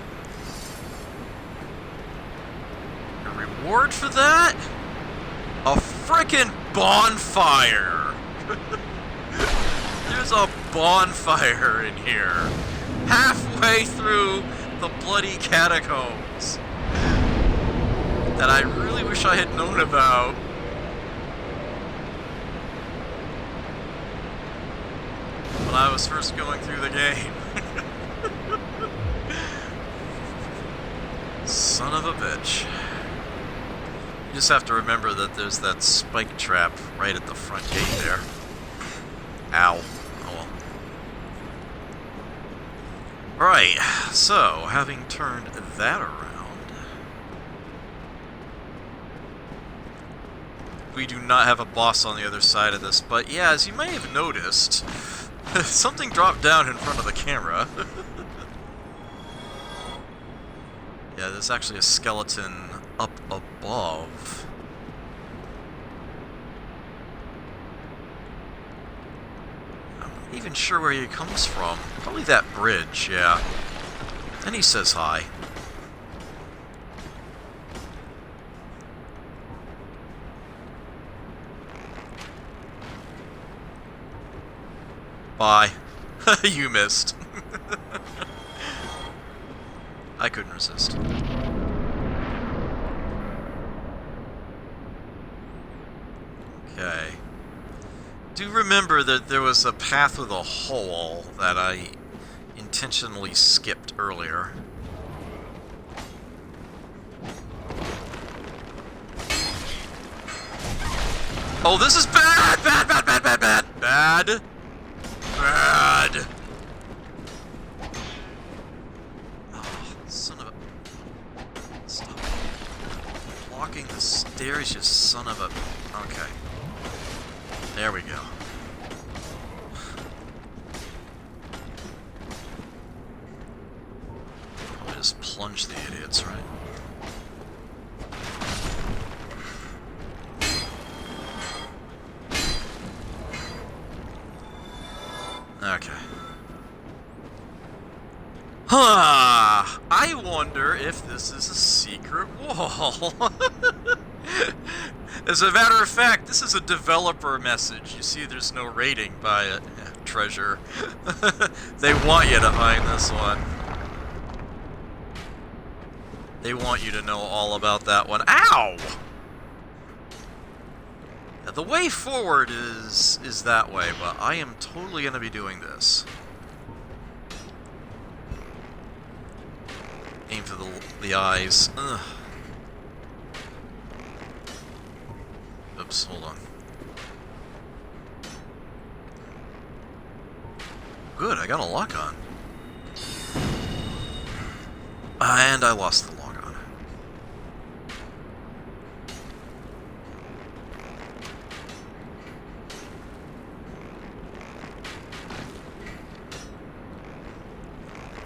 A reward for that? A frickin' bonfire! There's a bonfire in here. Halfway through the bloody catacombs. That I really wish I had known about. When I was first going through the game. Son of a bitch. You just have to remember that there's that spike trap right at the front gate there. Ow. Oh well. Alright, so, having turned that around, we do not have a boss on the other side of this, but yeah, as you may have noticed, something dropped down in front of the camera. Yeah, there's actually a skeleton up above. I'm not even sure where he comes from. Probably that bridge, yeah. And he says hi. Bye. You missed. I couldn't resist. Okay. Do remember that there was a path with a hole that I intentionally skipped earlier. Oh, this is bad! Bad, bad, bad, bad, bad! Bad! Bad! Oh, son of a... Stop blocking the stairs, you son of a... Okay. There we go. I'll just plunge the idiots, right? Okay. Huh! I wonder if this is a secret wall. As a matter of fact, this is a developer message. You see there's no rating by it. Yeah, treasure. They want you to find this one. They want you to know all about that one. Ow! Yeah, the way forward is that way, but I am totally going to be doing this. Aim for the eyes. Ugh. Oops, hold on. Good, I got a lock on. And I lost the lock on.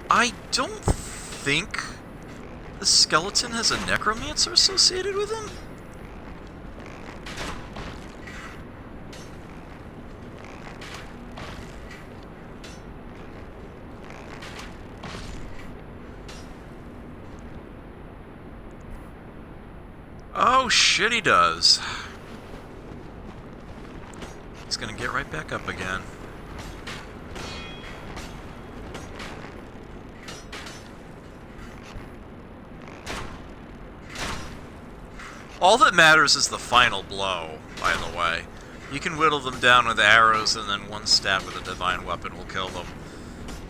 I don't think the skeleton has a necromancer associated with him. Oh, shit, he does. He's gonna get right back up again. All that matters is the final blow, by the way. You can whittle them down with arrows, and then one stab with a divine weapon will kill them.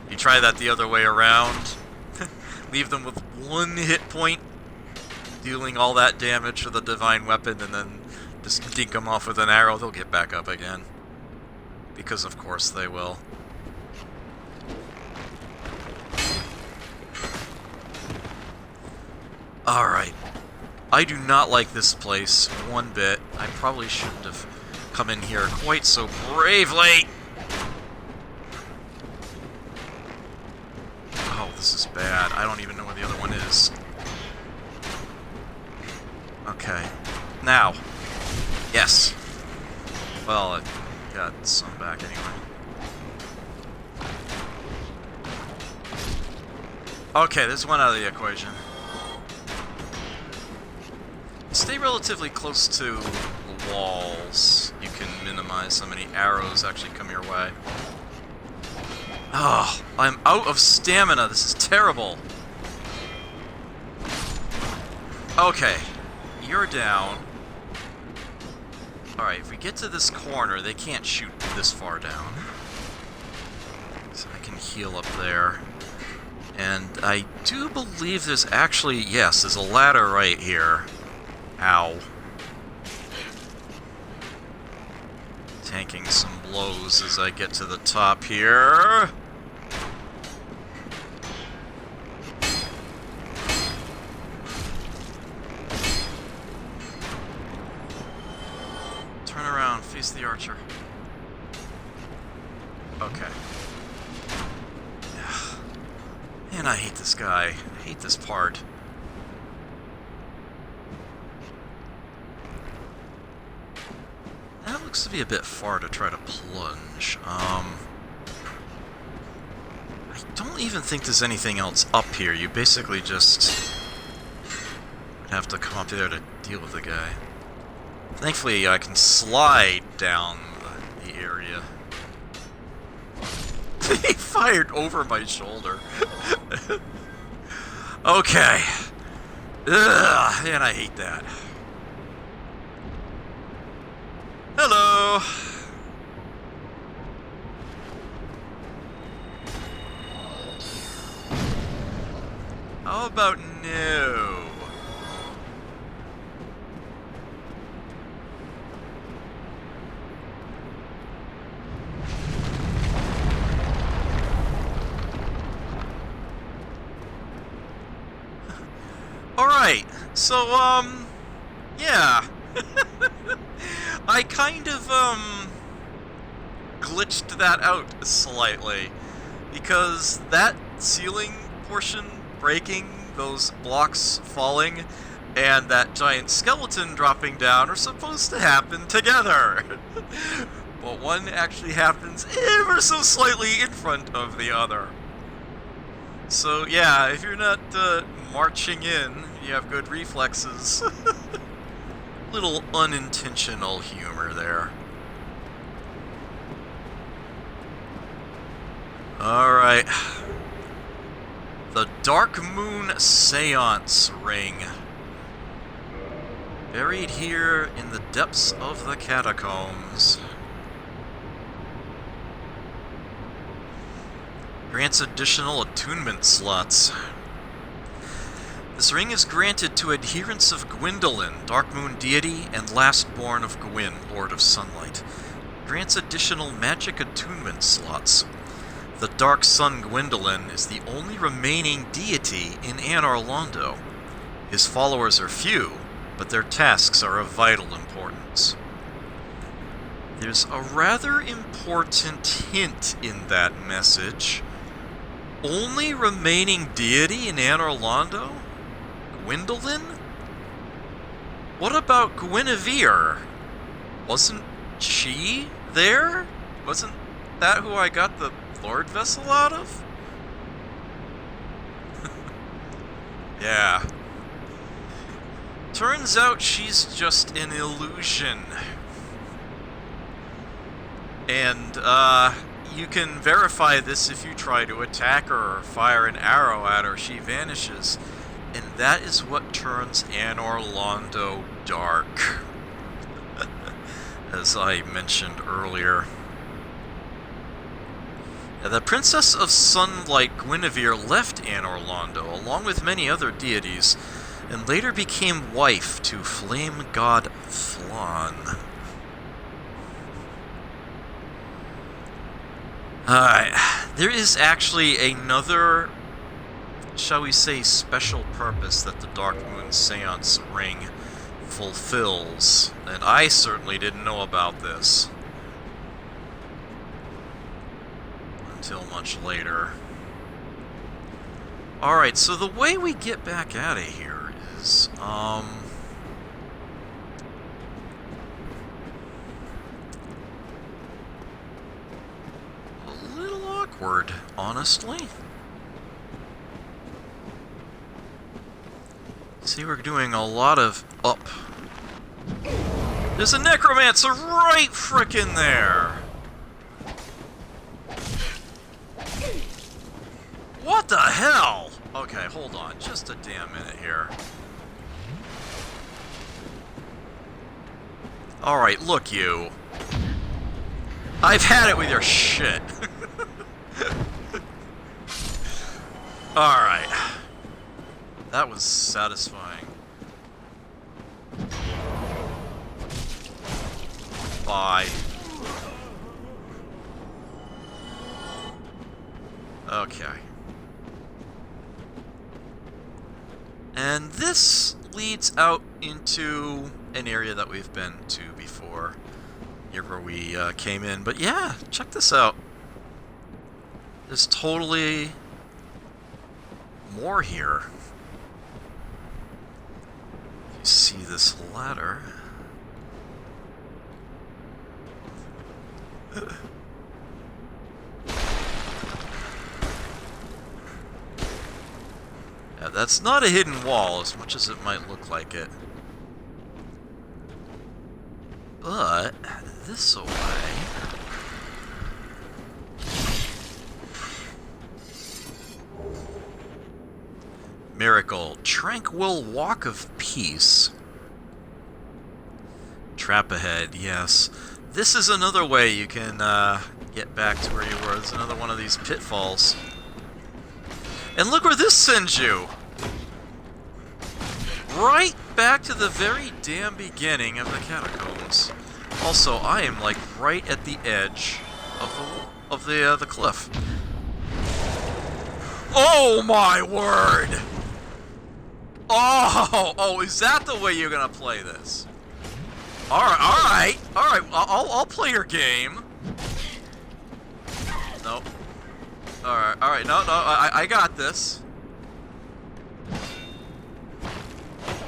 You try that the other way around, leave them with one hit point, dealing all that damage with a divine weapon, and then just dink them off with an arrow, they'll get back up again. Because of course they will. Alright. I do not like this place one bit. I probably shouldn't have come in here quite so bravely. Oh, this is bad. I don't even know where the other one is. Okay. Now. Yes. Well, I got some back anyway. Okay, there's one out of the equation. Stay relatively close to the walls. You can minimize how many arrows actually come your way. Oh, I'm out of stamina. This is terrible. Okay, you're down. Alright, if we get to this corner, they can't shoot this far down. So I can heal up there. And I do believe there's actually, yes, there's a ladder right here. Ow. Tanking some blows as I get to the top here. Turn around, face the archer. Okay. Man, I hate this guy. I hate this part. That looks to be a bit far to try to plunge. I don't even think there's anything else up here. You basically just have to come up there to deal with the guy. Thankfully, I can slide down the area. He fired over my shoulder. Okay. Ugh, man, I hate that. Hello! How about no? Alright, so, yeah. I kind of, glitched that out slightly, because that ceiling portion breaking, those blocks falling, and that giant skeleton dropping down are supposed to happen together. But one actually happens ever so slightly in front of the other. So yeah, if you're not, marching in, you have good reflexes. Little unintentional humor there. Alright. The Dark Moon Seance Ring. Buried here in the depths of the catacombs. Grants additional attunement slots. This ring is granted to adherents of Gwyndolin, Dark Moon deity, and lastborn of Gwyn, Lord of Sunlight. Grants additional magic attunement slots. The Dark Sun Gwyndolin is the only remaining deity in Anor Londo. His followers are few, but their tasks are of vital importance. There's a rather important hint in that message. Only remaining deity in Anor Londo? Gwyndolin? What about Guinevere? Wasn't she there? Wasn't that who I got the Lord Vessel out of? Turns out she's just an illusion. And, you can verify this if you try to attack her or fire an arrow at her. She vanishes. And that is what turns Anor Londo dark. As I mentioned earlier. The Princess of Sunlight Guinevere left Anor Londo, along with many other deities, and later became wife to flame god Flann. Alright, there is actually another, shall we say, special purpose that the Dark Moon Seance Ring fulfills, and I certainly didn't know about this until much later. Alright, so the way we get back out of here is, a little awkward, honestly. See, we're doing a lot of up. There's a necromancer right frickin' there! What the hell? Okay, hold on. Just a damn minute here. Alright, look you. I've had it with your shit. Alright. That was satisfying. Bye. Okay. And this leads out into an area that we've been to before. Here where we came in. But yeah, check this out. There's totally more here. You see this ladder. Yeah, that's not a hidden wall as much as it might look like it. But this way. Miracle. Tranquil Walk of Peace. Trap ahead, yes. This is another way you can get back to where you were. There's another one of these pitfalls. And look where this sends you! Right back to the very damn beginning of the catacombs. Also, I am like right at the edge of the cliff. Oh my word! Oh, is that the way you're gonna play this? Alright, I'll play your game. Nope. Alright, no, I got this.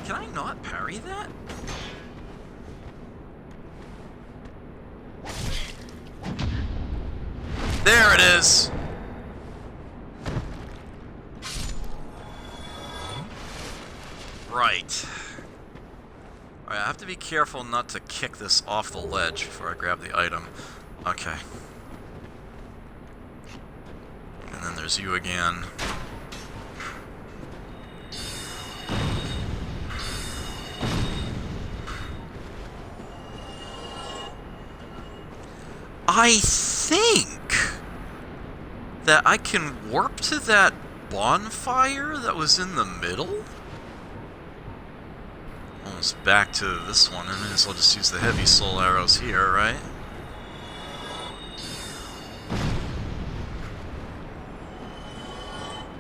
Can I not parry that? There it is! Right. Alright, I have to be careful not to kick this off the ledge before I grab the item. Okay. And then there's you again. I think that I can warp to that bonfire that was in the middle? Almost back to this one, and then I'll just use the heavy soul arrows here, right?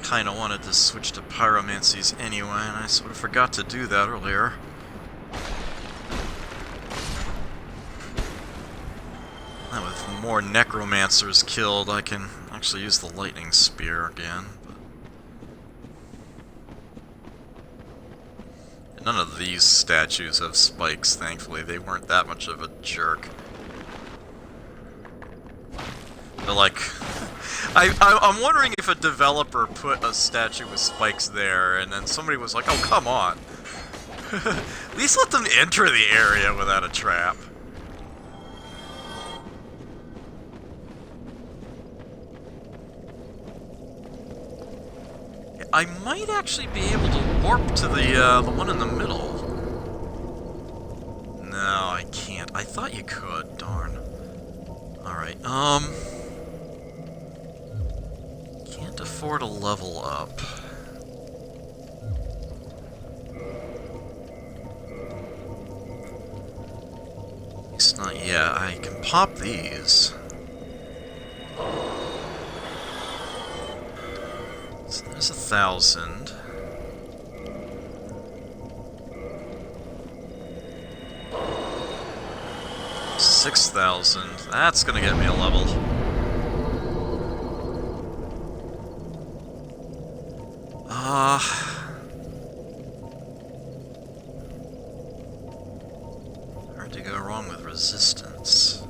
Kinda wanted to switch to pyromancies anyway, and I sort of forgot to do that earlier. Now with more necromancers killed, I can actually use the lightning spear again. None of these statues have spikes, thankfully. They weren't that much of a jerk. But like, I'm wondering if a developer put a statue with spikes there, and then somebody was like, "Oh, come on!" At least let them enter the area without a trap. I might actually be able to warp to the one in the middle. No, I can't. I thought you could, darn. Alright, can't afford a level up. At least not yet. I can pop these. So there's 1,000. $6,000. That's gonna get me a level. Hard to go wrong with resistance.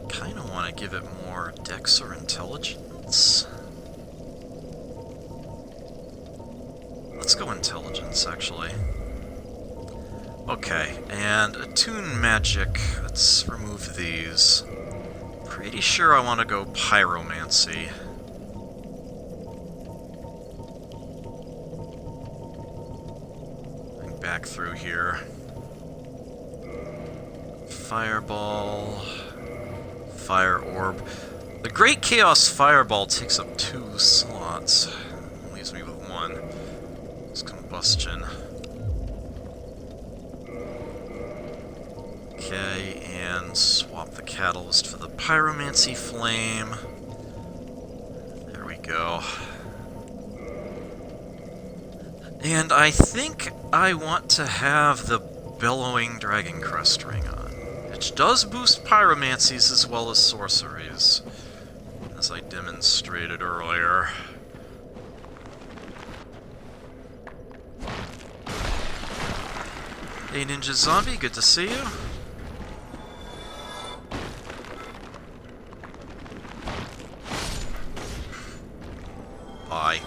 Kinda wanna give it more dex or intelligence. Let's go intelligence, actually. Okay, and attune magic. Let's remove these. Pretty sure I want to go pyromancy. Going back through here. Fireball. Fire orb. The Great Chaos Fireball takes up 2 slots. Leaves me with 1. It's combustion. Okay, and swap the catalyst for the pyromancy flame. There we go. And I think I want to have the bellowing dragon crest ring on, which does boost pyromancies as well as sorceries, as I demonstrated earlier. Hey Ninja Zombie, good to see you. Bye.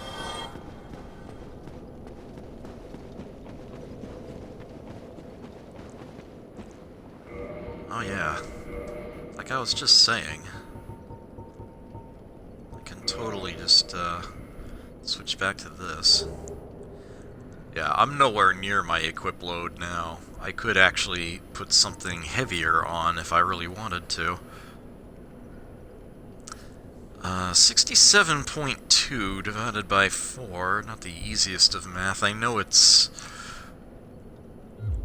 Oh yeah, like I was just saying, I can totally just switch back to this. Yeah, I'm nowhere near my equip load now. I could actually put something heavier on if I really wanted to. 67.2 divided by 4, not the easiest of math. I know it's...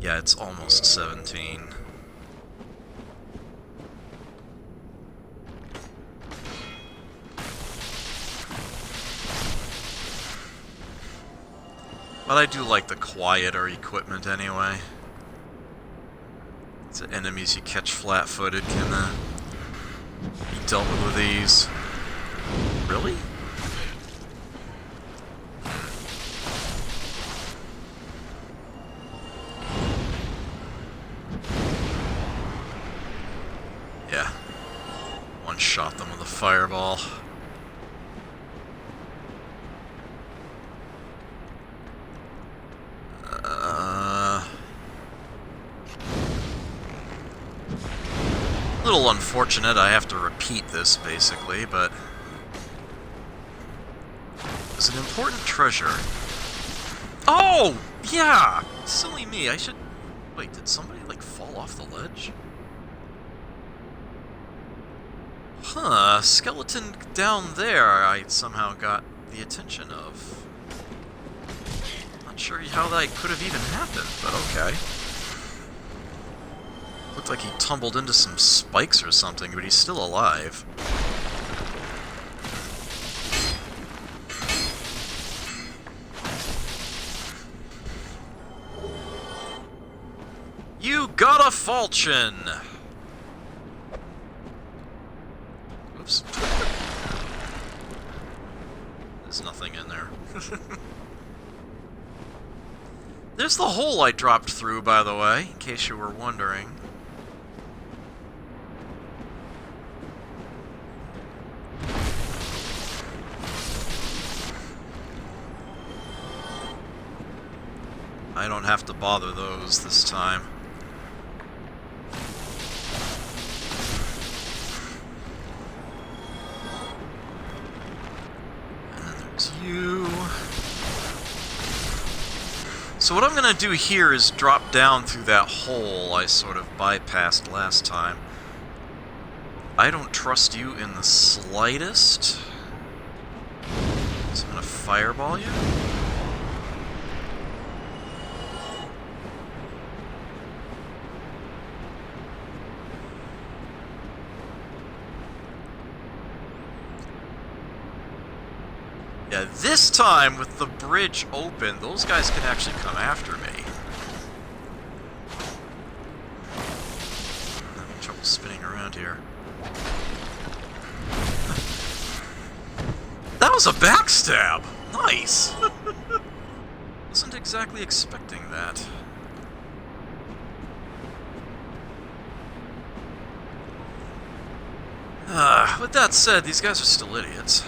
yeah, it's almost 17. But I do like the quieter equipment anyway. The enemies you catch flat-footed can be dealt with ease. Really? Yeah. One-shot them with a fireball. A little unfortunate I have to repeat this, basically, but... it's an important treasure. Oh! Yeah! Silly me, I should... wait, did somebody, like, fall off the ledge? Huh, skeleton down there I somehow got the attention of. Not sure how that could have even happened, but okay. Looked like he tumbled into some spikes or something, but he's still alive. You got a falchion! Oops. There's nothing in there. There's the hole I dropped through, by the way, in case you were wondering. I don't have to bother those this time. And then there's you. So what I'm going to do here is drop down through that hole I sort of bypassed last time. I don't trust you in the slightest. So I'm going to fireball you. Yeah, this time with the bridge open, those guys can actually come after me. I'm having trouble spinning around here. That was a backstab! Nice! Wasn't exactly expecting that. With that said, these guys are still idiots.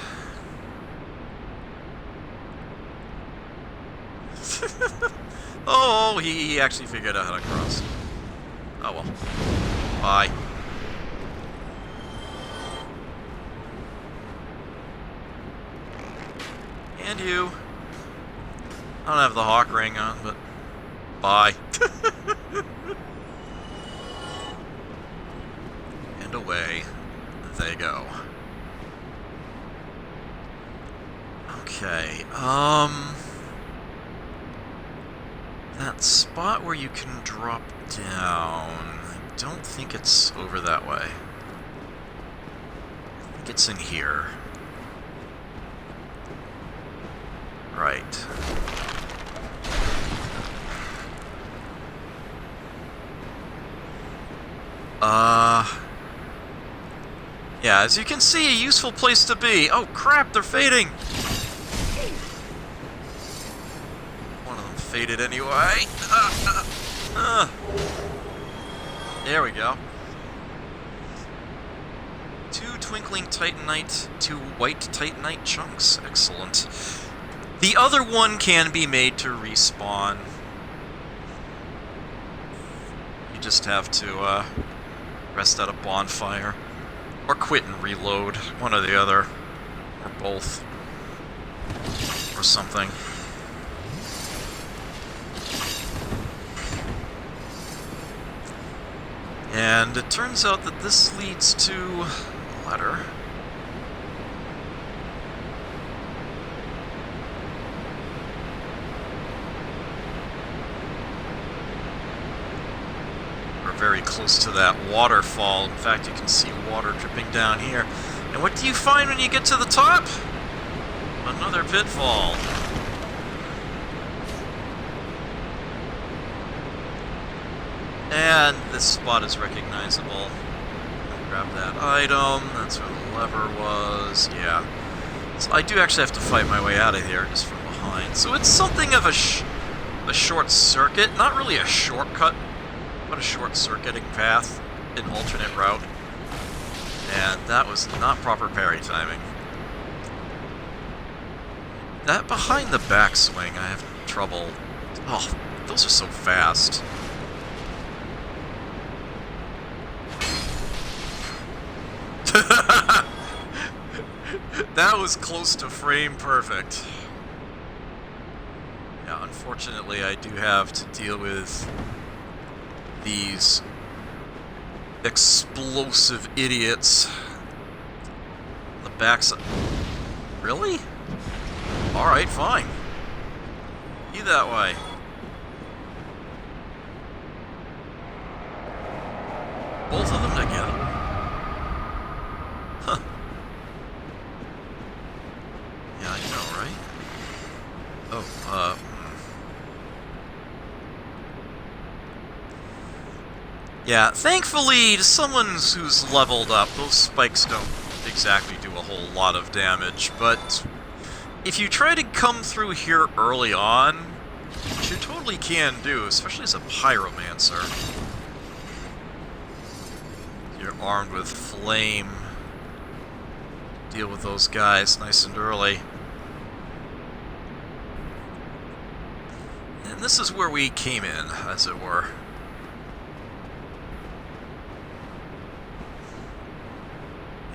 Oh, he actually figured out how to cross. Oh well. Bye. And you. I don't have the hawk ring on, but bye. And away they go. Okay, that spot where you can drop down, I don't think it's over that way. I think it's in here. Right. Yeah, as you can see, a useful place to be. Oh crap, they're fading! One of them faded anyway. There we go. 2 twinkling titanite, 2 white titanite chunks. Excellent. The other one can be made to respawn. You just have to rest at a bonfire. Or quit and reload. One or the other. Or both. Or something. And it turns out that this leads to a ladder. Very close to that waterfall. In fact, you can see water dripping down here. And what do you find when you get to the top? Another pitfall. And this spot is recognizable. Grab that item. That's where the lever was. Yeah. So I do actually have to fight my way out of here just from behind. So it's something of a short circuit. Not really a shortcut, but a short-circuiting path, an alternate route. And that was not proper parry timing. That behind the backswing, I have trouble. Oh, those are so fast. That was close to frame perfect. Yeah, unfortunately, I do have to deal with these explosive idiots. The backside. Really? Alright, fine. Be that way. Both of them together? Huh. Yeah, I know, right? Oh, yeah, thankfully, to someone who's leveled up, those spikes don't exactly do a whole lot of damage, but if you try to come through here early on, which you totally can do, especially as a pyromancer. You're armed with flame. Deal with those guys nice and early. And this is where we came in, as it were.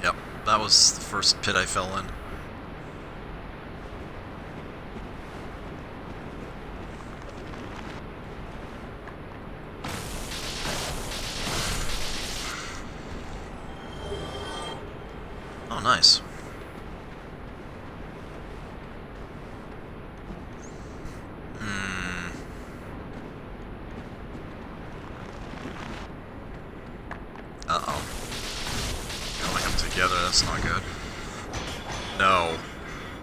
Yep, that was the first pit I fell in. Oh, nice. Uh-oh. Going them together, that's not good. No.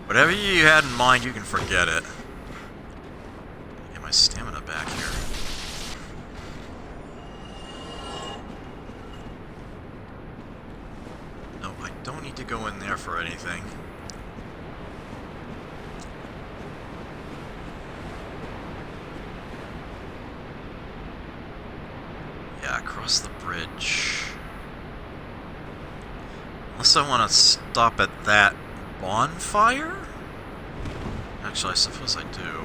Whatever you had in mind, you can forget it. Get my stamina back here. No, I don't need to go in there for anything. Yeah, across the bridge. Unless I want to stop at that bonfire? Actually, I suppose I do.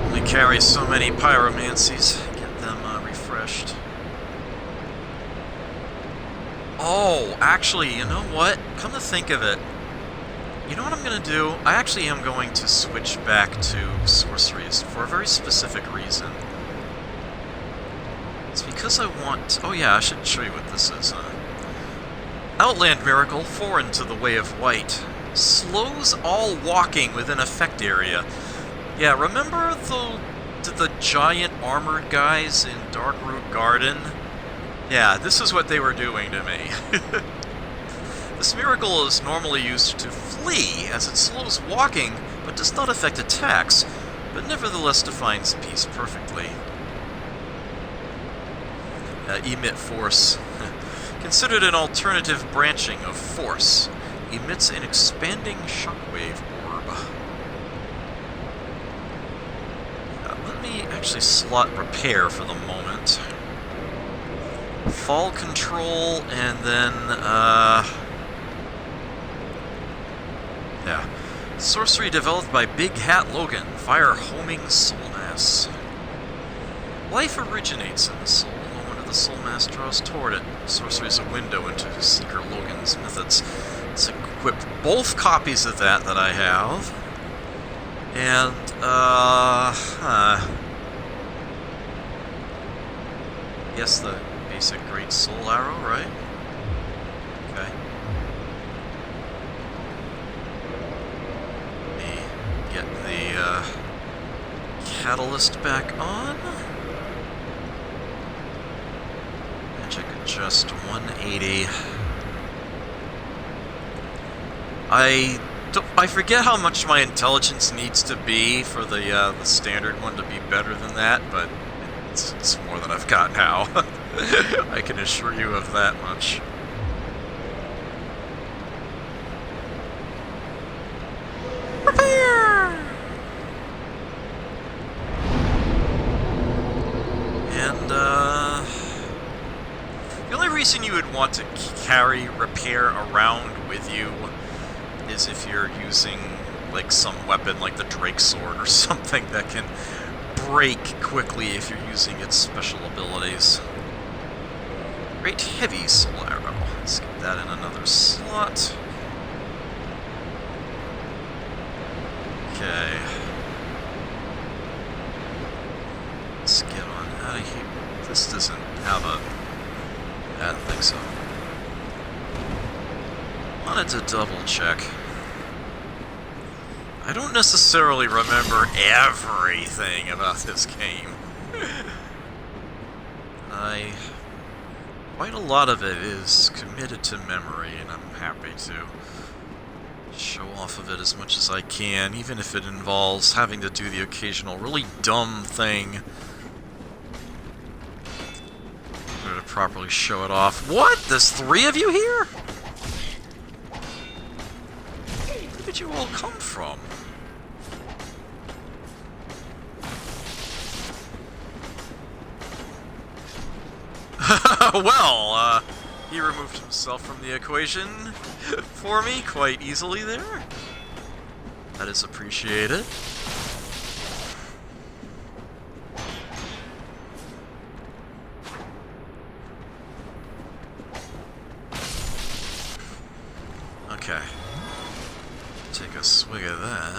Only carry so many pyromancies. Get them refreshed. Oh, actually, you know what? Come to think of it, you know what I'm going to do? I actually am going to switch back to sorceries for a very specific reason. It's because I want... Oh yeah, I should show you what this is. Outland Miracle, foreign to the Way of White. Slows all walking within effect area. Yeah, remember the giant armored guys in Darkroot Garden? Yeah, this is what they were doing to me. This miracle is normally used to flee, as it slows walking, but does not affect attacks, but nevertheless defines peace perfectly. Emit Force. Considered an alternative branching of Force. Emits an expanding shockwave orb. Let me actually slot Repair for the moment. Fall Control, and then, yeah. Sorcery developed by Big Hat Logan. Fire Homing Soul Mass. Life originates in the soul. When the soul mass draws toward it, sorcery is a window into Seeker Logan's methods. Let's equip both copies of that I have. And, Yes, the basic Great Soul Arrow, right? Okay. Let me get the, Catalyst back on. Magic Adjust 180. I forget how much my intelligence needs to be for the standard one to be better than that, but it's more than I've got now. I can assure you of that much. Repair! And, the only reason you would want to carry Repair around with you is if you're using, like, some weapon like the Drake Sword or something that can break quickly if you're using its special abilities. Great Heavy Soul Arrow. Let's get that in another slot. Okay. Let's get on out of here. This doesn't have a... I don't think so. Wanted to double check. I don't necessarily remember everything about this game. Quite a lot of it is committed to memory, and I'm happy to show off of it as much as I can, even if it involves having to do the occasional really dumb thing in order to properly show it off. What? There's 3 of you here? Where did you all come from? Well, he removed himself from the equation for me quite easily there. That is appreciated. Okay. Take a swig of that.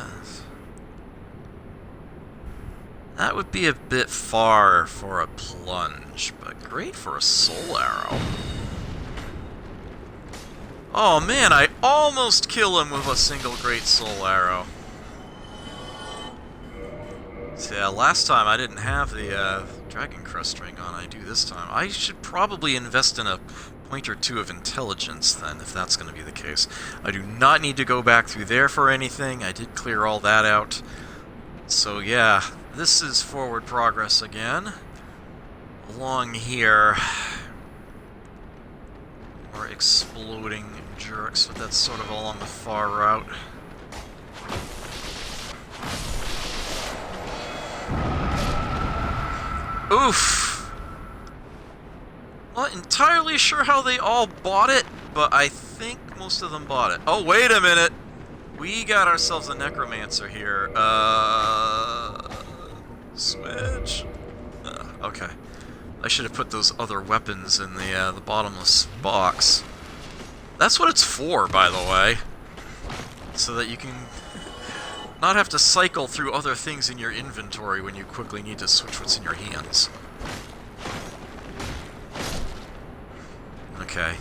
That would be a bit far for a plunge, but great for a soul arrow. Oh man, I almost kill him with a single great soul arrow. So yeah, last time I didn't have the Dragon Crest ring on. I do this time. I should probably invest in a point or two of intelligence then, if that's going to be the case. I do not need to go back through there for anything. I did clear all that out. So yeah, this is forward progress again. Along here. More exploding jerks, but that's sort of along the far route. Oof! Not entirely sure how they all bought it, but I think most of them bought it. Oh, wait a minute! We got ourselves a necromancer here. Switch. Okay. I should have put those other weapons in the bottomless box. That's what it's for, by the way. So that you can not have to cycle through other things in your inventory when you quickly need to switch what's in your hands. Okay.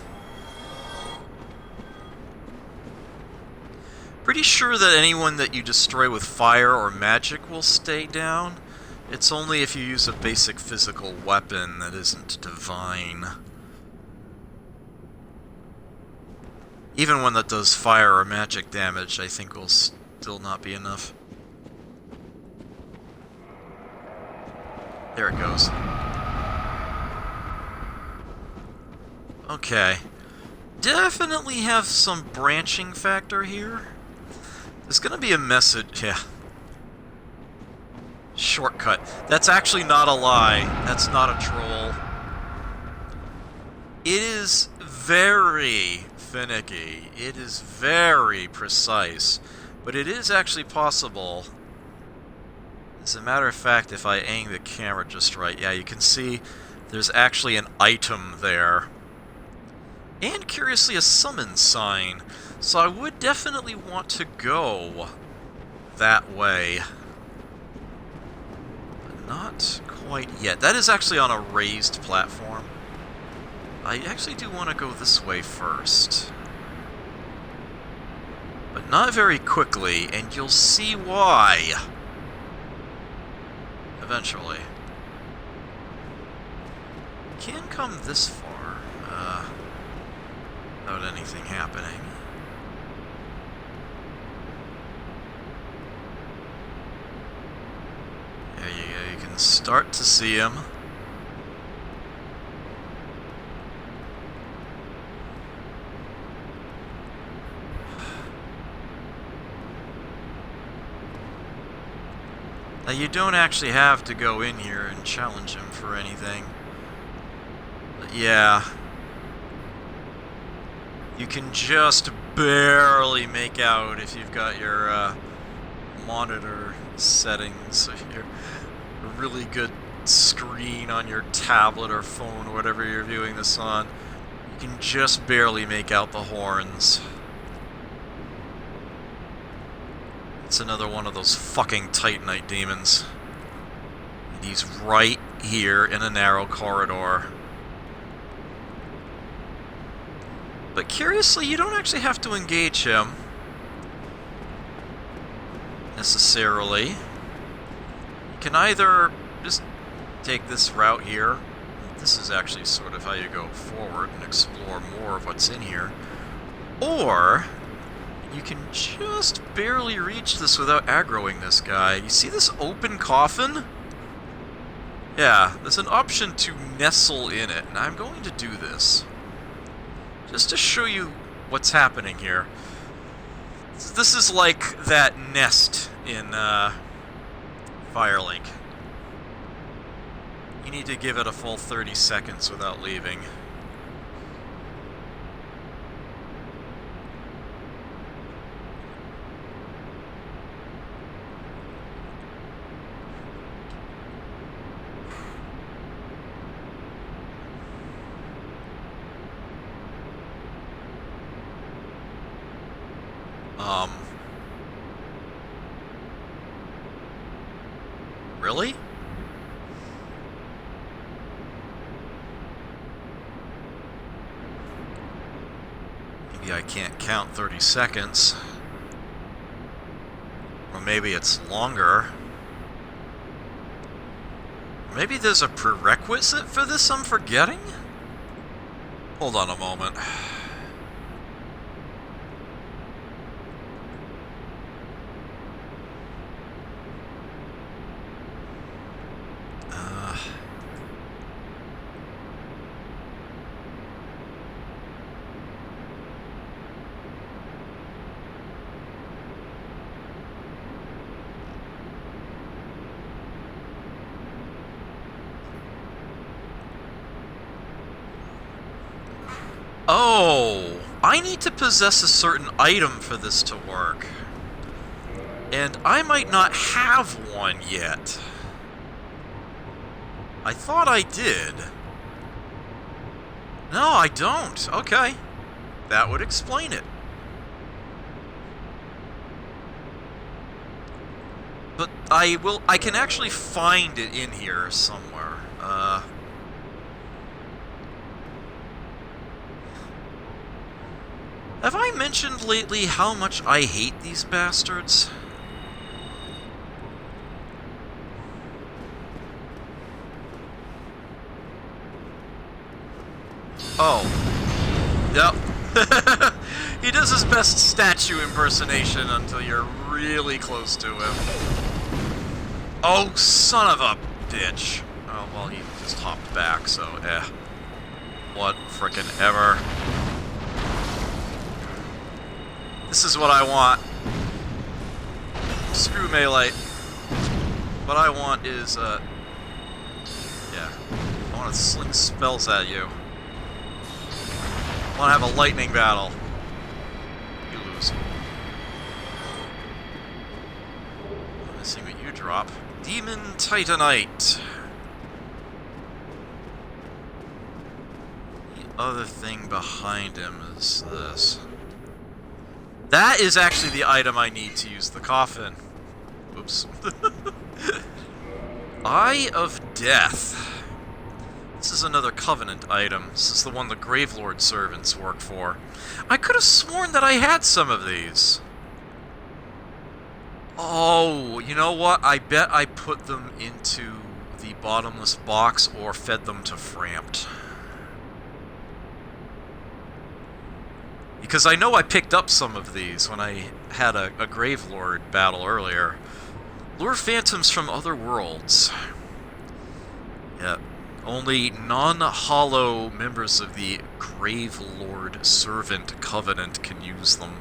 Pretty sure that anyone that you destroy with fire or magic will stay down. It's only if you use a basic physical weapon that isn't divine. Even one that does fire or magic damage, I think will still not be enough. There it goes. Okay. Definitely have some branching factor here. There's gonna be a message... Yeah. Shortcut. That's actually not a lie. That's not a troll. It is very finicky. It is very precise. But it is actually possible. As a matter of fact, if I aim the camera just right, yeah, you can see there's actually an item there. And curiously, a summon sign. So I would definitely want to go that way. Not quite yet. That is actually on a raised platform. I actually do want to go this way first. But not very quickly, and you'll see why. Eventually. Can't come this far, without anything happening. There you go, you can start to see him. Now you don't actually have to go in here and challenge him for anything. But yeah. You can just barely make out if you've got your monitor settings, so you're a really good screen on your tablet or phone or whatever you're viewing this on. You can just barely make out the horns. It's another one of those fucking Titanite demons. And he's right here in a narrow corridor. But curiously, you don't actually have to engage him. Necessarily. You can either just take this route here. This is actually sort of how you go forward and explore more of what's in here. Or you can just barely reach this without aggroing this guy. You see this open coffin? Yeah, there's an option to nestle in it, and I'm going to do this. Just to show you what's happening here. This is like that nest in Firelink. You need to give it a full 30 seconds without leaving. Really? Maybe I can't count 30 seconds. Or maybe it's longer. Maybe there's a prerequisite for this I'm forgetting? Hold on a moment. Oh, I need to possess a certain item for this to work. And I might not have one yet. I thought I did. No, I don't. Okay. That would explain it. But I can actually find it in here somewhere. Have I mentioned lately how much I hate these bastards? Oh. Yep. He does his best statue impersonation until you're really close to him. Oh, son of a bitch. Oh, well, he just hopped back, so, what frickin' ever. This is what I want. Screw melee. What I want is, yeah. I want to sling spells at you. I want to have a lightning battle. You lose. I'm missing what you drop. Demon Titanite. The other thing behind him is this. That is actually the item I need to use the coffin. Oops. Eye of Death. This is another Covenant item. This is the one the Gravelord servants work for. I could have sworn that I had some of these. Oh, you know what? I bet I put them into the bottomless box or fed them to Framped. Because I know I picked up some of these when I had a Gravelord battle earlier. Lure phantoms from other worlds. Yep. Only non-hollow members of the Gravelord Servant Covenant can use them.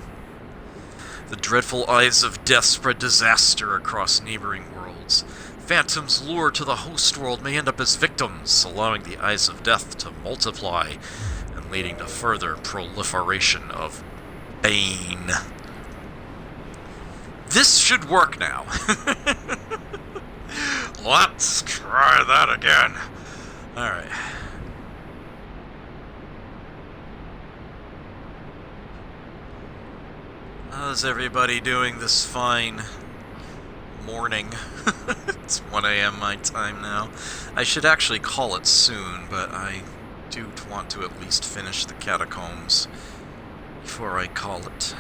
The dreadful eyes of death spread disaster across neighboring worlds. Phantoms lured to the host world may end up as victims, allowing the eyes of death to multiply, and leading to further proliferation of Bane. This should work now. Let's try that again. Alright. How's everybody doing this fine morning? It's 1 a.m. my time now. I should actually call it soon, but I do want to at least finish the catacombs before I call it.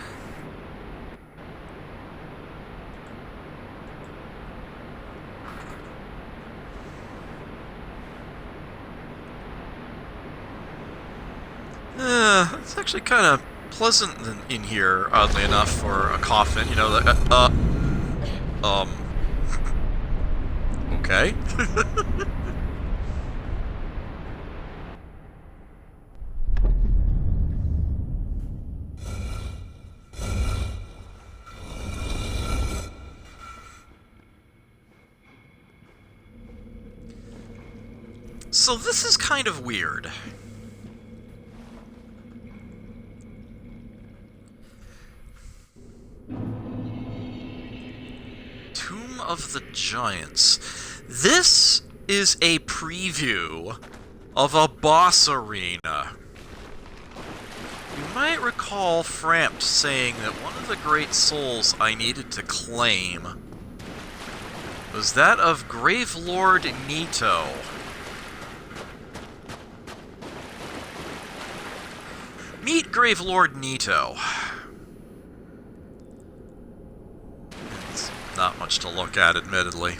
It's actually kind of pleasant in here, oddly enough, for a coffin. You know, okay. So this is kind of weird. Tomb of the Giants. This is a preview of a boss arena. You might recall Frampt saying that one of the great souls I needed to claim was that of Gravelord Nito. Meet Gravelord Nito. It's not much to look at, admittedly.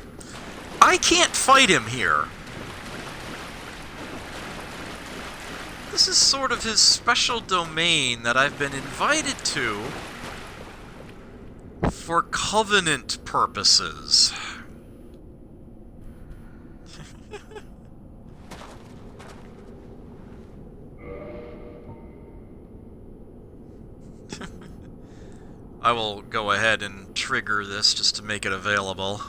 I can't fight him here. This is sort of his special domain that I've been invited to for Covenant purposes. I will go ahead and trigger this just to make it available.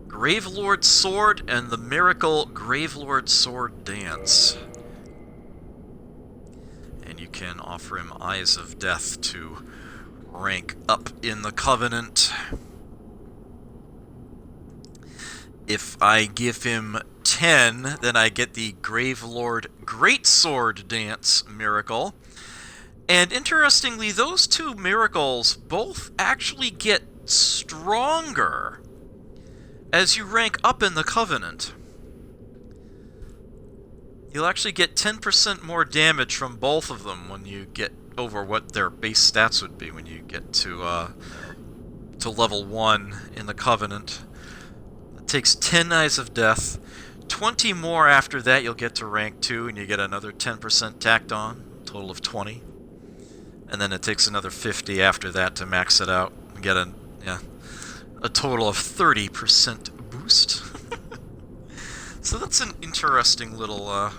Gravelord Sword and the Miracle Gravelord Sword Dance. And you can offer him Eyes of Death to rank up in the Covenant. If I give him 10, then I get the Gravelord Greatsword Dance Miracle. And interestingly, those two miracles both actually get stronger as you rank up in the Covenant. You'll actually get 10% more damage from both of them when you get over what their base stats would be when you get to level 1 in the Covenant. It takes 10 Eyes of Death. 20 more after that you'll get to rank 2 and you get another 10% tacked on, total of 20. And then it takes another 50 after that to max it out and get a total of 30% boost. So that's an interesting little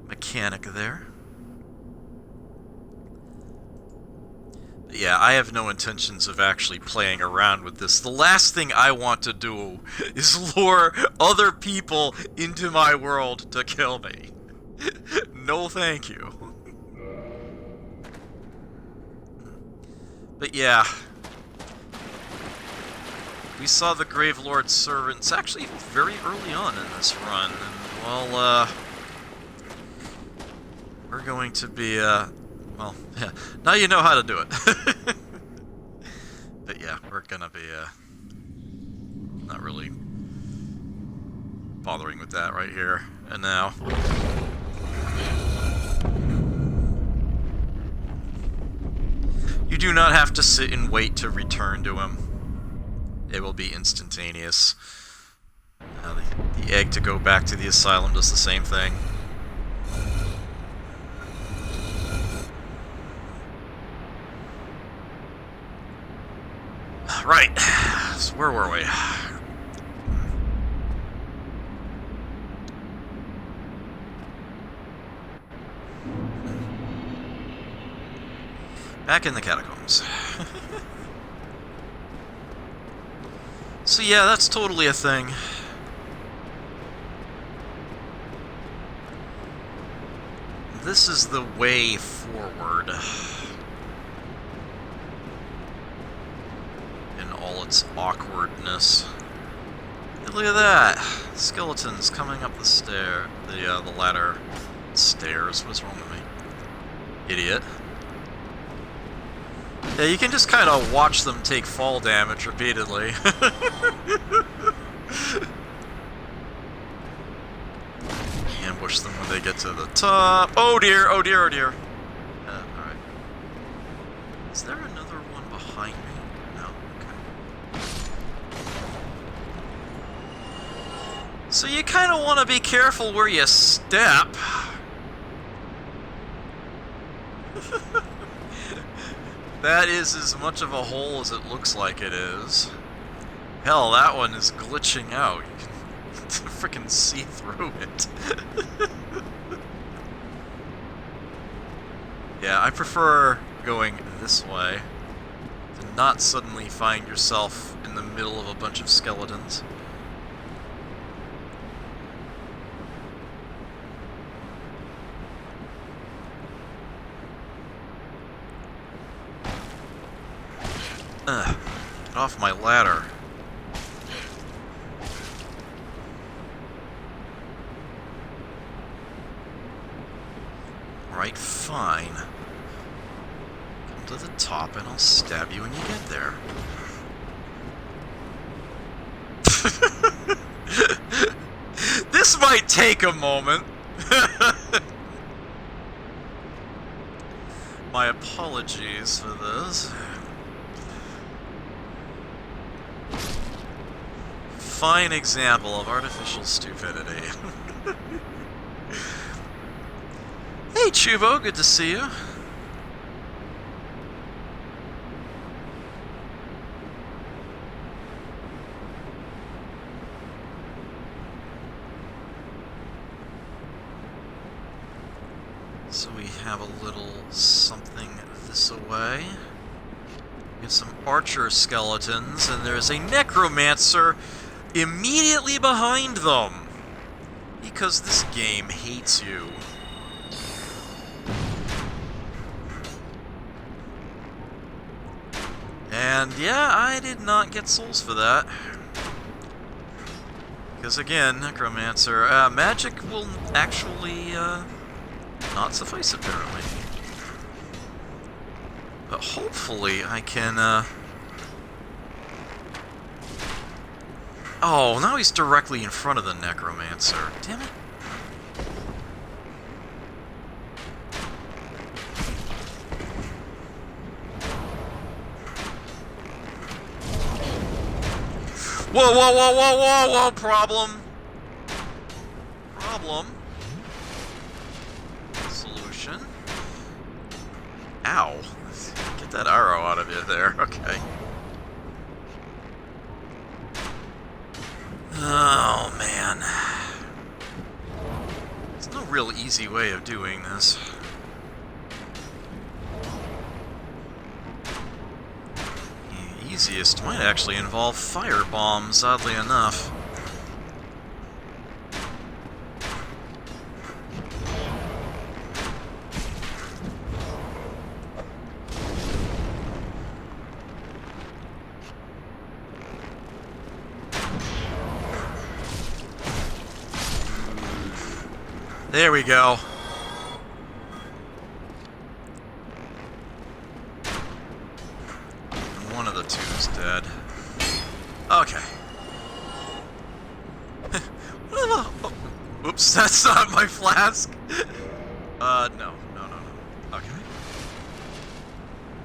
mechanic there. Yeah, I have no intentions of actually playing around with this. The last thing I want to do is lure other people into my world to kill me. No thank you. But yeah, we saw the Gravelord servants actually very early on in this run, and well, we're going to be, well, yeah, now you know how to do it. But yeah, we're gonna be, not really bothering with that right here and now. You do not have to sit and wait to return to him. It will be instantaneous. The egg to go back to the asylum does the same thing. Right, so where were we? Back in the catacombs. So yeah, that's totally a thing. This is the way forward. In all its awkwardness. Hey, look at that! Skeletons coming up the stair. The ladder. Stairs. What's wrong with me? Idiot. Yeah, you can just kind of watch them take fall damage repeatedly. Ambush them when they get to the top. Oh dear, oh dear, oh dear. Alright. Is there another one behind me? No, okay. So you kind of want to be careful where you step. That is as much of a hole as it looks like it is. Hell, that one is glitching out. You can freaking see through it. Yeah, I prefer going this way, to not suddenly find yourself in the middle of a bunch of skeletons. Get off my ladder. Right, fine. Come to the top and I'll stab you when you get there. This might take a moment. My apologies for this. Fine example of artificial stupidity. Hey, Chubo, good to see you. So we have a little something this away. We have some archer skeletons, and there's a necromancer immediately behind them. Because this game hates you. And yeah, I did not get souls for that. Because again, necromancer, magic will actually not suffice apparently. But hopefully I can Oh, now he's directly in front of the necromancer. Damn it. Whoa, whoa, whoa, whoa, whoa, whoa, problem. Problem. Solution. Ow. Get that arrow out of you there, okay. Oh, man. There's no real easy way of doing this. The easiest might actually involve fire bombs, oddly enough. There we go. One of the two is dead. Okay. Oh, oops, that's not my flask. No. Okay.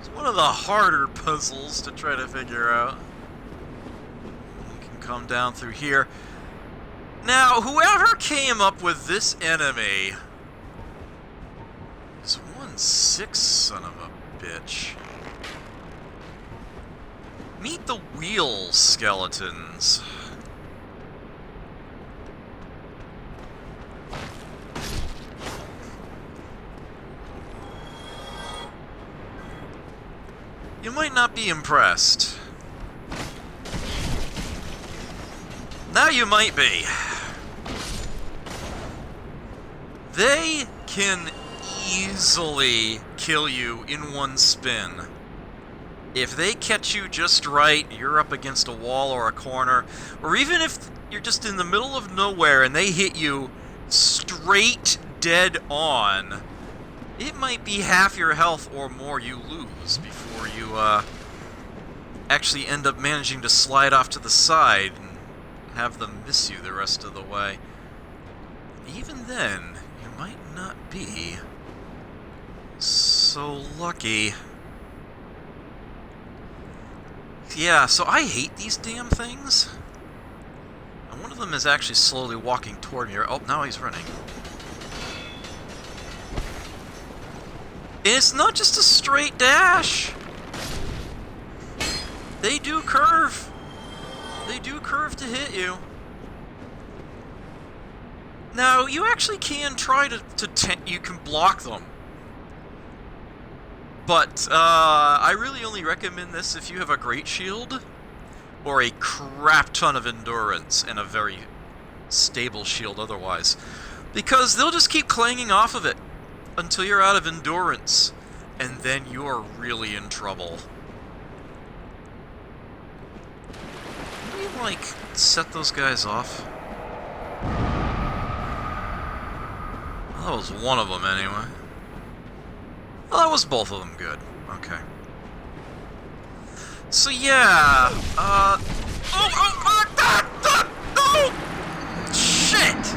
It's one of the harder puzzles to try to figure out. We can come down through here. Now, whoever came up with this enemy is one sick son of a bitch. Meet the wheel skeletons. You might not be impressed. Now you might be. They can easily kill you in one spin. If they catch you just right, you're up against a wall or a corner, or even if you're just in the middle of nowhere and they hit you straight dead on, it might be half your health or more you lose before you actually end up managing to slide off to the side and have them miss you the rest of the way. Even then, you might not be so lucky. Yeah, so I hate these damn things. And one of them is actually slowly walking toward me. Oh, now he's running. And it's not just a straight dash. They do curve. They do curve to hit you. Now, you actually can try to you can block them. But I really only recommend this if you have a great shield or a crap ton of endurance and a very stable shield otherwise. Because they'll just keep clanging off of it until you're out of endurance, and then you're really in trouble. Can we, like, set those guys off? Well, that was one of them, anyway. Well, that was both of them good. Okay. So, yeah, no! Shit!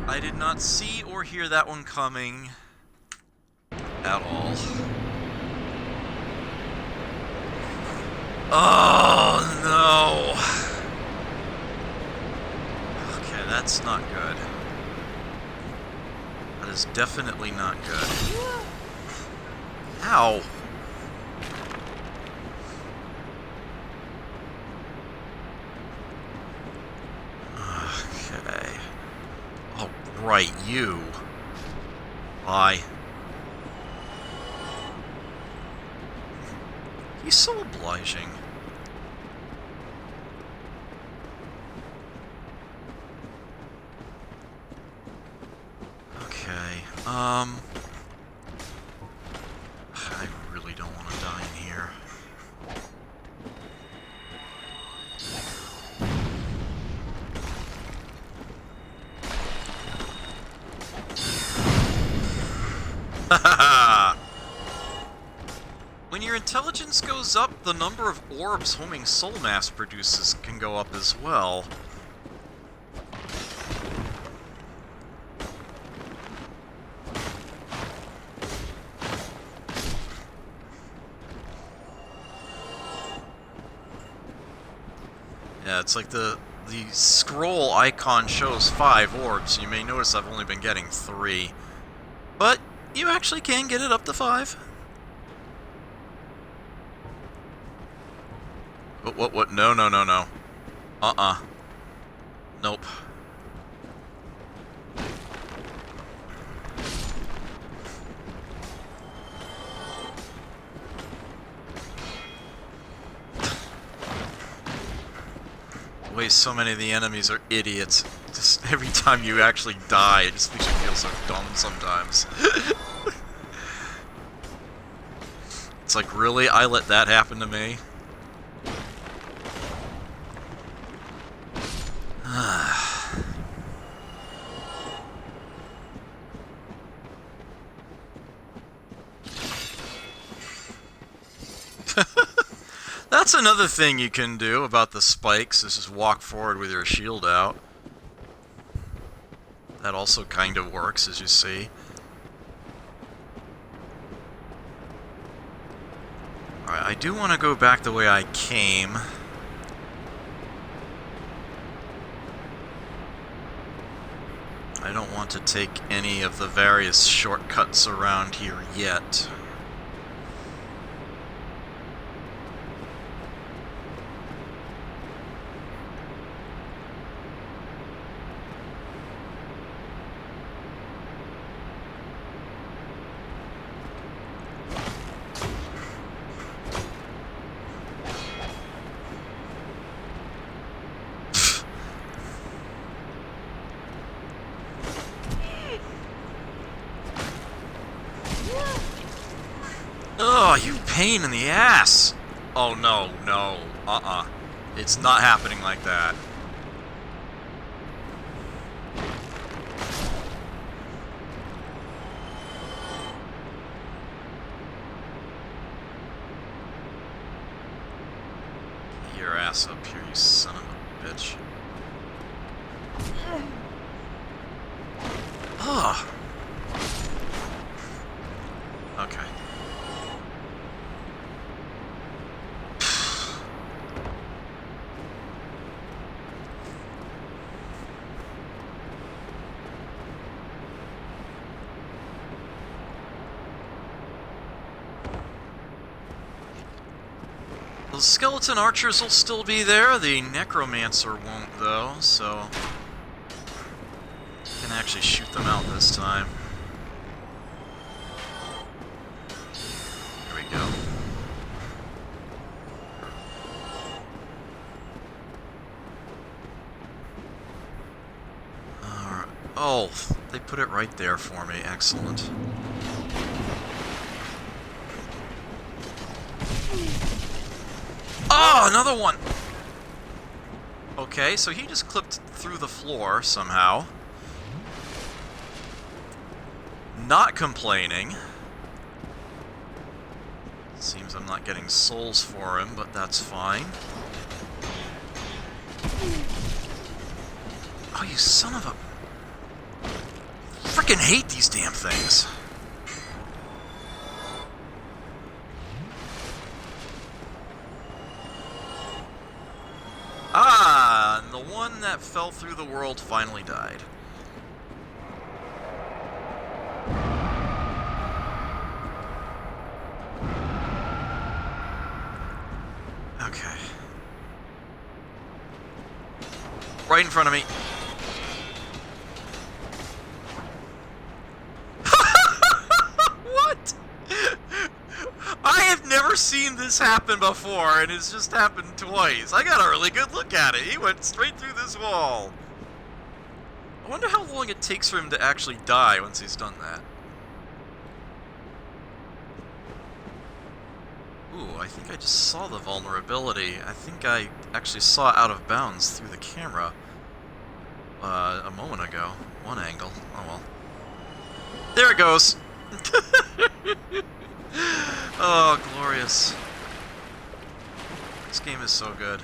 I did not see or hear that one coming at all. Oh, no! Okay, that's not good. That is definitely not good. Ow! Okay. Oh, right, you. Bye. He's so obliging. Okay, I really don't want to die in here. When your intelligence goes up, the number of orbs homing soul mass produces can go up as well. Yeah, it's like the scroll icon shows 5 orbs. You may notice I've only been getting 3. But you actually can get it up to 5. What? No. Nope. The way so many of the enemies are idiots. Just every time you actually die, it just makes you feel so dumb sometimes. It's like, really? I let that happen to me? That's another thing you can do about the spikes, is just walk forward with your shield out. That also kind of works, as you see. Alright, I do want to go back the way I came. I don't want to take any of the various shortcuts around here yet. Oh, you pain in the ass! Oh, no. It's not happening like that. Get your ass up here, you son of a bitch. Ugh. Okay. The skeleton archers will still be there, the necromancer won't though, so I can actually shoot them out this time. Oh, they put it right there for me. Excellent. Oh, another one! Okay, so he just clipped through the floor somehow. Not complaining. Seems I'm not getting souls for him, but that's fine. Oh, you son of a... Frickin' hate these damn things. Ah, and the one that fell through the world finally died. Okay. Right in front of me. What? I have never seen this happen before, and it's just happened twice. I got a really good look at it. He went straight through this wall. I wonder how long it takes for him to actually die once he's done that. Ooh, I think I just saw the vulnerability. I think I actually saw out of bounds through the camera a moment ago. One angle. Oh well. There it goes! Oh, glorious. This game is so good.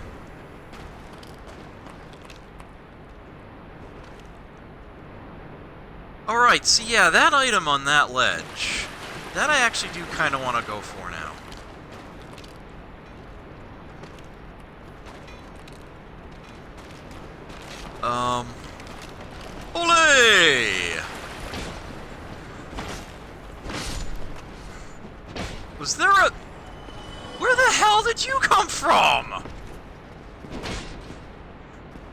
Alright, so yeah, that item on that ledge, that I actually do kind of want to go for now. Ole! Was there a... Where the hell did you come from?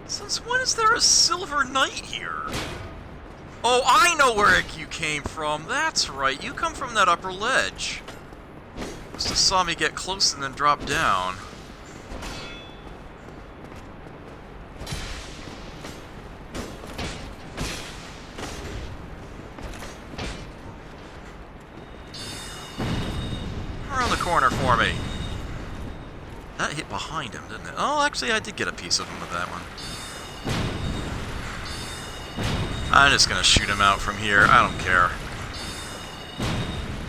Since when is there a silver knight here? Oh, I know where you came from. That's right. You come from that upper ledge. Must have saw me get close and then drop down. Around the corner for me. That hit behind him, didn't it? Oh, actually, I did get a piece of him with that one. I'm just gonna shoot him out from here. I don't care.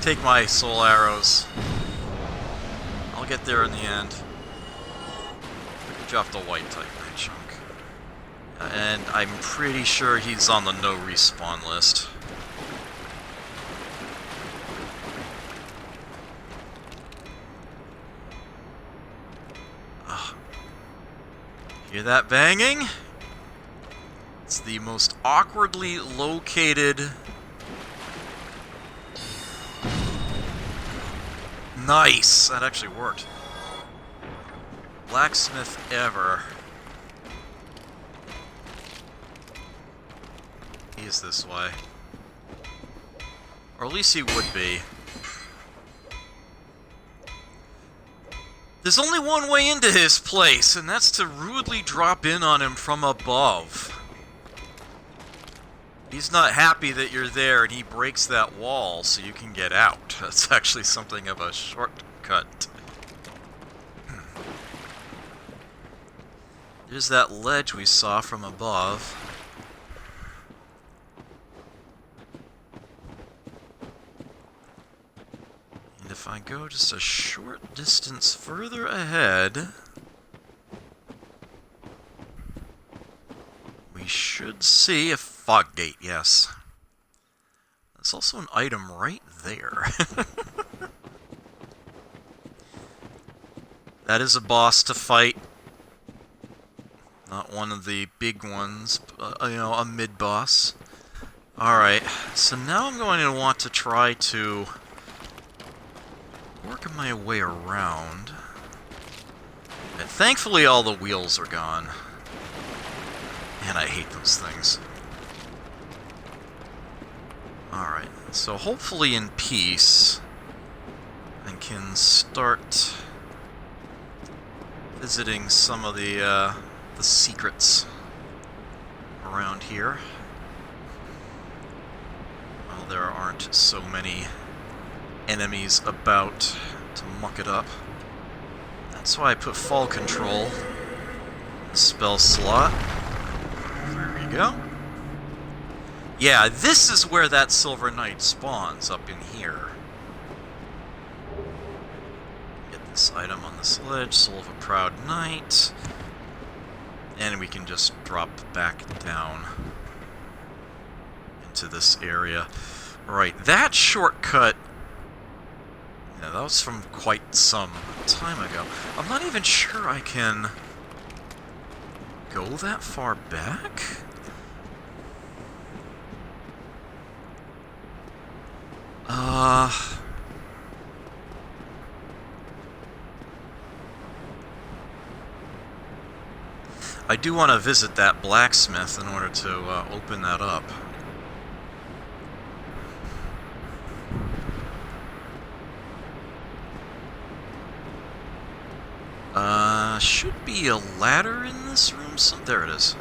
Take my soul arrows. I'll get there in the end. We dropped the white Titanite chunk. And I'm pretty sure he's on the no respawn list. Hear that banging? It's the most awkwardly located... Nice! That actually worked. Blacksmith ever. He's this way. Or at least he would be. There's only one way into his place, and that's to rudely drop in on him from above. He's not happy that you're there, and he breaks that wall so you can get out. That's actually something of a shortcut. There's that ledge we saw from above. And if I go just a short distance further ahead, we should see a fog gate, yes. There's also an item right there. That is a boss to fight. Not one of the big ones, you know, a mid-boss. Alright, so now I'm going to want to try to work my way around. And thankfully all the wheels are gone. Man, I hate those things. Alright, so hopefully in peace, I can start visiting some of the secrets around here. Well, there aren't so many enemies about to muck it up. That's why I put Fall Control in the spell slot. There we go. Yeah, this is where that Silver Knight spawns, up in here. Get this item on this ledge, Soul of a Proud Knight. And we can just drop back down into this area. Right, that shortcut... Yeah, that was from quite some time ago. I'm not even sure I can go that far back? I do want to visit that blacksmith in order to open that up. Should be a ladder in this room. There it is.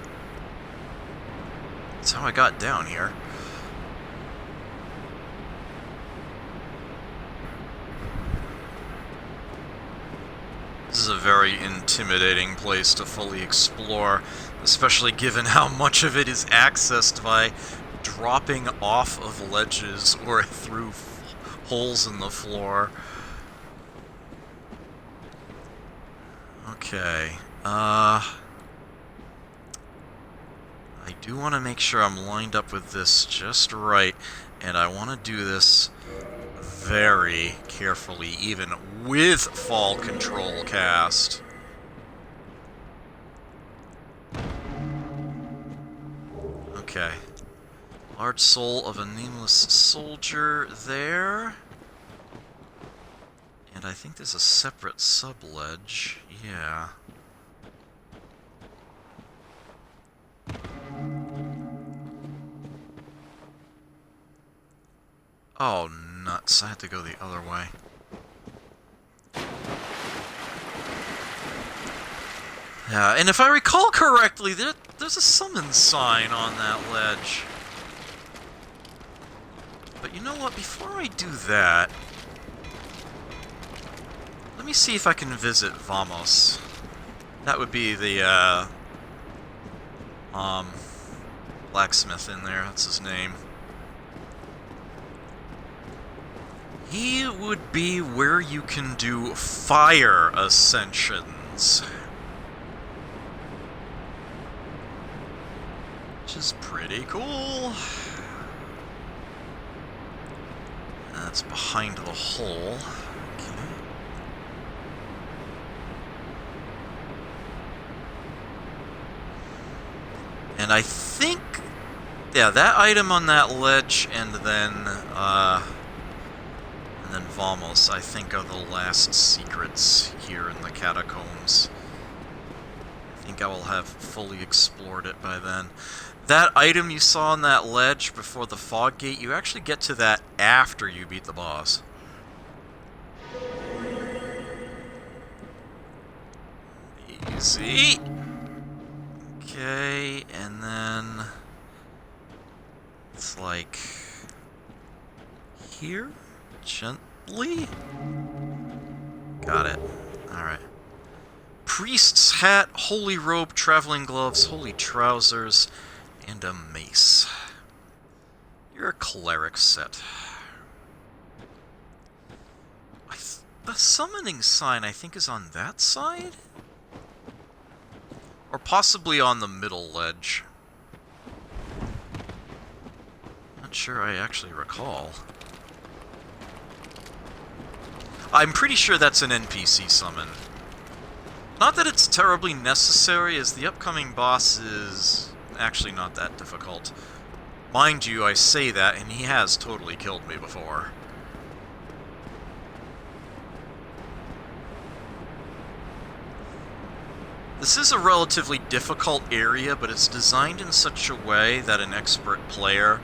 That's how I got down here. This is a very intimidating place to fully explore, especially given how much of it is accessed by dropping off of ledges or through holes in the floor. Okay, I do want to make sure I'm lined up with this just right, and I want to do this very carefully, even with Fall Control cast. Okay. Large soul of a nameless soldier there. And I think there's a separate sub-ledge. Yeah. Oh, nuts. I had to go the other way. Yeah, and if I recall correctly, there's a summon sign on that ledge. But you know what? Before I do that, let me see if I can visit Vamos. That would be the, blacksmith in there. That's his name. He would be where you can do fire ascensions. Which is pretty cool. That's behind the hole. Okay. And I think, yeah, that item on that ledge, and then Vamos, I think, are the last secrets here in the catacombs. I think I will have fully explored it by then. That item you saw on that ledge before the fog gate, you actually get to that after you beat the boss. Easy. Okay, and then it's like here, gently. Got it. Alright. Priest's hat, holy robe, traveling gloves, holy trousers, and a mace. You're a cleric set. The summoning sign, I think, is on that side? Or possibly on the middle ledge. Not sure I actually recall. I'm pretty sure that's an NPC summon. Not that it's terribly necessary, as the upcoming boss is actually not that difficult. Mind you, I say that, and he has totally killed me before. This is a relatively difficult area, but it's designed in such a way that an expert player,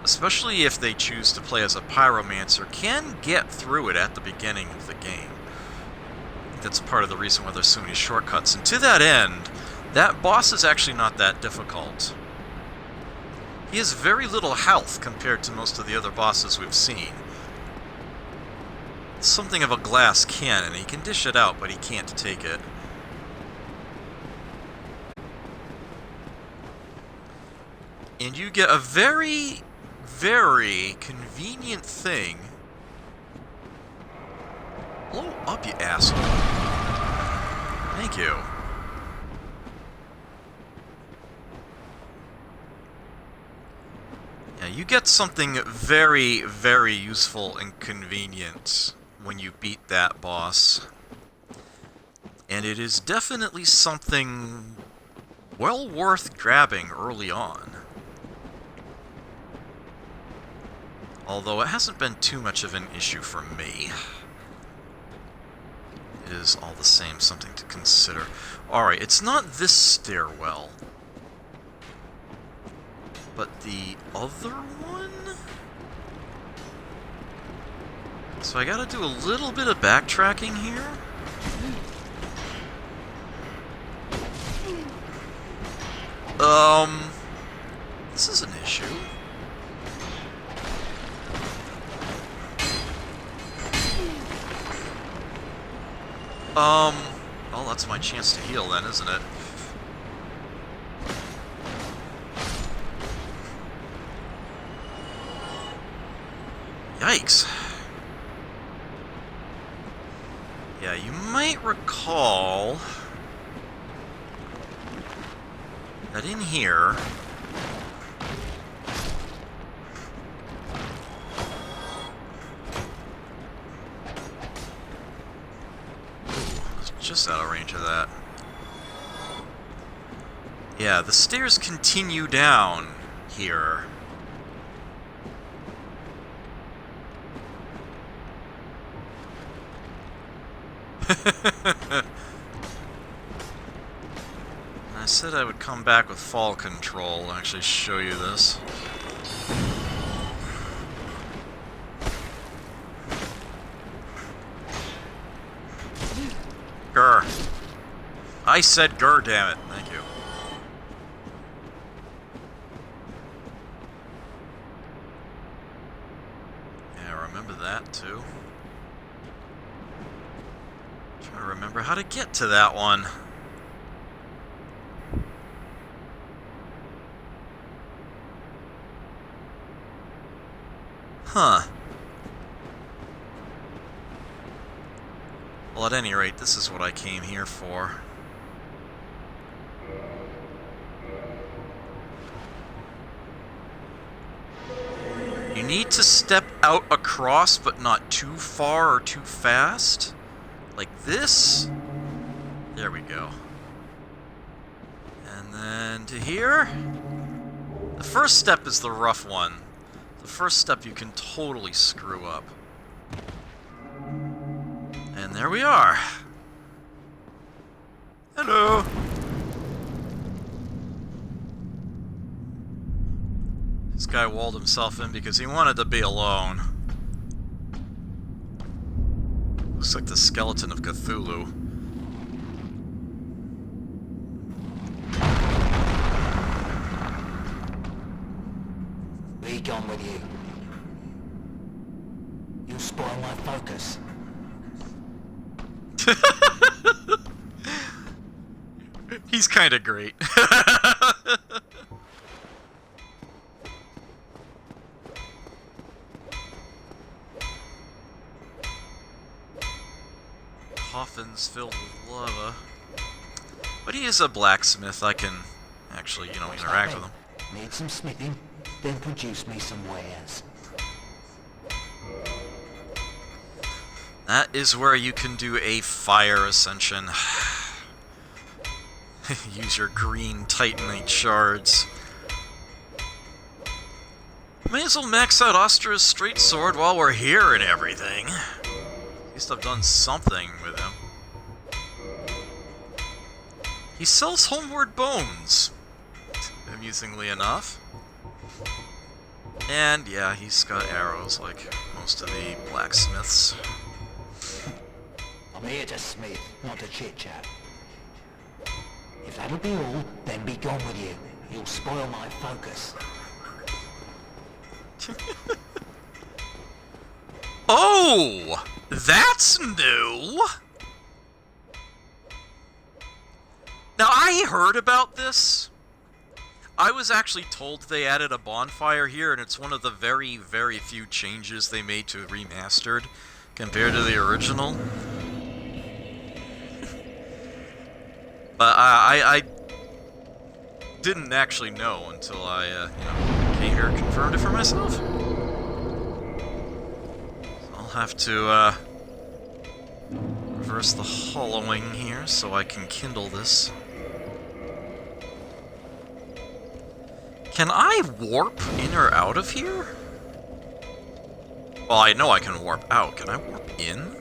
especially if they choose to play as a pyromancer, can get through it at the beginning of the game. I think that's part of the reason why there's so many shortcuts. And to that end, that boss is actually not that difficult. He has very little health compared to most of the other bosses we've seen. Something of a glass cannon. He can dish it out, but he can't take it. And you get a very, very convenient thing. Blow up, you asshole. Thank you. Yeah, you get something very, very useful and convenient when you beat that boss. And it is definitely something well worth grabbing early on. Although it hasn't been too much of an issue for me. It is all the same something to consider. Alright, it's not this stairwell. But the other one? So I gotta do a little bit of backtracking here. This is an issue. Well, that's my chance to heal then, isn't it? Yikes. Yeah, you might recall that in here just out of range of that. Yeah, the stairs continue down here. I said I would come back with fall control and actually show you this. Grr. I said grr, damn it. Thank you. Yeah, I remember that too. Trying to remember how to get to that one. Huh. Well, at any rate, this is what I came here for. You need to step out across, but not too far or too fast. Like this. There we go. And then to here. The first step is the rough one. The first step you can totally screw up. And there we are. Hello. This guy walled himself in because he wanted to be alone. Looks like the skeleton of Cthulhu. Be gone with you. You'll spoil my focus. He's kind of great. Coffins filled with lava. But he is a blacksmith. I can actually, you know, interact with him. Need some smithing, then produce me some wares. That is where you can do a fire ascension. Use your green titanite shards. May as well max out Austra's straight sword while we're here and everything. At least I've done something with him. He sells homeward bones, amusingly enough. And yeah, he's got arrows like most of the blacksmiths. I'm here to smith, not to chit-chat. If that'll be all, then be gone with you. You'll spoil my focus. Oh! That's new! Now, I heard about this. I was actually told they added a bonfire here, and it's one of the very, very few changes they made to Remastered compared to the original. But I didn't actually know until I, came here and confirmed it for myself. So I'll have to, reverse the hollowing here so I can kindle this. Can I warp in or out of here? Well, I know I can warp out. Can I warp in?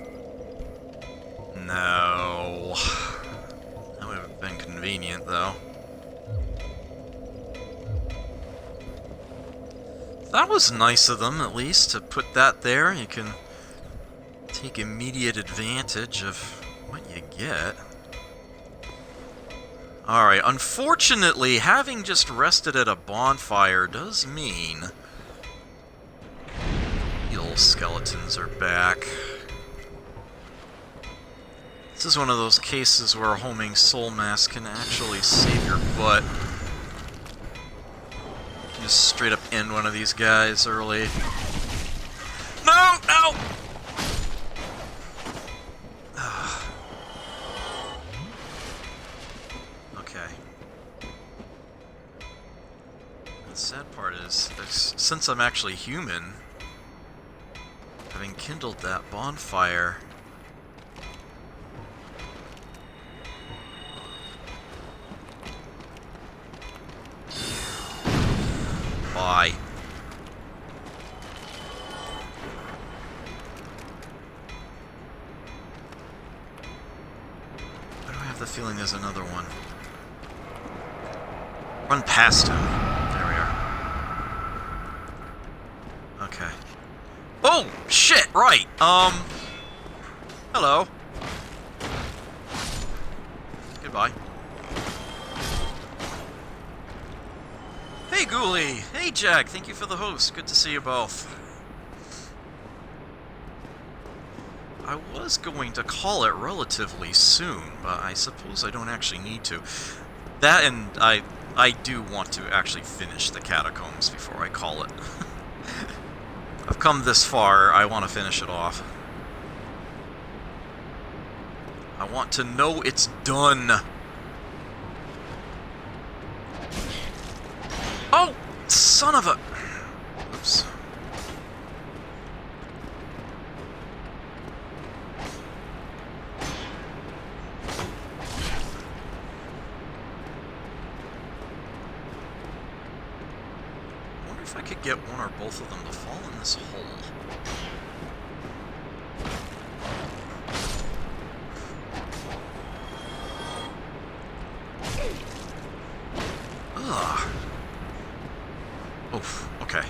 No. That would have been convenient, though. That was nice of them, at least, to put that there. You can take immediate advantage of what you get. Alright, unfortunately, having just rested at a bonfire does mean the old skeletons are back. This is one of those cases where homing soul mask can actually save your butt. You can just straight up end one of these guys early. No! No! Okay. The sad part is, since I'm actually human, having kindled that bonfire, bye. Why do I have the feeling there's another one? Run past him. There we are. Okay. Oh, shit, right. Hello. Goodbye. Hey, Ghoulie. Hey, Jack. Thank you for the host. Good to see you both. I was going to call it relatively soon, but I suppose I don't actually need to. That and I do want to actually finish the catacombs before I call it. I've come this far, I want to finish it off. I want to know it's done. Oh! Son of a... Oops. I wonder if I could get one or both of them to fall in this hole. Ugh. Oof, okay.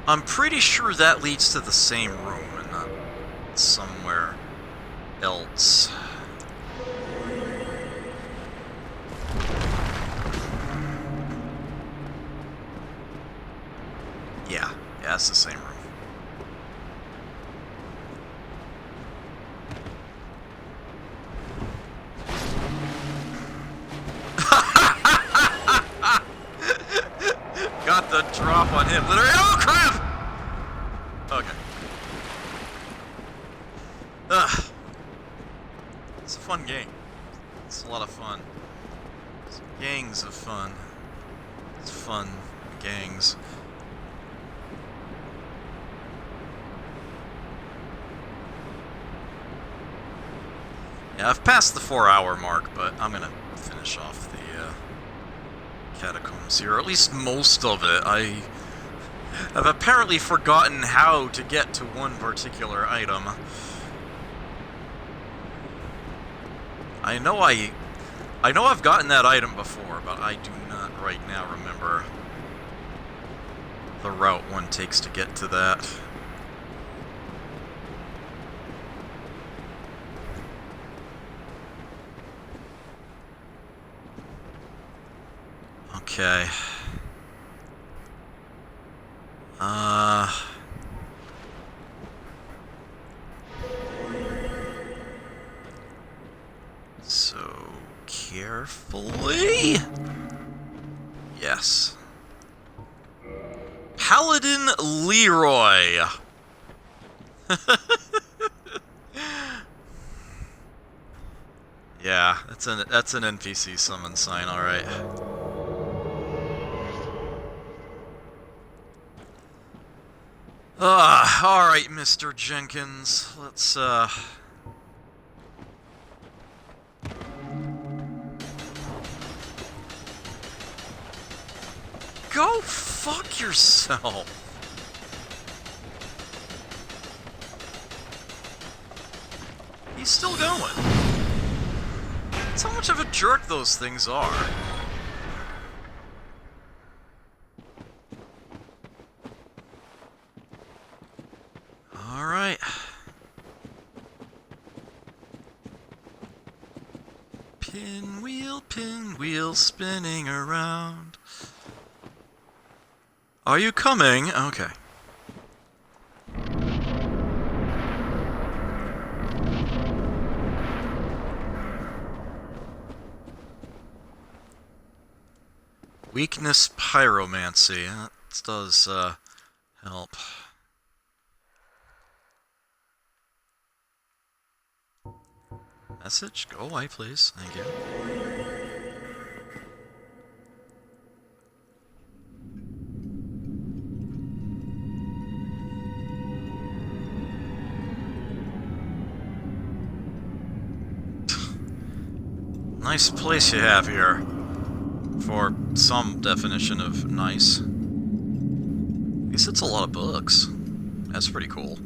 I'm pretty sure that leads to the same room and not somewhere else. Yeah, it's the same room. Got the drop on him. Literally. Oh, crap! Okay. Ugh. It's a fun game. It's a lot of fun. It's gangs of fun. It's fun. Gangs. Yeah, I've passed the 4-hour mark, but I'm gonna finish off the catacombs here, or at least most of it. I have apparently forgotten how to get to one particular item. I know I've gotten that item before, but I do not right now remember the route one takes to get to that. Okay. So carefully. Yes. Paladin Leroy. Yeah, that's an NPC summon sign, all right. All right, Mr. Jenkins. Let's go fuck yourself. He's still going. That's how much of a jerk those things are. Alright. Pinwheel, spinning around. Are you coming? Okay. Weakness pyromancy. That does help. Message? Go away, please. Thank you. Nice place you have here. For some definition of nice. At least it's a lot of books. That's pretty cool.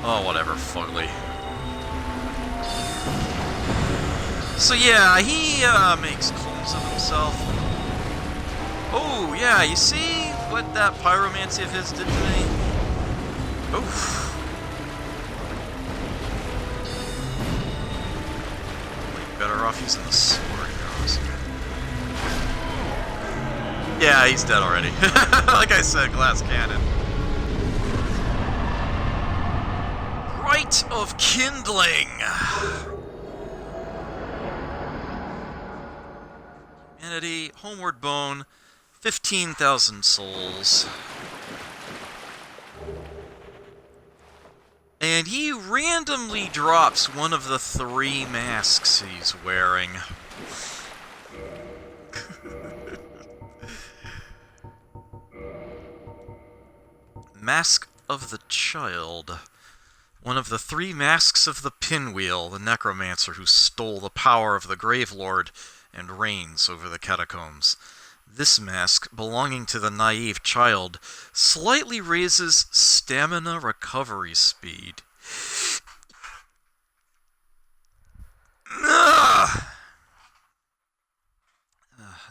Oh, whatever, fugly. So yeah, he makes clones of himself. Oh, yeah, you see what that pyromancy of his did to me? Oof. Like, better off using the sword arrows. Yeah, he's dead already. Like I said, glass cannon. Rite of Kindling! Humanity, Homeward Bone, 15,000 souls. And he randomly drops one of the 3 masks he's wearing. Mask of the Child. One of the 3 masks of the Pinwheel, the necromancer who stole the power of the Gravelord and reigns over the catacombs. This mask, belonging to the naive child, slightly raises stamina recovery speed.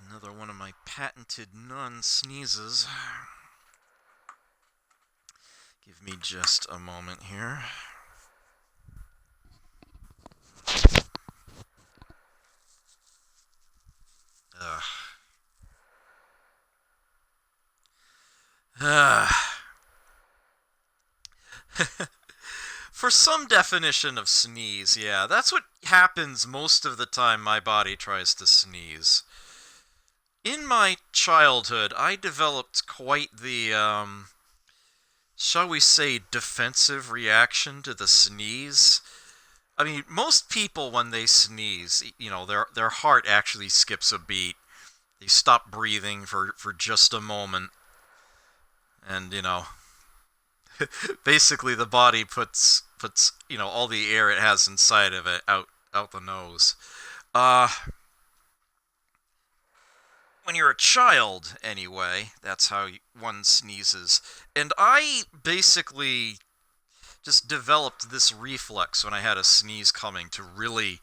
Another one of my patented nun sneezes. Give me just a moment here. For some definition of sneeze, yeah, that's what happens most of the time my body tries to sneeze. In my childhood, I developed quite the, shall we say, defensive reaction to the sneeze. I mean, most people, when they sneeze, you know, their heart actually skips a beat. They stop breathing for just a moment. And, you know, basically the body puts you know, all the air it has inside of it out the nose. When you're a child, anyway, that's how one sneezes. And I basically just developed this reflex when I had a sneeze coming to really,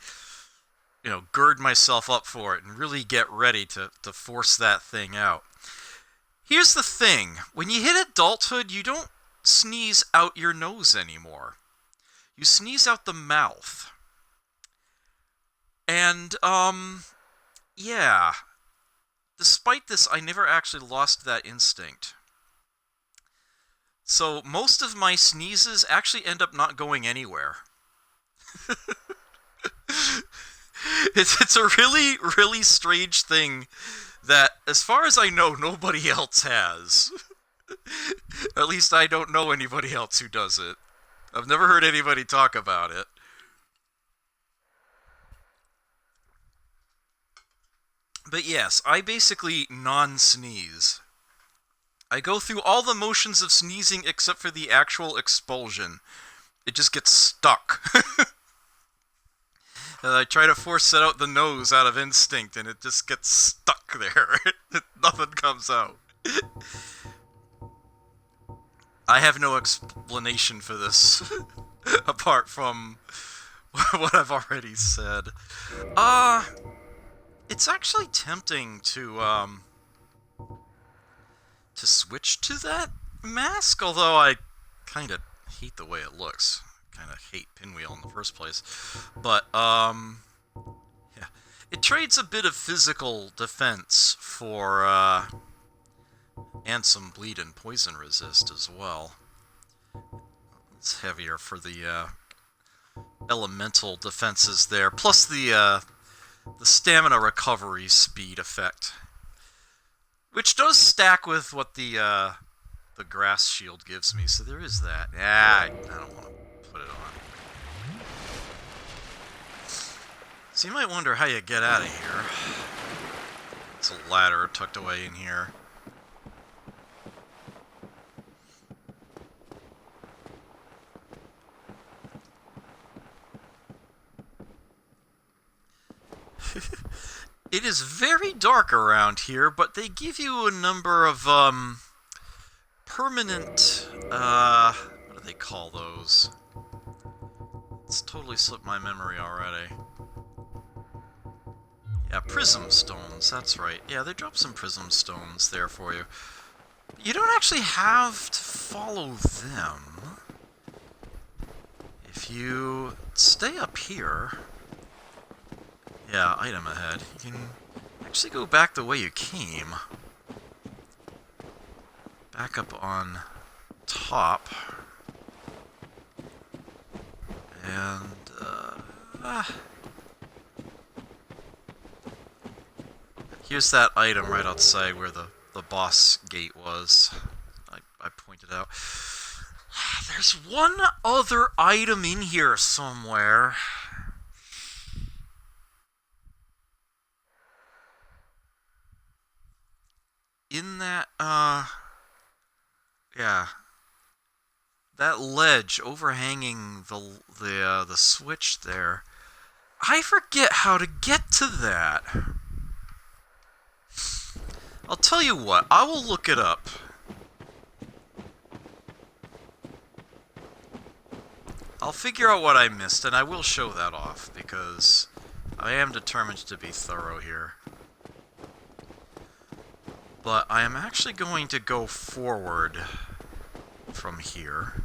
you know, gird myself up for it and really get ready to force that thing out. Here's the thing. When you hit adulthood, you don't sneeze out your nose anymore. You sneeze out the mouth. And, yeah. Despite this, I never actually lost that instinct. So most of my sneezes actually end up not going anywhere. It's a really, really strange thing that, as far as I know, nobody else has. At least I don't know anybody else who does it. I've never heard anybody talk about it. But yes, I basically non-sneeze. I go through all the motions of sneezing except for the actual expulsion. It just gets stuck. And I try to force it out the nose out of instinct, and it just gets stuck there. Nothing comes out. I have no explanation for this, apart from what I've already said. It's actually tempting to switch to that mask, although I kind of hate the way it looks. Kind of hate Pinwheel in the first place. But, yeah. It trades a bit of physical defense for, and some bleed and poison resist as well. It's heavier for the, elemental defenses there, plus the stamina recovery speed effect. Which does stack with what the grass shield gives me, so there is that. I don't want to put it on. So you might wonder how you get out of here. It's a ladder tucked away in here. It is very dark around here, but they give you a number of, permanent, what do they call those? It's totally slipped my memory already. Yeah, prism stones, that's right. Yeah, they drop some prism stones there for you. You don't actually have to follow them. If you stay up here... Yeah, item ahead. You can actually go back the way you came. Back up on top. And, here's that item right outside where the boss gate was. I pointed out. There's one other item in here somewhere. In that, yeah. That ledge overhanging the switch there. I forget how to get to that. I'll tell you what, I will look it up. I'll figure out what I missed, and I will show that off, because I am determined to be thorough here. But I am actually going to go forward from here.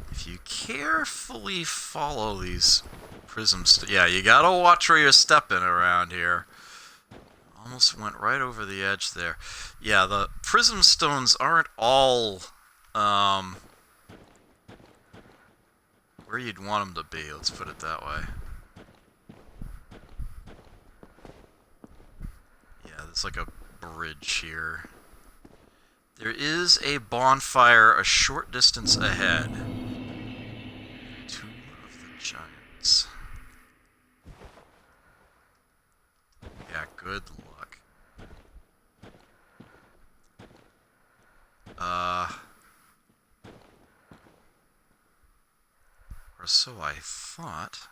If you carefully follow these prisms... Yeah, you gotta watch where you're stepping around here. Almost went right over the edge there. Yeah, the prism stones aren't all... where you'd want them to be, let's put it that way. It's like a bridge here. There is a bonfire a short distance ahead. Tomb of the Giants. Yeah, good luck. Or so I thought.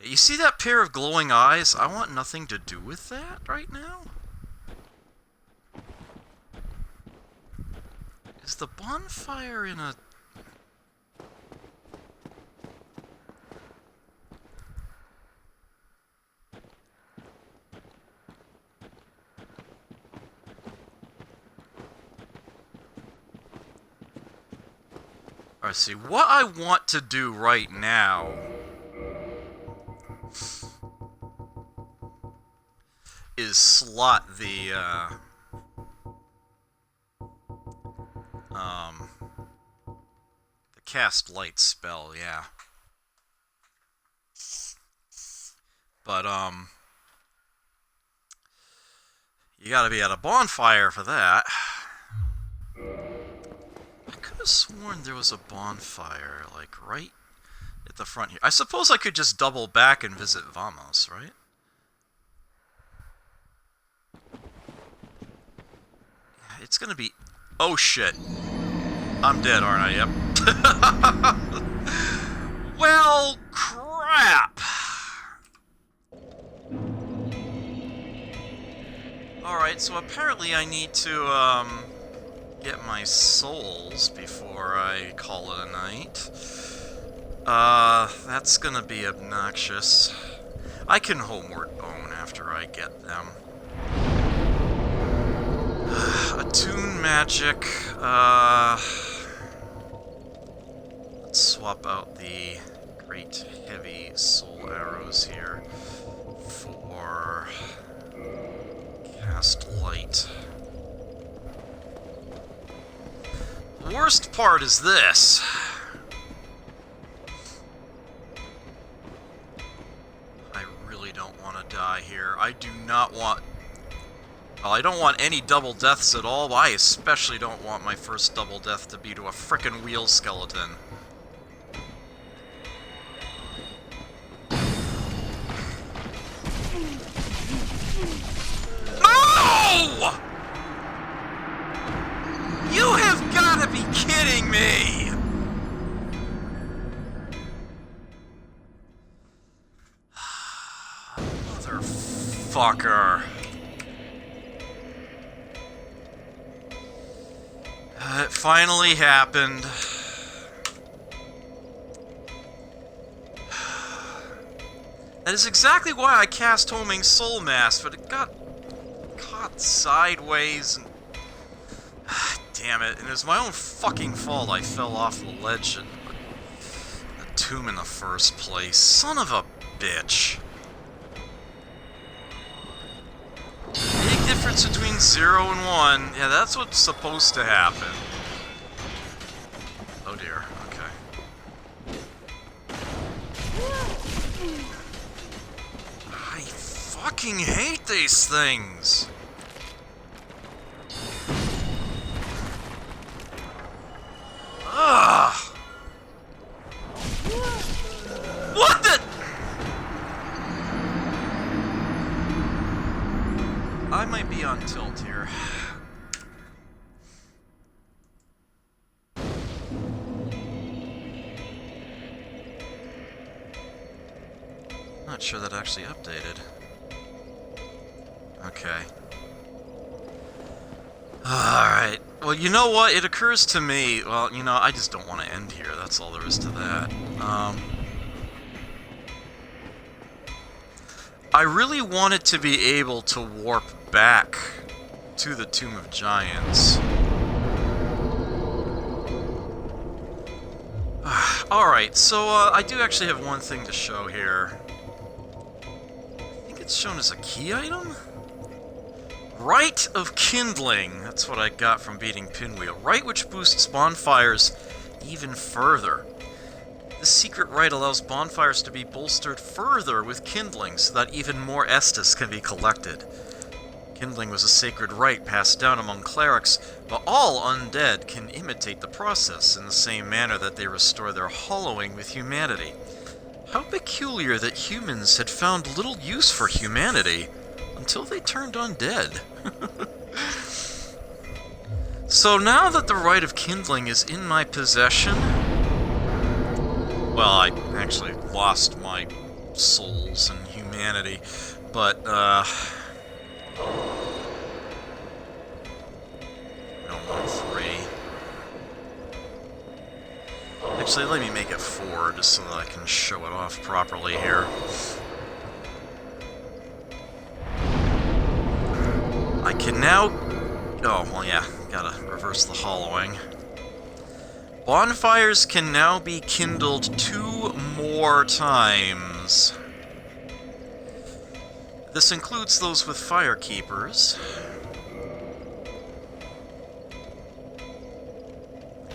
You see that pair of glowing eyes? I want nothing to do with that right now. Is the bonfire in a... Alright, see, what I want to do right now is slot the cast light spell, yeah. But, you gotta be at a bonfire for that. I could have sworn there was a bonfire, like, right at the front here. I suppose I could just double back and visit Vamos, right? It's gonna be... Oh, shit. I'm dead, aren't I? Yep. Well, crap! Alright, so apparently I need to, get my souls before I call it a night. That's gonna be obnoxious. I can homeward bone after I get them. Attune magic, let's swap out the great heavy soul arrows here for cast light. The worst part is this. I really don't want to die here. I do not want... Well, I don't want any double deaths at all, but I especially don't want my first double death to be to a frickin' wheel skeleton. No! You have got to be kidding me! Motherfucker. It finally happened. That is exactly why I cast Homing Soul Mass, but it got caught sideways and... Damn it, and it was my own fucking fault I fell off the ledge and the tomb in the first place. Son of a bitch. Big difference between 0 and 1. Yeah, that's what's supposed to happen. Oh dear, okay. I fucking hate these things! Ugh! What the... I might be on tilt here. Not sure that actually updated. Okay. Alright. Well, you know what? It occurs to me... Well, you know, I just don't want to end here. That's all there is to that. I really wanted to be able to warp back to the Tomb of Giants. Alright, so I do actually have one thing to show here. I think it's shown as a key item? Rite of Kindling. That's what I got from beating Pinwheel. Rite which boosts bonfires even further. This secret rite allows bonfires to be bolstered further with kindling so that even more Estus can be collected. Kindling was a sacred rite passed down among clerics, but all undead can imitate the process in the same manner that they restore their hollowing with humanity. How peculiar that humans had found little use for humanity until they turned undead. So now that the Rite of Kindling is in my possession... Well, I actually lost my souls and humanity, but, I don't want 3. Actually, let me make it 4, just so that I can show it off properly here. I can now... Oh, well, yeah, gotta reverse the hollowing. Bonfires can now be kindled 2 more times. This includes those with fire keepers.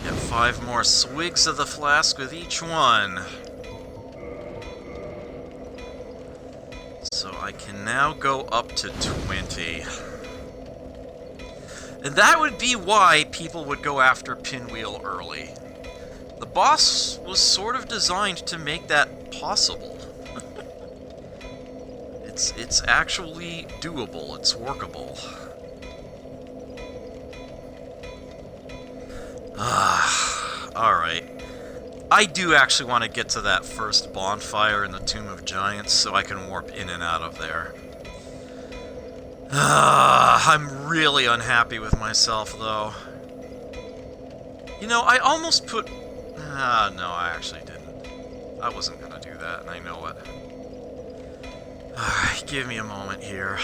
Get 5 more swigs of the flask with each one. So I can now go up to 20. And that would be why people would go after Pinwheel early. The boss was sort of designed to make that possible. It's actually doable, it's workable. Alright. I do actually want to get to that first bonfire in the Tomb of Giants so I can warp in and out of there. I'm really unhappy with myself, though. You know, I almost put... no, I actually didn't. I wasn't gonna do that, and I know it. Alright, give me a moment here.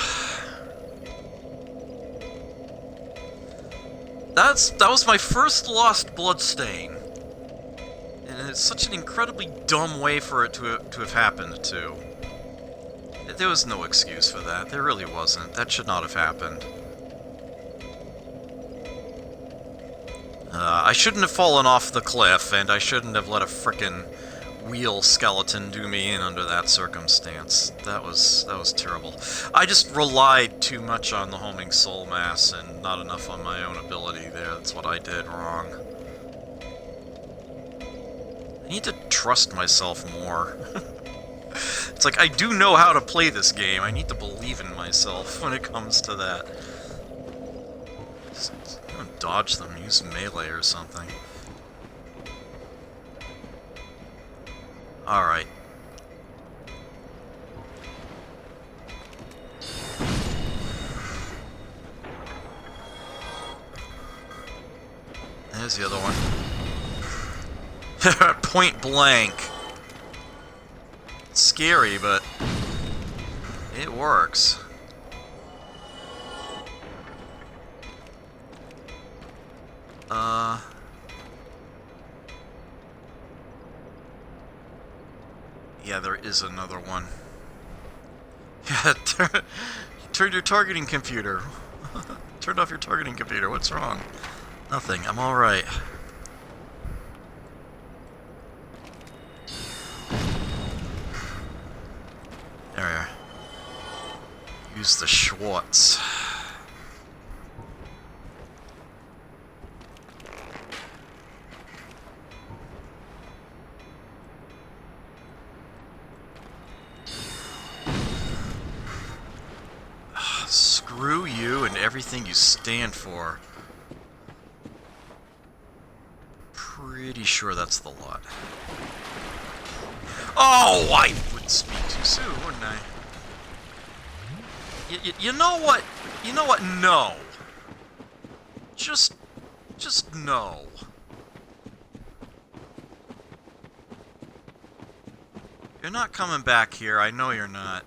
That was my first lost bloodstain. And it's such an incredibly dumb way for it to have happened, too. There was no excuse for that. There really wasn't. That should not have happened. I shouldn't have fallen off the cliff, and I shouldn't have let a frickin' wheel skeleton do me in under that circumstance. That was terrible. I just relied too much on the homing soul mass and not enough on my own ability there. That's what I did wrong. I need to trust myself more. It's like, I do know how to play this game. I need to believe in myself when it comes to that. Just dodge them, use melee or something. Alright. There's the other one. Point blank. It's scary, but it works. Yeah, there is another one. Yeah, turn your targeting computer. Turned off your targeting computer. What's wrong? Nothing. I'm alright. There we are. Use the Schwartz. Screw you and everything you stand for. Pretty sure that's the lot. Oh, I would speak too soon, wouldn't I? You know what? You know what? No. Just no. You're not coming back here. I know you're not.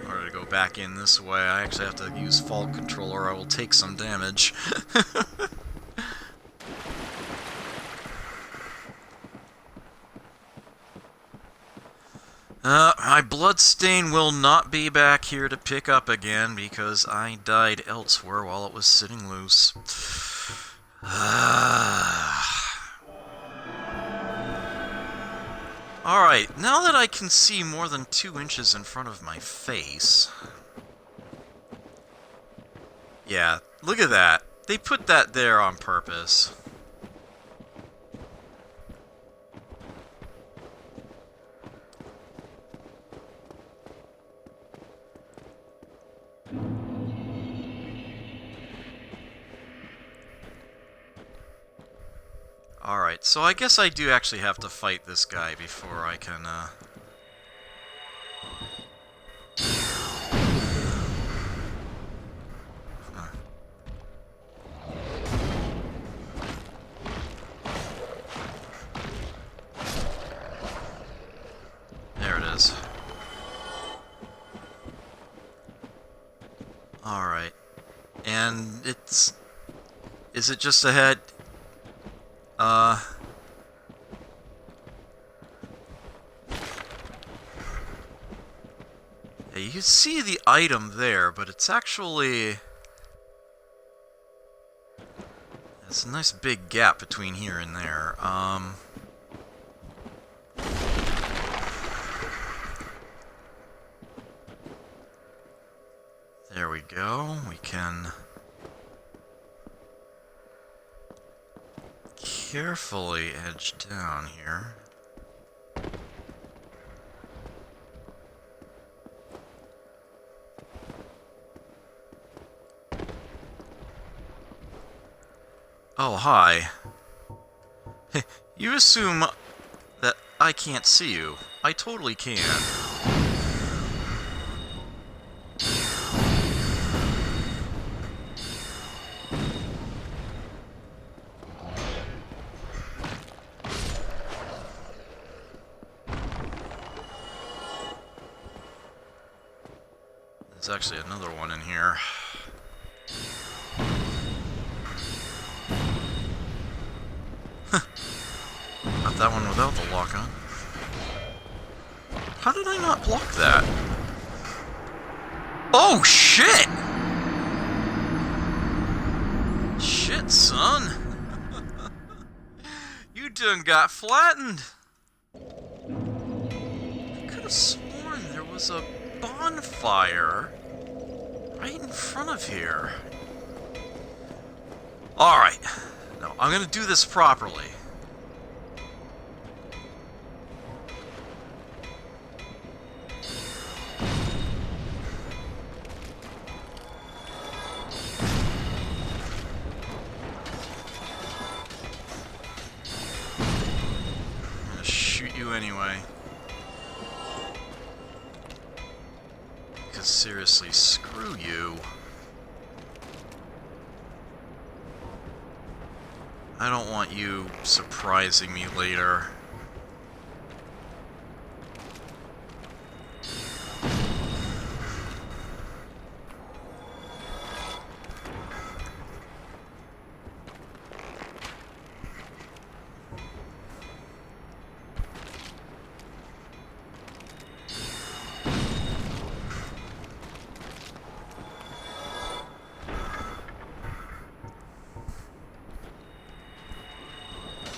In order to go back in this way, I actually have to use Fault Control or I will take some damage. My bloodstain will not be back here to pick up again because I died elsewhere while it was sitting loose. Alright, now that I can see more than 2 inches in front of my face... Yeah, look at that. They put that there on purpose. Alright, so I guess I do actually have to fight this guy before I can, There it is. Alright. Is it just ahead? Yeah, you can see the item there, but it's actually... It's a nice big gap between here and there. There we go. We can carefully edge down here. Oh, hi. You assume that I can't see you. I totally can. There's actually another one in here. Got that one without the lock on. How did I not block that? Oh, shit! Shit, son. You done got flattened. I could have sworn there was a bonfire right in front of here. Alright. No, I'm gonna do this properly. I'm gonna shoot you anyway. Because seriously, screw you. I don't want you surprising me later.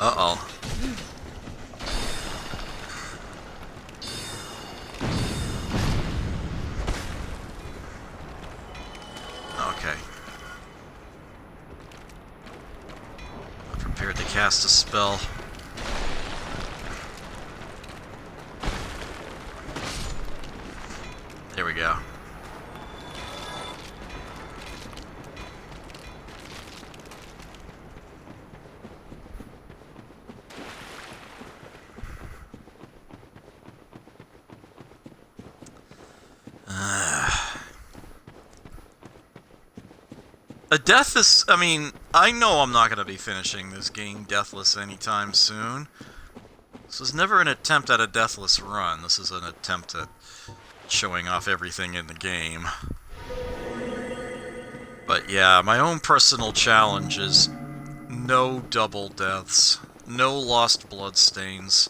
Uh-oh. Okay. I'm prepared to cast a spell. There we go. A deathless, I mean, I know I'm not going to be finishing this game deathless anytime soon. This was never an attempt at a deathless run. This is an attempt at showing off everything in the game. But yeah, my own personal challenge is no double deaths, no lost bloodstains,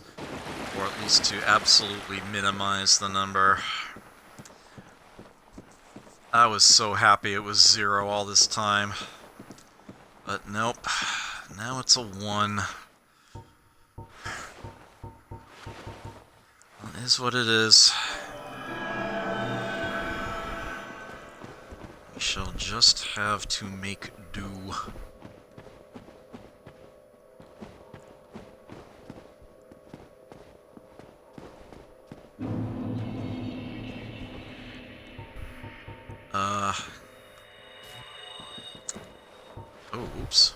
or at least to absolutely minimize the number. I was so happy it was 0 all this time. But nope. Now it's a 1. It is what it is. We shall just have to make do. Oh, oops.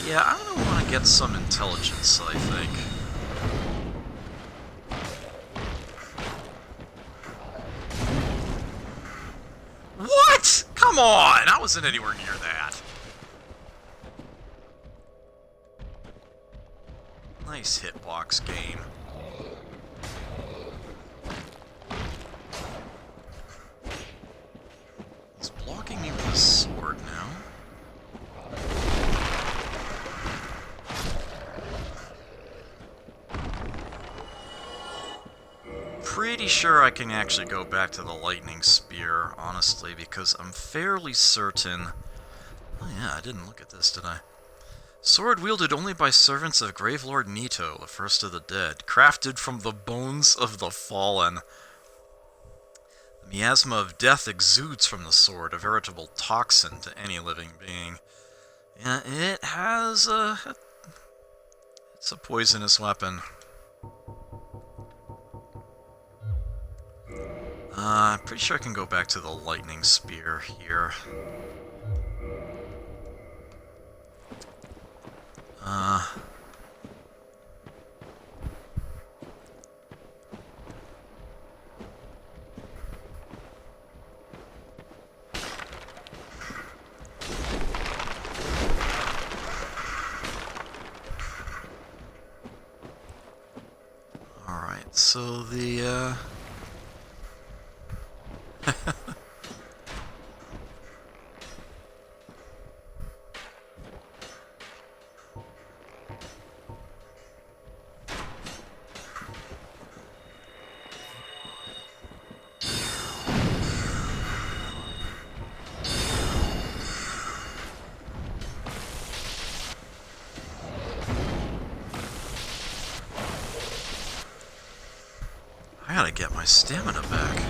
Yeah, I'm gonna want to get some intelligence, I think. What? Come on! I wasn't anywhere near that. Nice hitbox game. He's blocking me with a sword now. pretty sure I can actually go back to the lightning spear, honestly, because I'm fairly certain... Oh yeah, I didn't look at this, did I? Sword wielded only by servants of Gravelord Nito, the first of the dead, crafted from the bones of the fallen. The miasma of death exudes from the sword, a veritable toxin to any living being. Yeah, it has it's a poisonous weapon. I'm pretty sure I can go back to the lightning spear here. Alright, so the, I gotta get my stamina back.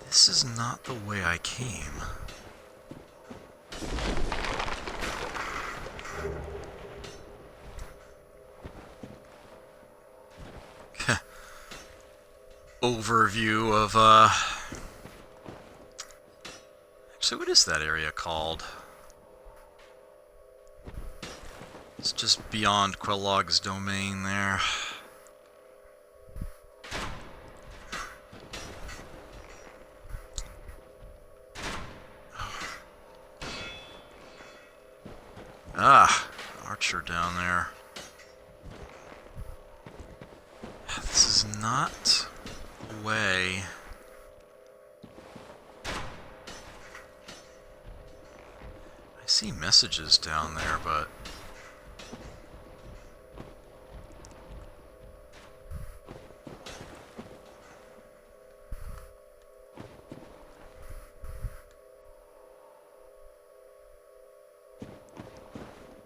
This is not the way I came. Overview of, actually, what is that area called? It's just beyond Quellog's domain there. Ah, archer down there. This is not the way. I see messages down there, but...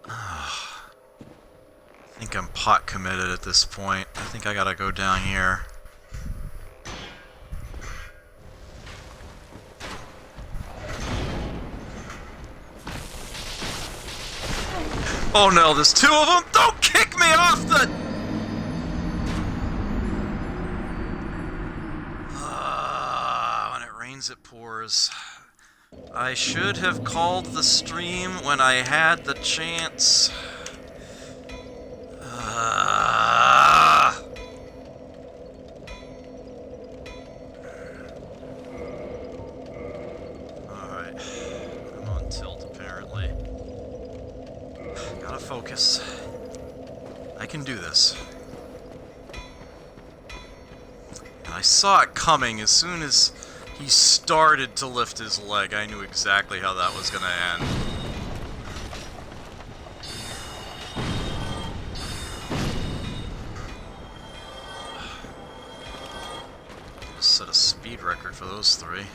I think I'm pot committed at this point. I think I gotta go down here. Oh no, there's two of them! Don't kick me off the... When it rains, it pours. I should have called the stream when I had the chance. Alright. I'm on tilt, apparently. Gotta focus. I can do this. And I saw it coming as soon as he started to lift his leg. I knew exactly how that was gonna end. Just set a speed record for those three.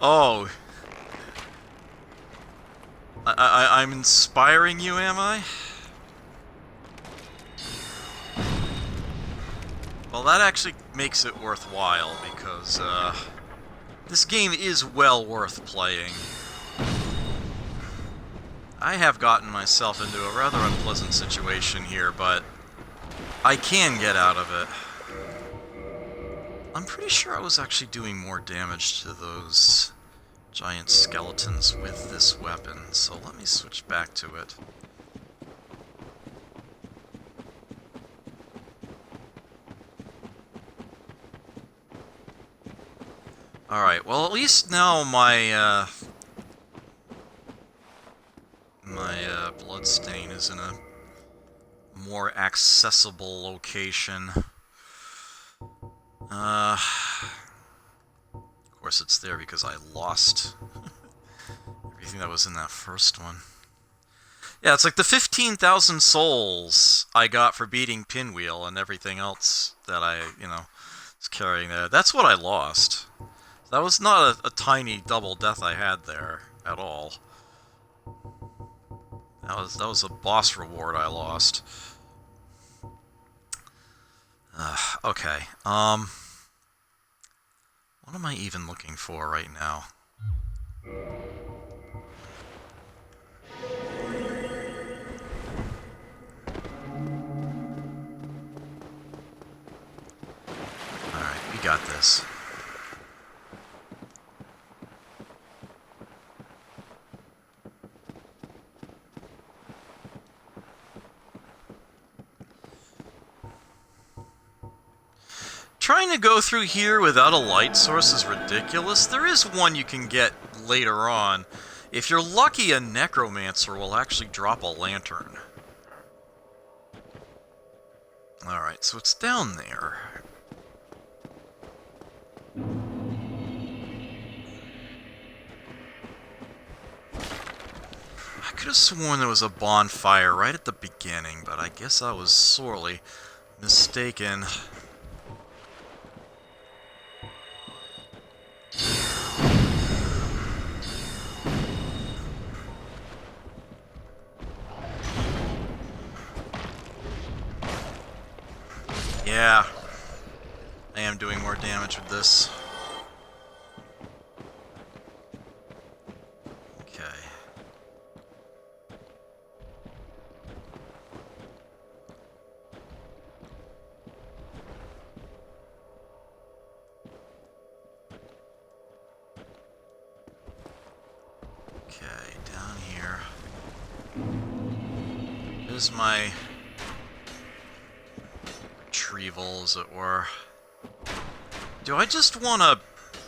Oh. I'm inspiring you, am I? Well, that actually makes it worthwhile, because, this game is well worth playing. I have gotten myself into a rather unpleasant situation here, but I can get out of it. I'm pretty sure I was actually doing more damage to those giant skeletons with this weapon, so let me switch back to it. Alright, well at least now my, bloodstain is in a more accessible location. Of course it's there because I lost everything that was in that first one. Yeah, it's like the 15,000 souls I got for beating Pinwheel and everything else that I, was carrying there. That's what I lost. That was not a tiny double death I had there at all. That was a boss reward I lost. Okay. What am I even looking for right now? Alright, we got this. Trying to go through here without a light source is ridiculous. There is one you can get later on. If you're lucky, a necromancer will actually drop a lantern. Alright, so it's down there. I could have sworn there was a bonfire right at the beginning, but I guess I was sorely mistaken. Yeah, I am doing more damage with this. Okay. Okay, down here. Here's my retrieval, as it were. Do I just want a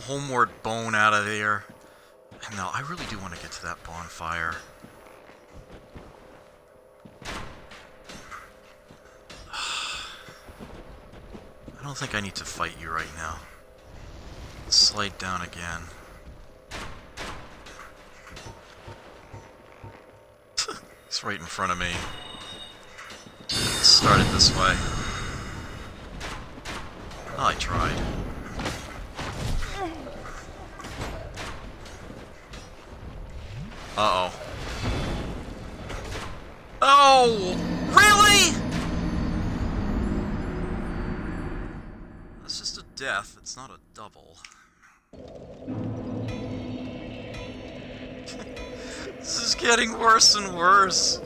homeward bone out of here? No, I really do want to get to that bonfire. I don't think I need to fight you right now. Let's slide down again. It's right in front of me. Let's start it this way. Oh, I tried. Uh-oh. Oh! Really?! That's just a death, it's not a double. This is getting worse and worse.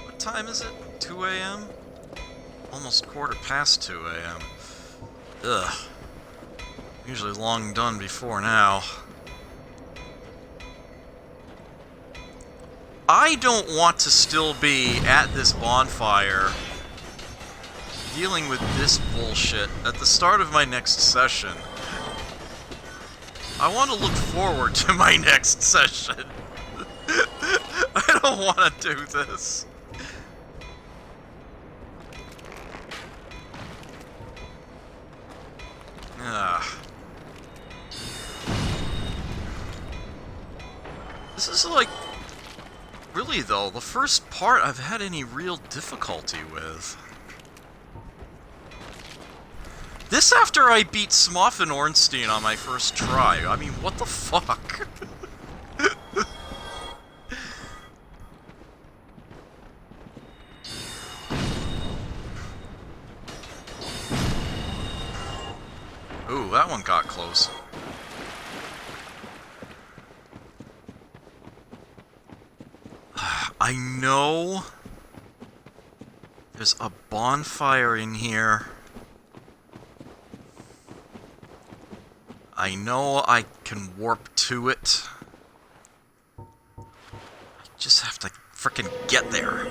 What time is it? 2 a.m.? Almost 2:15 a.m. Ugh. Usually long done before now. I don't want to still be at this bonfire dealing with this bullshit at the start of my next session. I want to look forward to my next session. I don't want to do this. This is like, really though, the first part I've had any real difficulty with. This after I beat Smoff and Ornstein on my first try. I mean, what the fuck? Ooh, that one got close. I know there's a bonfire in here. I know I can warp to it. I just have to frickin' get there.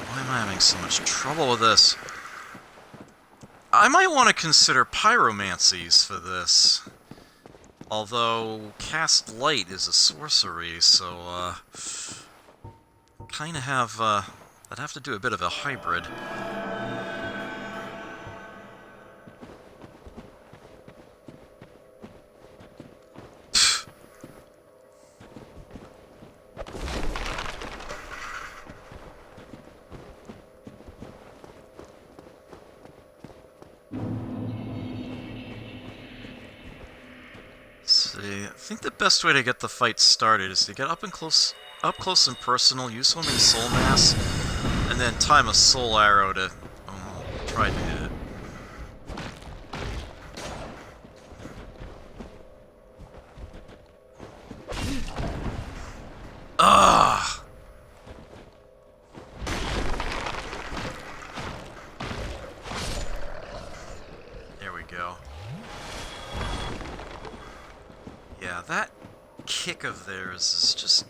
Why am I having so much trouble with this. I might want to consider pyromancies for this. Although, cast light is a sorcery, so, kind of have, I'd have to do a bit of a hybrid. See, I think the best way to get the fight started is to get up close and personal, use homing soul mass, and then time a soul arrow to try to hit it. Ugh! There we go. Yeah, that kick of theirs is just...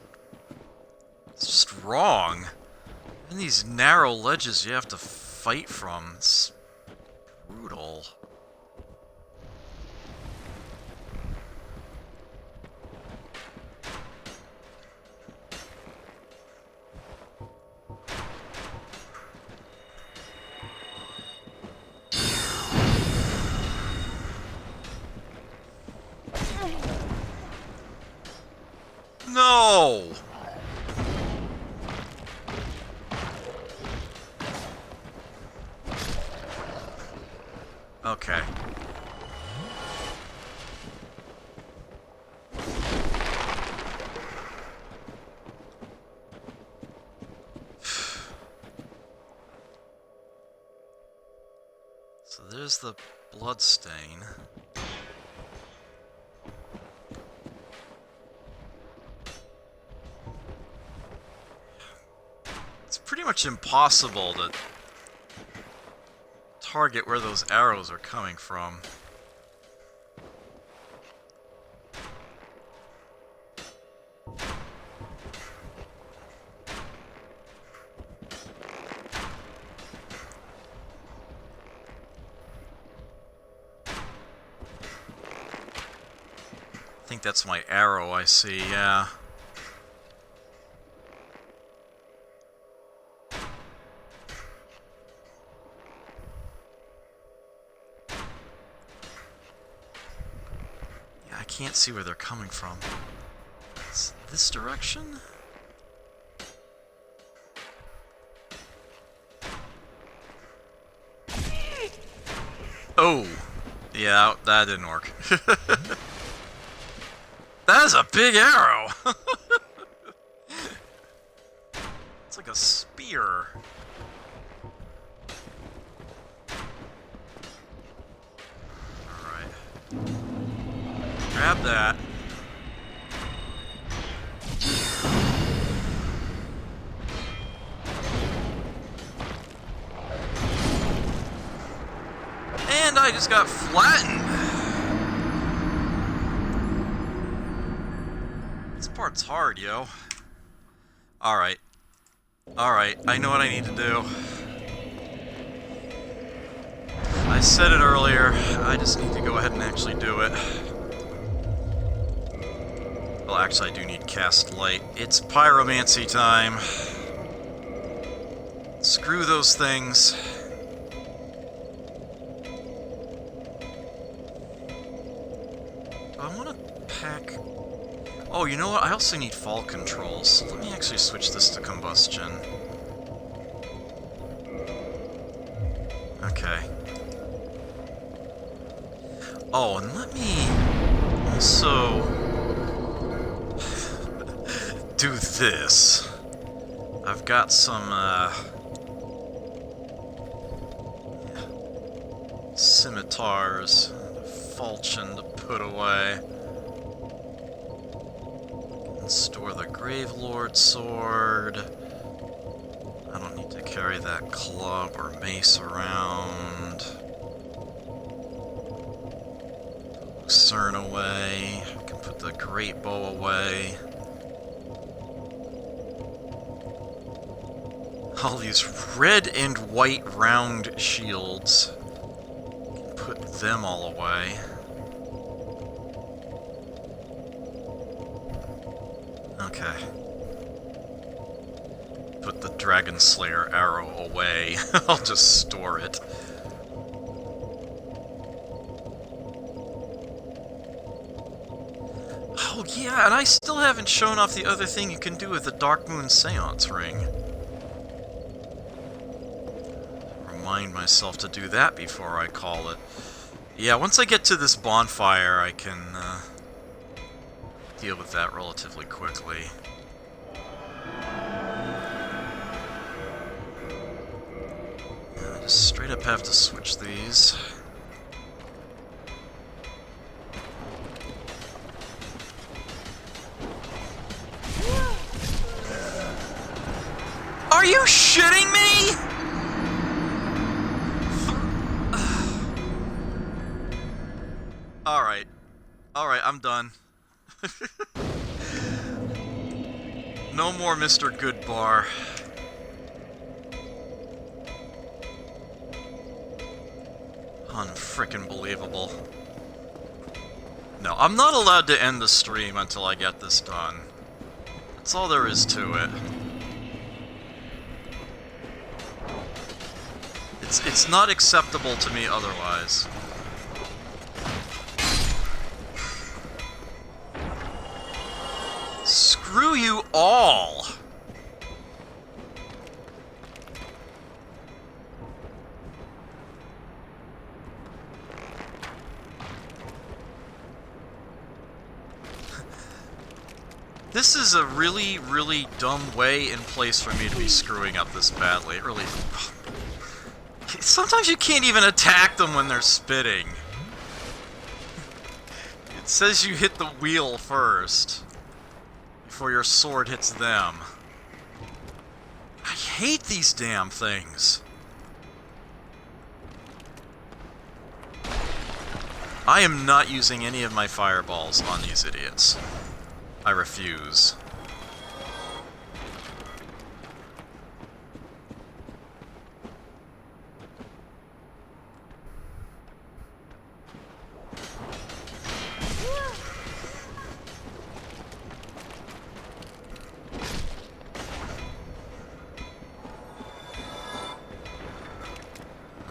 it's just wrong. And these narrow ledges you have to fight from, it's brutal. No! Okay. So there's the blood stain. It's pretty much impossible to target where those arrows are coming from. I think that's my arrow I see, yeah. I can't see where they're coming from. It's this direction? Oh! Yeah, that didn't work. That is a big arrow! It's like a spear. Alright. Grab that. And I just got flattened. This part's hard, yo. Alright. Alright, I know what I need to do. I said it earlier, I just need to go ahead and actually do it. Well, actually, I do need cast light. It's pyromancy time. Screw those things. I want to pack... Oh, you know what? I also need fall controls. Let me actually switch this to combustion. Okay. Oh, and let me also do this. I've got some, scimitars, falchion to put away. And store the Gravelord sword. I don't need to carry that club or mace around. Lucerne away. I can put the great bow away. All these red and white round shields. Put them all away. Okay. Put the Dragon Slayer arrow away. I'll just store it. Oh yeah, and I still haven't shown off the other thing you can do with the Dark Moon Seance Ring. Remind myself to do that before I call it. Yeah, once I get to this bonfire, I can deal with that relatively quickly. I just straight up have to switch these. Are you shitting me? Alright. Alright, I'm done. No more Mr. Goodbar. Unfrickin' believable. No, I'm not allowed to end the stream until I get this done. That's all there is to it. It's not acceptable to me otherwise. Screw you all! This is a really, really dumb way in place for me to be screwing up this badly. It really... Sometimes you can't even attack them when they're spitting. It says you hit the wheel first, before your sword hits them. I hate these damn things. I am not using any of my fireballs on these idiots. I refuse.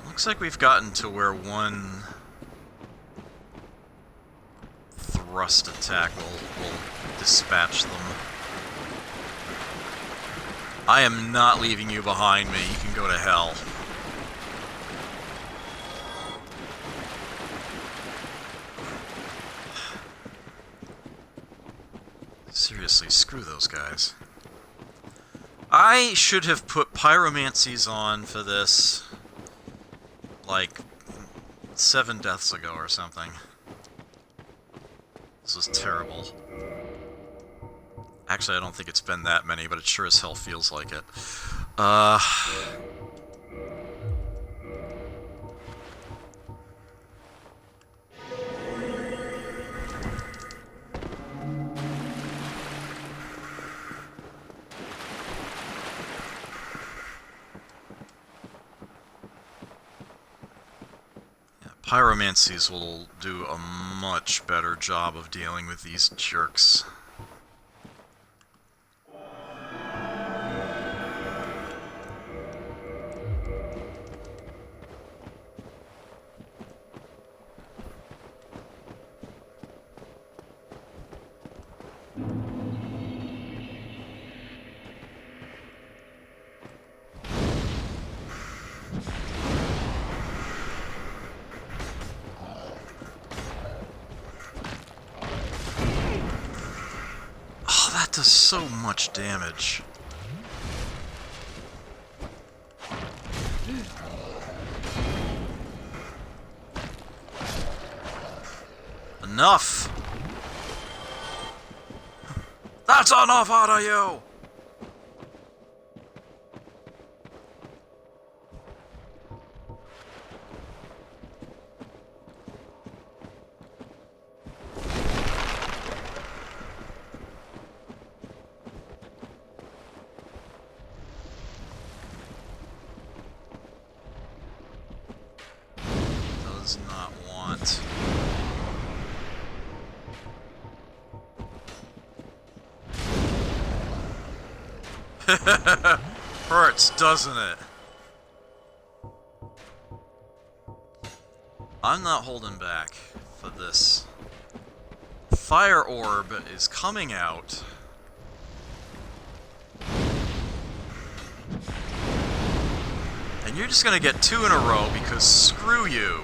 Looks like we've gotten to where one thrust attack will dispatch them. I am not leaving you behind me. You can go to hell. Seriously, screw those guys. I should have put pyromancies on for this like 7 deaths ago or something. This was terrible. Actually, I don't think it's been that many, but it sure as hell feels like it. Pyromancies will do a much better job of dealing with these jerks. Does so much damage. Enough! That's enough out of you! Hurts, doesn't it? I'm not holding back for this. Fire orb is coming out. And you're just gonna get 2 in a row because screw you.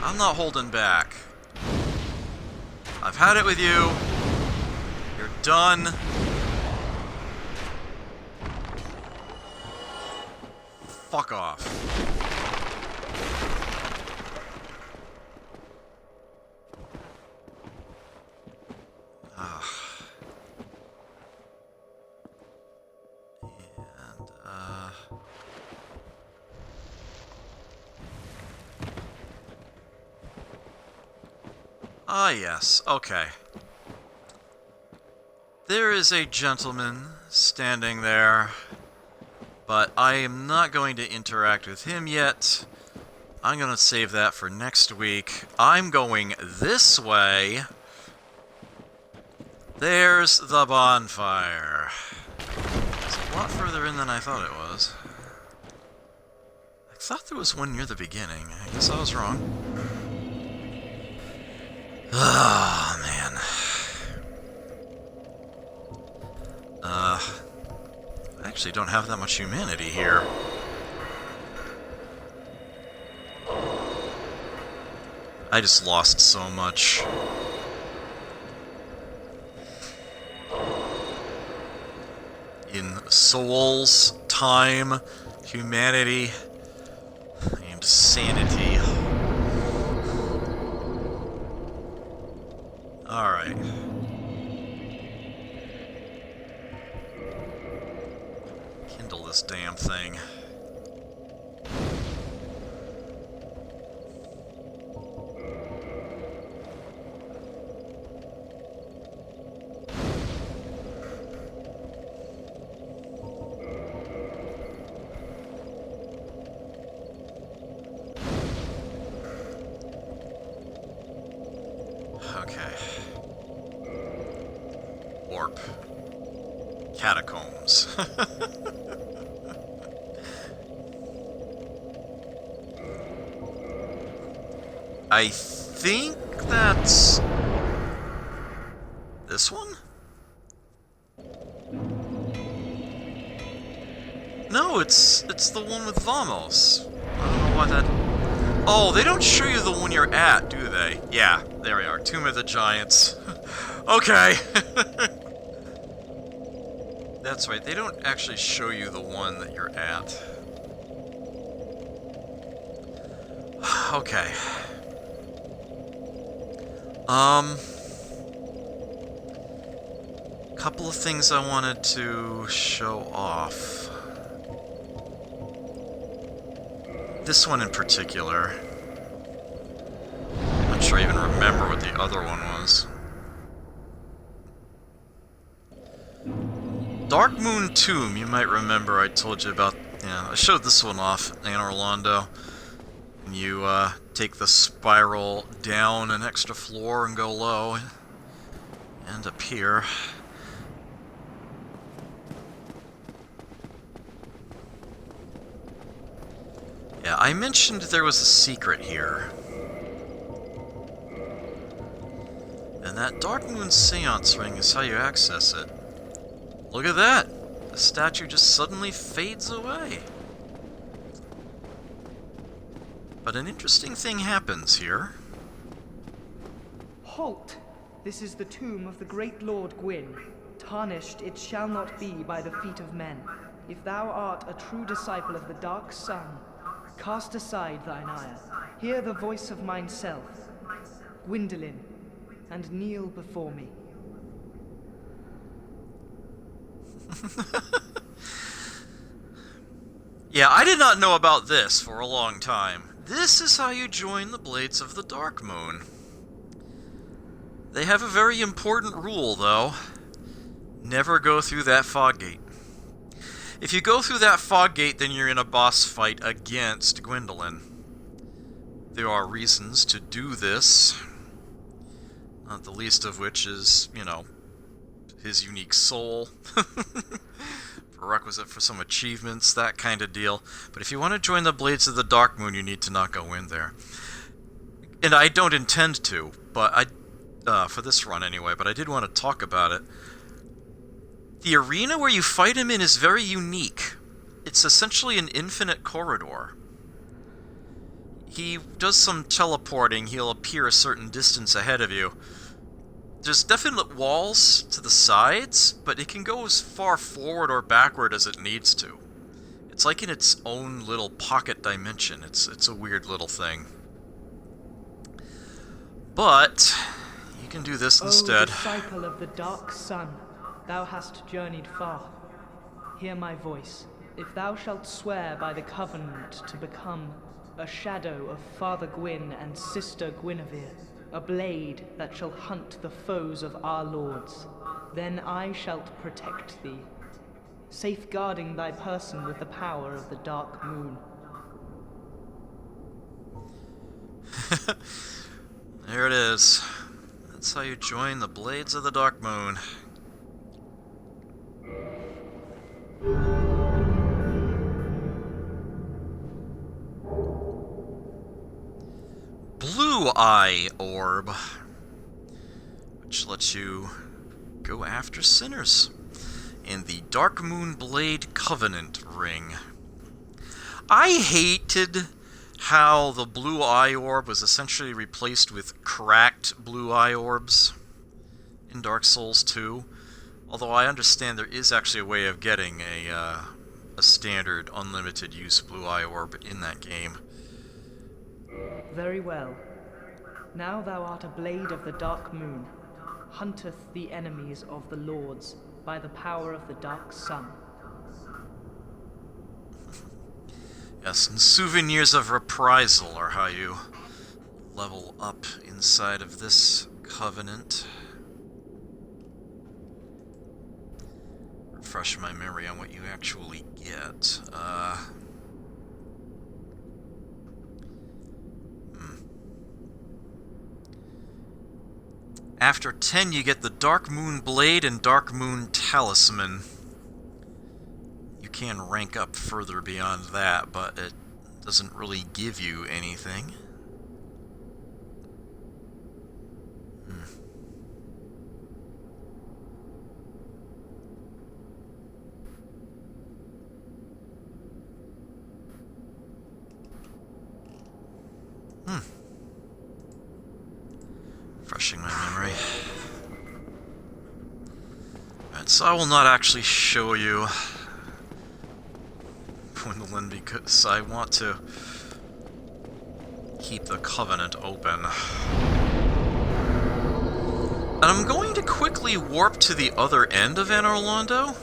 I'm not holding back. I've had it with you. You're done. Fuck off. Ah, yes, okay. There is a gentleman standing there, but I am not going to interact with him yet. I'm going to save that for next week. I'm going this way. There's the bonfire. It's a lot further in than I thought it was. I thought there was one near the beginning. I guess I was wrong. Oh, man. I actually don't have that much humanity here. I just lost so much. In souls, time, humanity, and sanity. Alright. Kindle this damn thing. Okay. Warp. Catacombs. I think that's... this one? No, it's the one with Vamos. I don't know why that... Oh, they don't show you the one you're at, do they? Yeah, there we are. Tomb of the Giants. Okay. That's right, they don't actually show you the one that you're at. Okay. Couple of things I wanted to show off. This one in particular. I'm not sure I even remember what the other one was. Dark Moon Tomb, you might remember I told you about. Yeah, I showed this one off in Orlando. And you take the spiral down an extra floor and go low. And up here. Yeah, I mentioned there was a secret here. And that Dark Moon Seance Ring is how you access it. Look at that! The statue just suddenly fades away. But an interesting thing happens here. Halt! This is the tomb of the great Lord Gwyn. Tarnished it shall not be by the feet of men. If thou art a true disciple of the Dark Sun, cast aside thine ire. Hear the voice of mine self, Gwyndolin, and kneel before me. Yeah, I did not know about this for a long time. This is how you join the Blades of the Dark Moon. They have a very important rule, though. Never go through that fog gate. If you go through that fog gate, then you're in a boss fight against Gwyndolin. There are reasons to do this. Not the least of which is, you know, his unique soul. Prerequisite for some achievements, that kind of deal. But if you want to join the Blades of the Dark Moon, you need to not go in there. And I don't intend to, but for this run anyway, but I did want to talk about it. The arena where you fight him in is very unique. It's essentially an infinite corridor. He does some teleporting, he'll appear a certain distance ahead of you. There's definite walls to the sides, but it can go as far forward or backward as it needs to. It's like in its own little pocket dimension. It's a weird little thing. But you can do this instead. O disciple of the dark sun, thou hast journeyed far. Hear my voice. If thou shalt swear by the covenant to become a shadow of Father Gwyn and Sister Guinevere, a blade that shall hunt the foes of our lords, then I shalt protect thee, safeguarding thy person with the power of the dark moon. There it is. That's how you join the Blades of the Dark Moon. Blue Eye Orb, which lets you go after sinners in the Dark Moon Blade Covenant Ring. I hated how the Blue Eye Orb was essentially replaced with cracked Blue Eye Orbs in Dark Souls 2, although I understand there is actually a way of getting a standard unlimited use Blue Eye Orb in that game. Very well. Now thou art a blade of the dark moon, hunteth the enemies of the lords by the power of the dark sun. Yes, and souvenirs of reprisal are how you level up inside of this covenant. Refresh my memory on what you actually get. After 10, you get the Dark Moon Blade and Dark Moon Talisman. You can rank up further beyond that, but it doesn't really give you anything. Refreshing my memory. Alright, so I will not actually show you Gwendolyn because I want to keep the Covenant open. And I'm going to quickly warp to the other end of Anor Londo.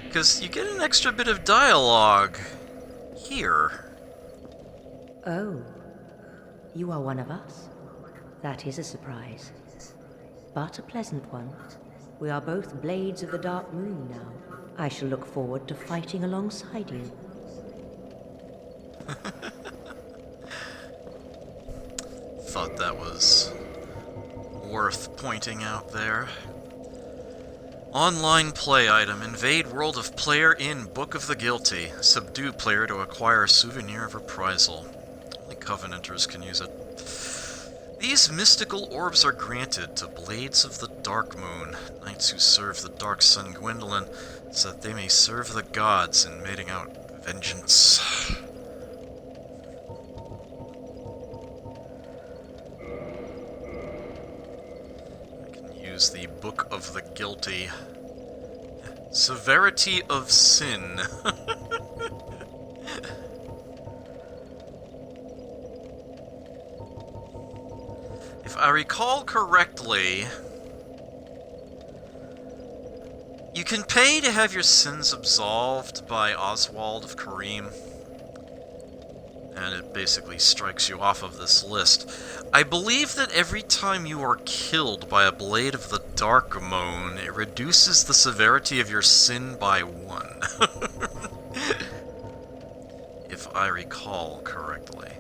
Because you get an extra bit of dialogue here. Oh, you are one of us? That is a surprise. But a pleasant one. We are both Blades of the Dark Moon now. I shall look forward to fighting alongside you. Thought that was worth pointing out there. Online play item. Invade world of player in Book of the Guilty. Subdue player to acquire souvenir of reprisal. Only Covenanters can use it. These mystical orbs are granted to Blades of the Dark Moon, knights who serve the Dark Sun Gwendolyn, so that they may serve the gods in meting out vengeance. Use the Book of the Guilty. Severity of Sin. If I recall correctly, you can pay to have your sins absolved by Oswald of Karim. And it basically strikes you off of this list. I believe that every time you are killed by a Blade of the Dark Moon, it reduces the severity of your sin by 1. if I recall correctly.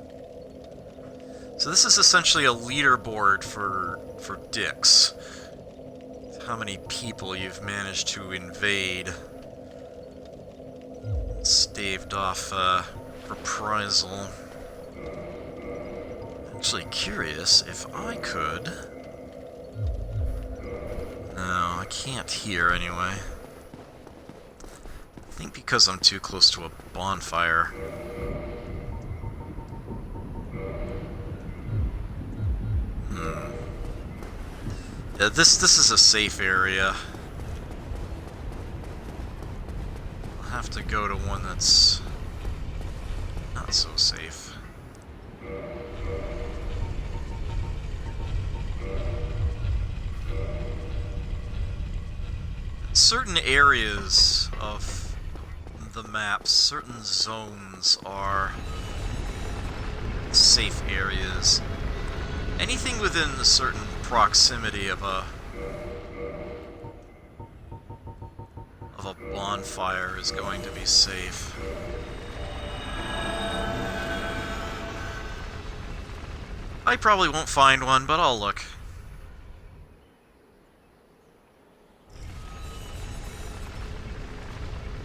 So this is essentially a leaderboard for dicks. How many people you've managed to invade. Staved off reprisal. Actually curious if I could... No, I can't here anyway. I think because I'm too close to a bonfire. Yeah, this is a safe area. I'll have to go to one that's not so safe. Certain areas of the map, certain zones are safe areas. Anything within a certain proximity of a bonfire is going to be safe. I probably won't find one, but I'll look.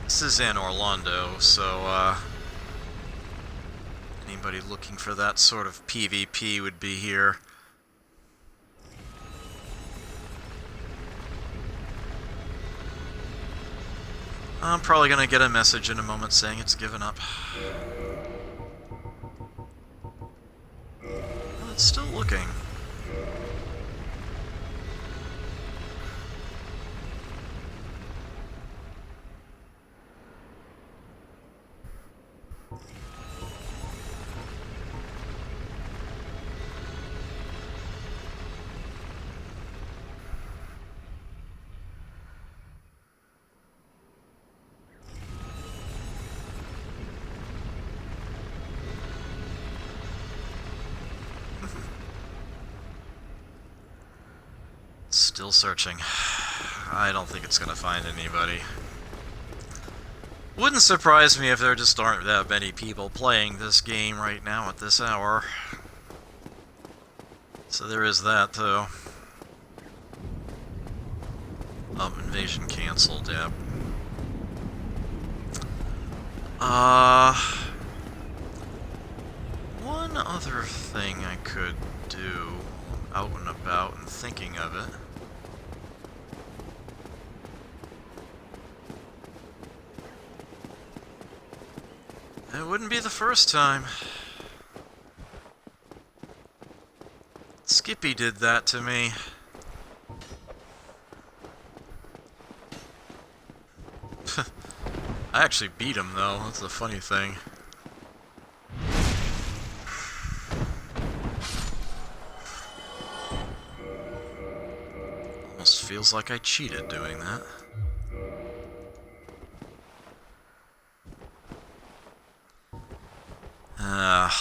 This is in Orlando, so anybody looking for that sort of PvP would be here. I'm probably gonna get a message in a moment saying it's given up. Oh, it's still looking. Still searching. I don't think it's gonna find anybody. Wouldn't surprise me if there just aren't that many people playing this game right now at this hour. So there is that, too. Invasion cancelled, yeah. One other thing I could do, out and about and thinking of it. It wouldn't be the first time. Skippy did that to me. I actually beat him, though. That's the funny thing. Almost feels like I cheated doing that.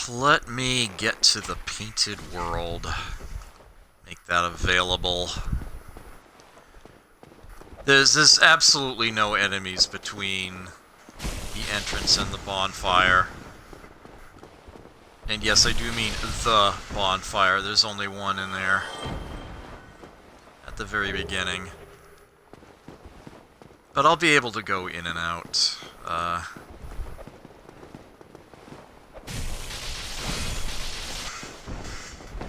Let me get to the painted world. Make that available. There's absolutely no enemies between the entrance and the bonfire. And yes, I do mean the bonfire. There's only one in there. At the very beginning. But I'll be able to go in and out.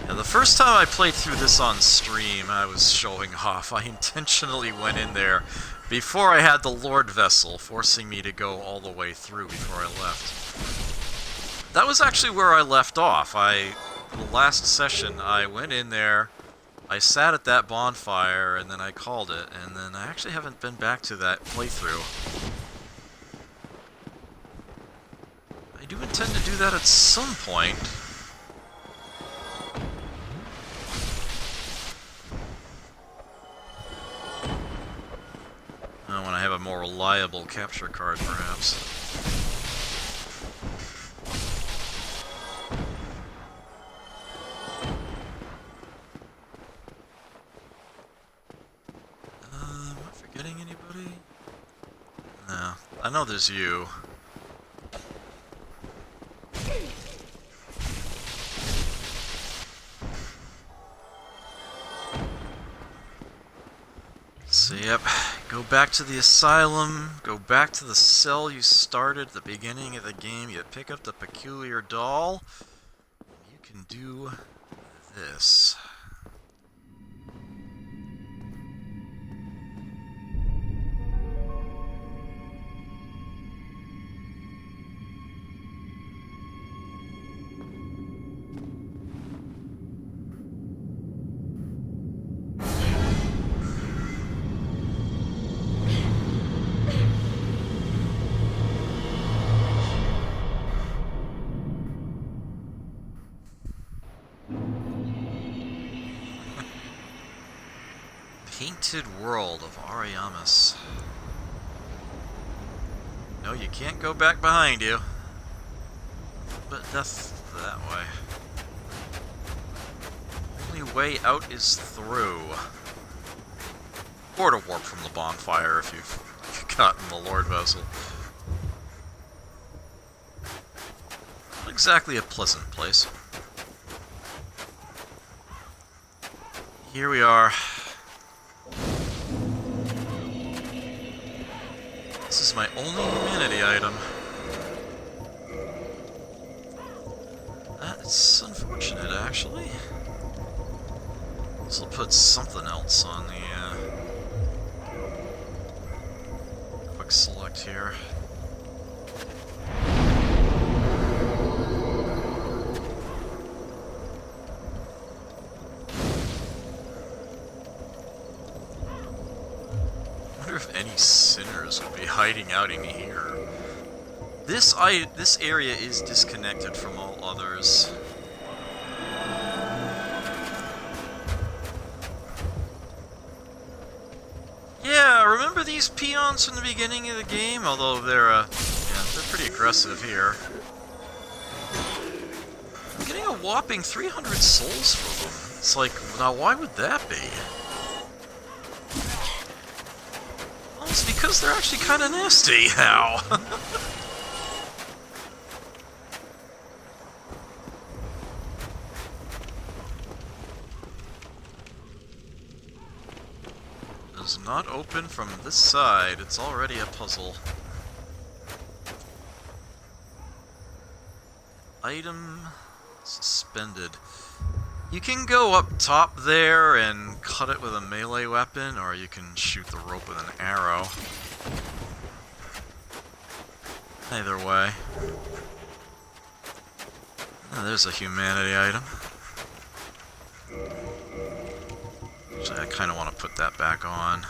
Yeah, the first time I played through this on stream, I was showing off. I intentionally went in there before I had the Lord Vessel, forcing me to go all the way through before I left. That was actually where I left off. The last session, I went in there, I sat at that bonfire, and then I called it, and then I actually haven't been back to that playthrough. I do intend to do that at some point. When I have a more reliable capture card, perhaps. Am I forgetting anybody? No. I know there's you. Yep, go back to the asylum, go back to the cell you started at the beginning of the game, you pick up the peculiar doll, and you can do this. Painted World of Ariamis. No, you can't go back behind you. But that's that way. Only way out is through. Or to warp from the bonfire if you've gotten the Lord Vessel. Not exactly a pleasant place. Here we are. This is my only humanity item. That's unfortunate, actually. This will put something else on the quick select here. I wonder if any sinners would be hiding out in here. This area is disconnected from all others. Yeah, remember these peons from the beginning of the game? Although they're pretty aggressive here. I'm getting a whopping 300 souls for them. It's like, now why would that be? Well, it's because they're actually kind of nasty now. Does not open from this side. It's already a puzzle. Item suspended. You can go up top there and cut it with a melee weapon, or you can shoot the rope with an arrow. Either way. Oh, there's a humanity item. Actually, I kind of want to put that back on.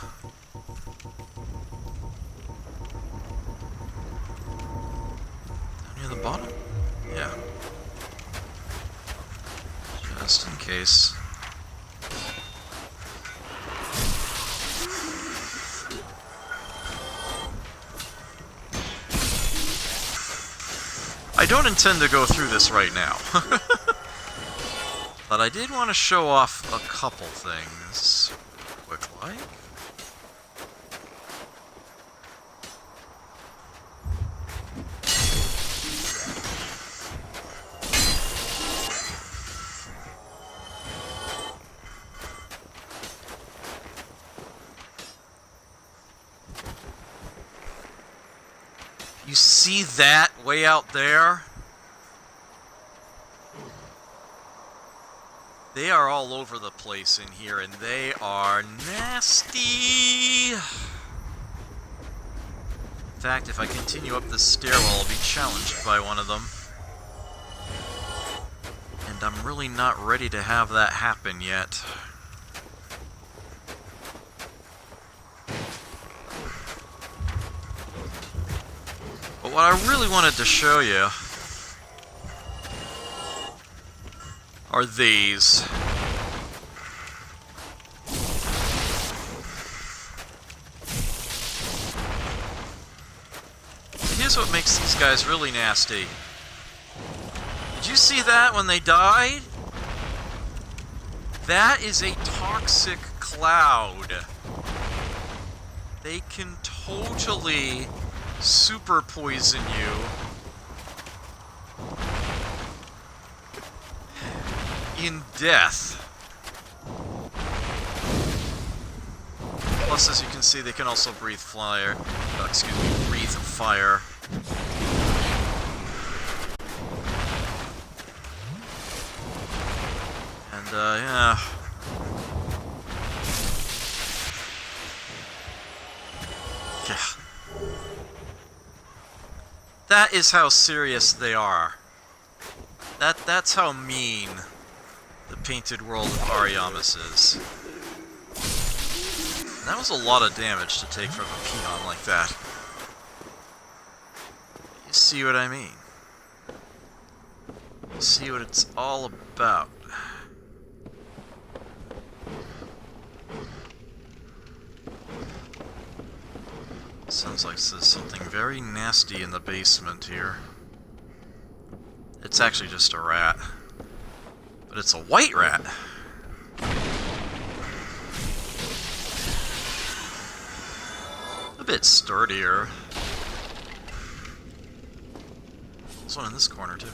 Down near the bottom? Yeah. Just in case. I don't intend to go through this right now. But I did want to show off a couple things. Quick like. You see that way out there? They are all over the place in here, and they are nasty! In fact, if I continue up this stairwell, I'll be challenged by one of them. And I'm really not ready to have that happen yet. But what I really wanted to show you are these. Here's what makes these guys really nasty. Did you see that when they died? That is a toxic cloud. They can totally super poison you. In death. Plus Plus, as you can see, they can also breathe fire. Breathe fire. And, yeah. Yeah. That is how serious they are. That's how mean the painted world of Ariamis is. And that was a lot of damage to take from a peon like that. You see what I mean? You see what it's all about. Sounds like there's something very nasty in the basement here. It's actually just a rat. But it's a white rat. A bit sturdier. There's one in this corner, too.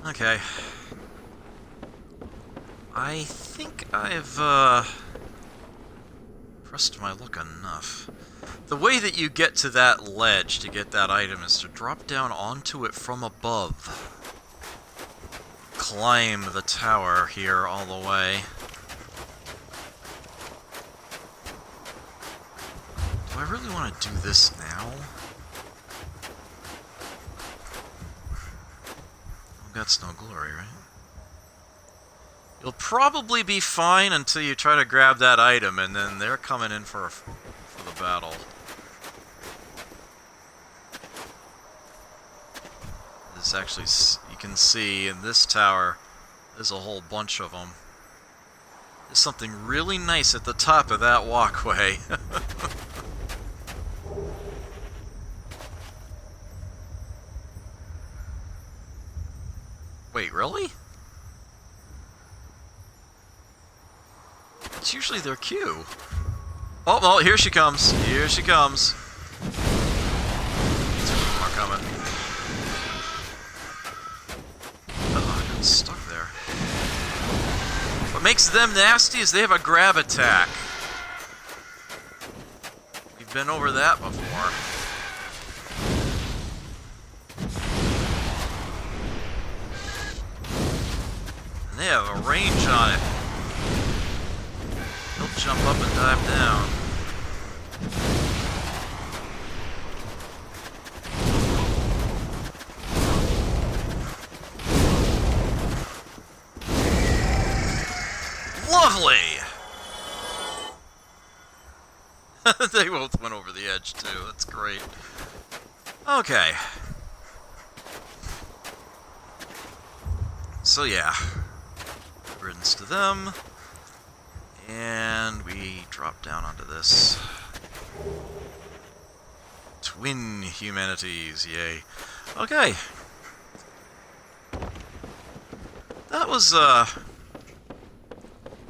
Okay. I think I've, pressed my luck enough. The way that you get to that ledge to get that item is to drop down onto it from above. Climb the tower here all the way. Do I really want to do this now? That's no glory, right? You'll probably be fine until you try to grab that item, and then they're coming in for the battle. This actually, you can see in this tower, there's a whole bunch of them. There's something really nice at the top of that walkway. Wait, really? It's usually their cue. Oh, well, here she comes. Here she comes. Two more coming. Uh-oh, I got stuck there. What makes them nasty is they have a grab attack. We've been over that before. They have a range on it. They'll jump up and dive down. Lovely! They both went over the edge too, that's great. Okay. So yeah. Riddance to them. And we drop down onto this. Twin humanities, yay. Okay. That was a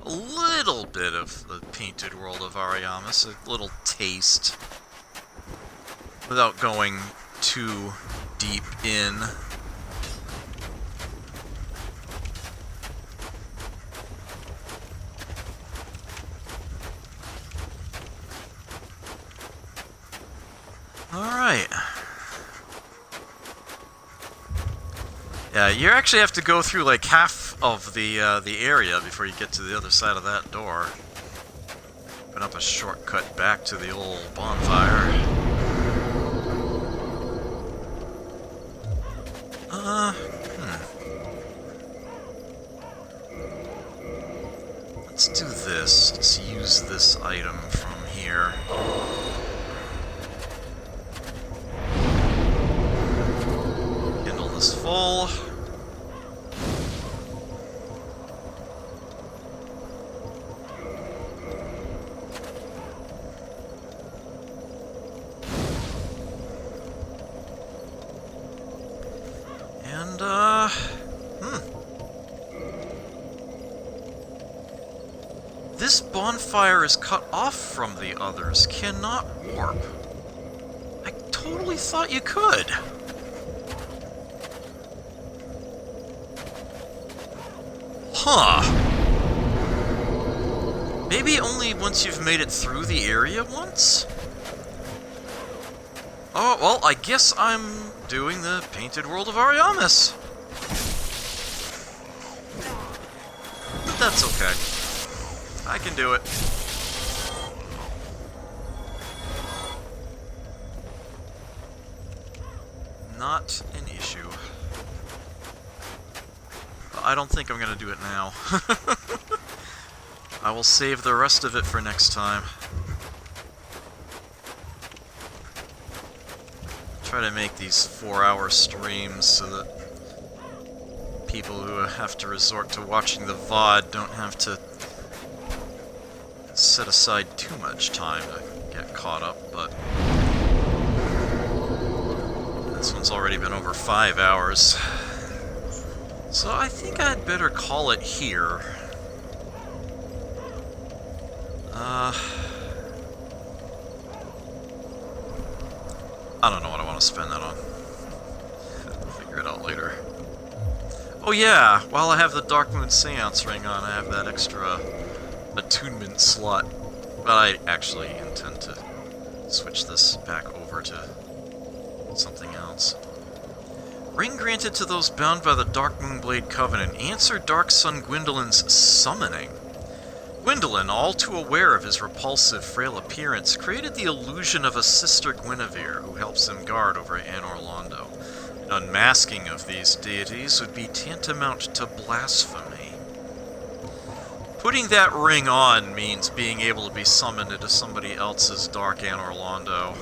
little bit of the painted world of Ariamis, a little taste. Without going too deep in. Alright. Yeah, you actually have to go through like half of the area before you get to the other side of that door. Open up a shortcut back to the old bonfire. Let's do this. Let's use this item from here. Is full. bonfire is cut off from the others cannot warp. I totally thought you could. Huh. Maybe only once you've made it through the area once? Oh, well, I guess I'm doing the Painted World of Ariamis. But that's okay. I can do it. Not an issue. I don't think I'm gonna do it now. I will save the rest of it for next time. Try to make these 4-hour streams so that people who have to resort to watching the VOD don't have to set aside too much time to get caught up, but this one's already been over 5 hours. So I think I'd better call it here. I don't know what I want to spend that on. I'll figure it out later. Oh yeah, while I have the Dark Moon Seance ring on, I have that extra attunement slot. But I actually intend to switch this back over to something else. Ring granted to those bound by the Dark Moonblade Covenant. Answer Dark Sun Gwendolyn's summoning. Gwendolyn, all too aware of his repulsive, frail appearance, created the illusion of a sister Guinevere who helps him guard over Anor Londo. An unmasking of these deities would be tantamount to blasphemy. Putting that ring on means being able to be summoned into somebody else's Dark Anor Londo.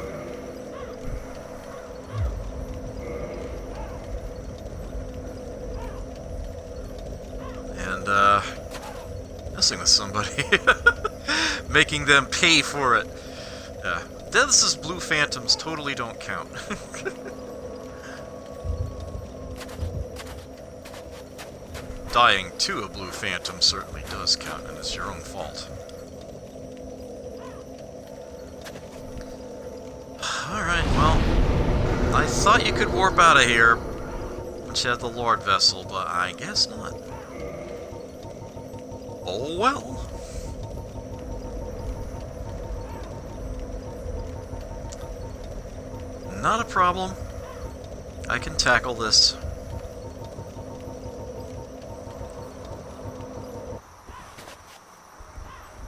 And, messing with somebody. Making them pay for it. Yeah. Deaths as blue phantoms totally don't count. Dying to a blue phantom certainly does count, and it's your own fault. Alright, well, I thought you could warp out of here once you had the Lord Vessel, but I guess not. Oh well. Not a problem. I can tackle this.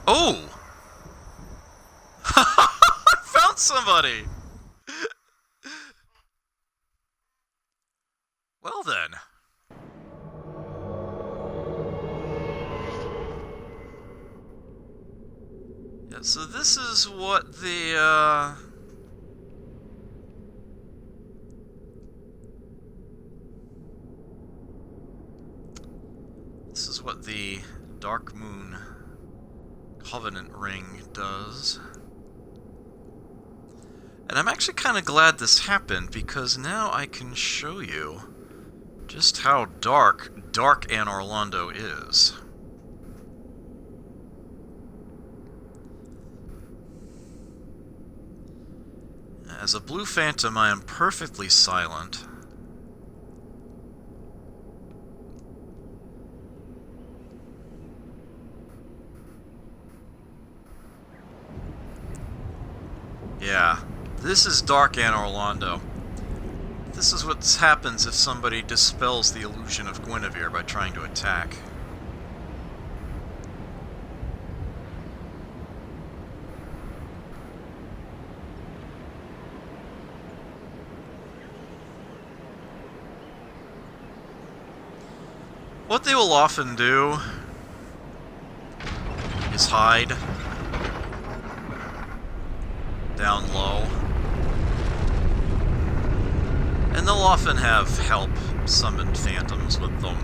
Oh! I found somebody! Well then. Yeah, so this is what the, this is what the Dark Moon Covenant ring does. And I'm actually kind of glad this happened, because now I can show you just how dark Anor Londo is. As a blue phantom, I am perfectly silent. Yeah, this is Dark Anor Londo. This is what happens if somebody dispels the illusion of Guinevere by trying to attack. What they will often do is hide down low. And they'll often have help summoned phantoms with them.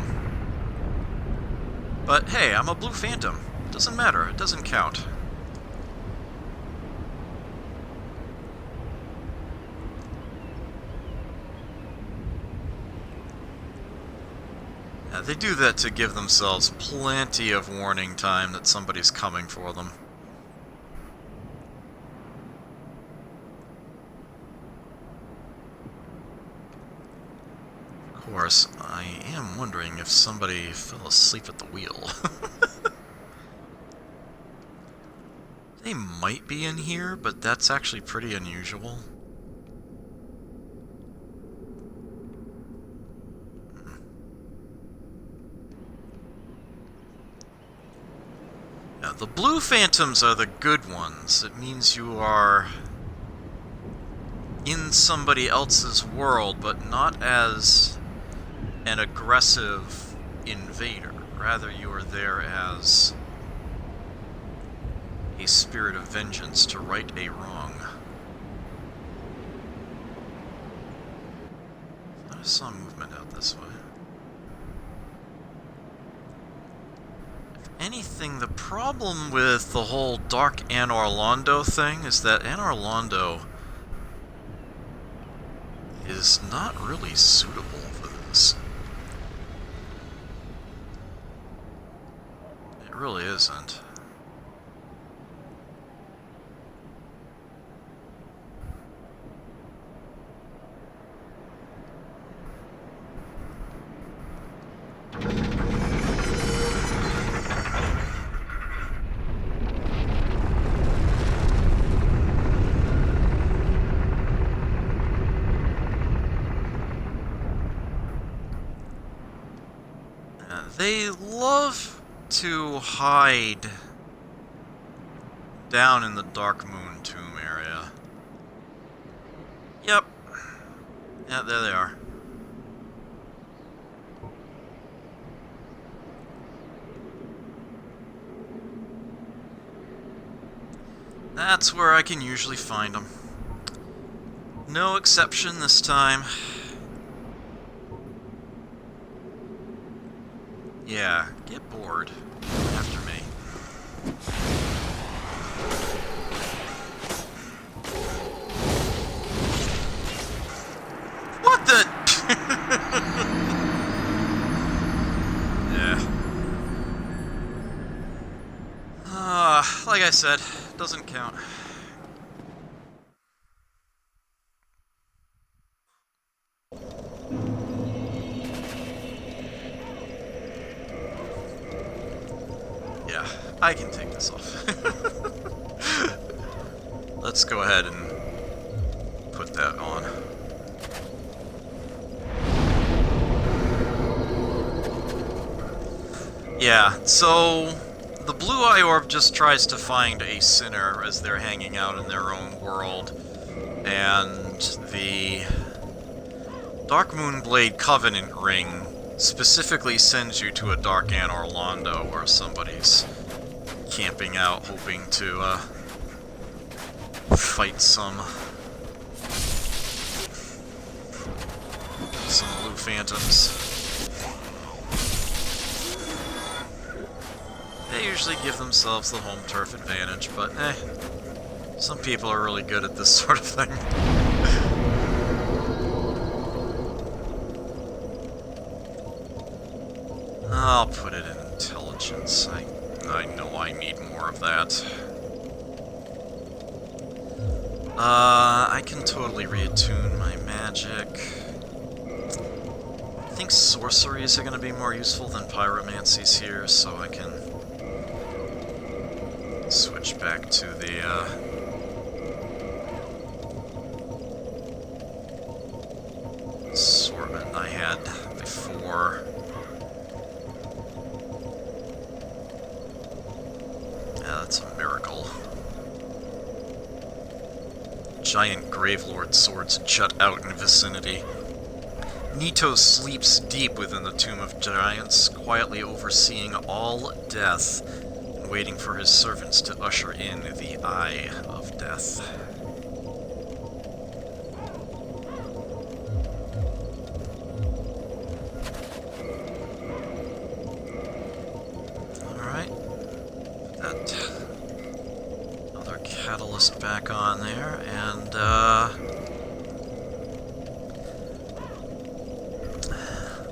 But hey, I'm a blue phantom. It doesn't matter, it doesn't count. They do that to give themselves plenty of warning time that somebody's coming for them. Of course, I am wondering if somebody fell asleep at the wheel. They might be in here, but that's actually pretty unusual. Now, the blue phantoms are the good ones. It means you are in somebody else's world, but not as an aggressive invader. Rather, you are there as a spirit of vengeance to right a wrong. I saw movement out this way. If anything, the problem with the whole Dark Anor Londo thing is that Anor Londo is not really suitable for this. It really isn't. They love to hide down in the Dark Moon Tomb area. Yep. Yeah, there they are. That's where I can usually find them. No exception this time. Yeah, get bored. After me. What the? Yeah. Like I said, doesn't count. Yeah, I can take this off. Let's go ahead and put that on. Yeah, so the blue eye orb just tries to find a sinner as they're hanging out in their own world, and the Dark Moonblade Covenant ring specifically sends you to a Dark Anor Londo where somebody's camping out hoping to fight some blue phantoms. They usually give themselves the home turf advantage, but some people are really good at this sort of thing. I'll put it in intelligence. I know I need more of that. I can totally reattune my magic. I think sorceries are going to be more useful than pyromancies here, so I can switch back to the assortment I had before. Yeah, that's a miracle. Giant Gravelord swords jut out in vicinity. Nito sleeps deep within the Tomb of Giants, quietly overseeing all death and waiting for his servants to usher in the Eye of Death. Alright. That other catalyst back on there, and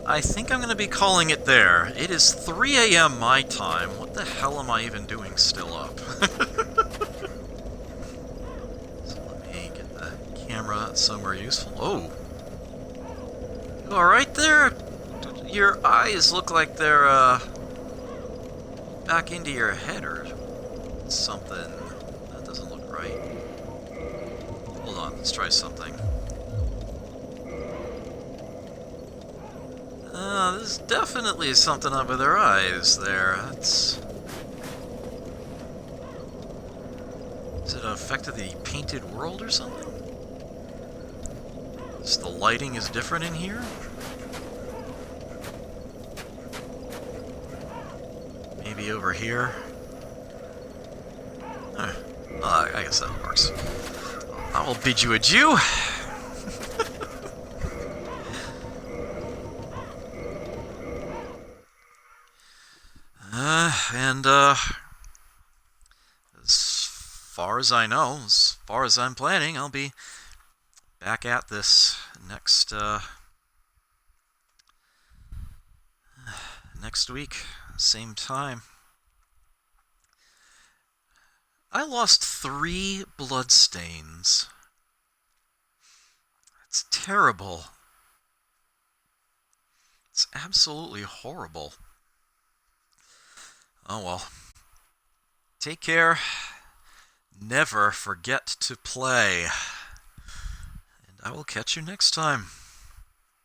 I think I'm going to be calling it there. It is 3 a.m. my time. What the hell am I even doing still up? So let me get the camera somewhere useful. Oh! You alright there? Your eyes look like they're, back into your head or something. That doesn't look right. Hold on, let's try something. There's definitely something up with her eyes there. That's... Is it an effect of the painted world or something? Is the lighting is different in here? Maybe over here? Huh. I guess that works. I will bid you adieu. As far as I know, as far as I'm planning, I'll be back at this next week, same time. I lost 3 bloodstains. It's terrible. It's absolutely horrible. Oh well. Take care. Never forget to play. And I will catch you next time.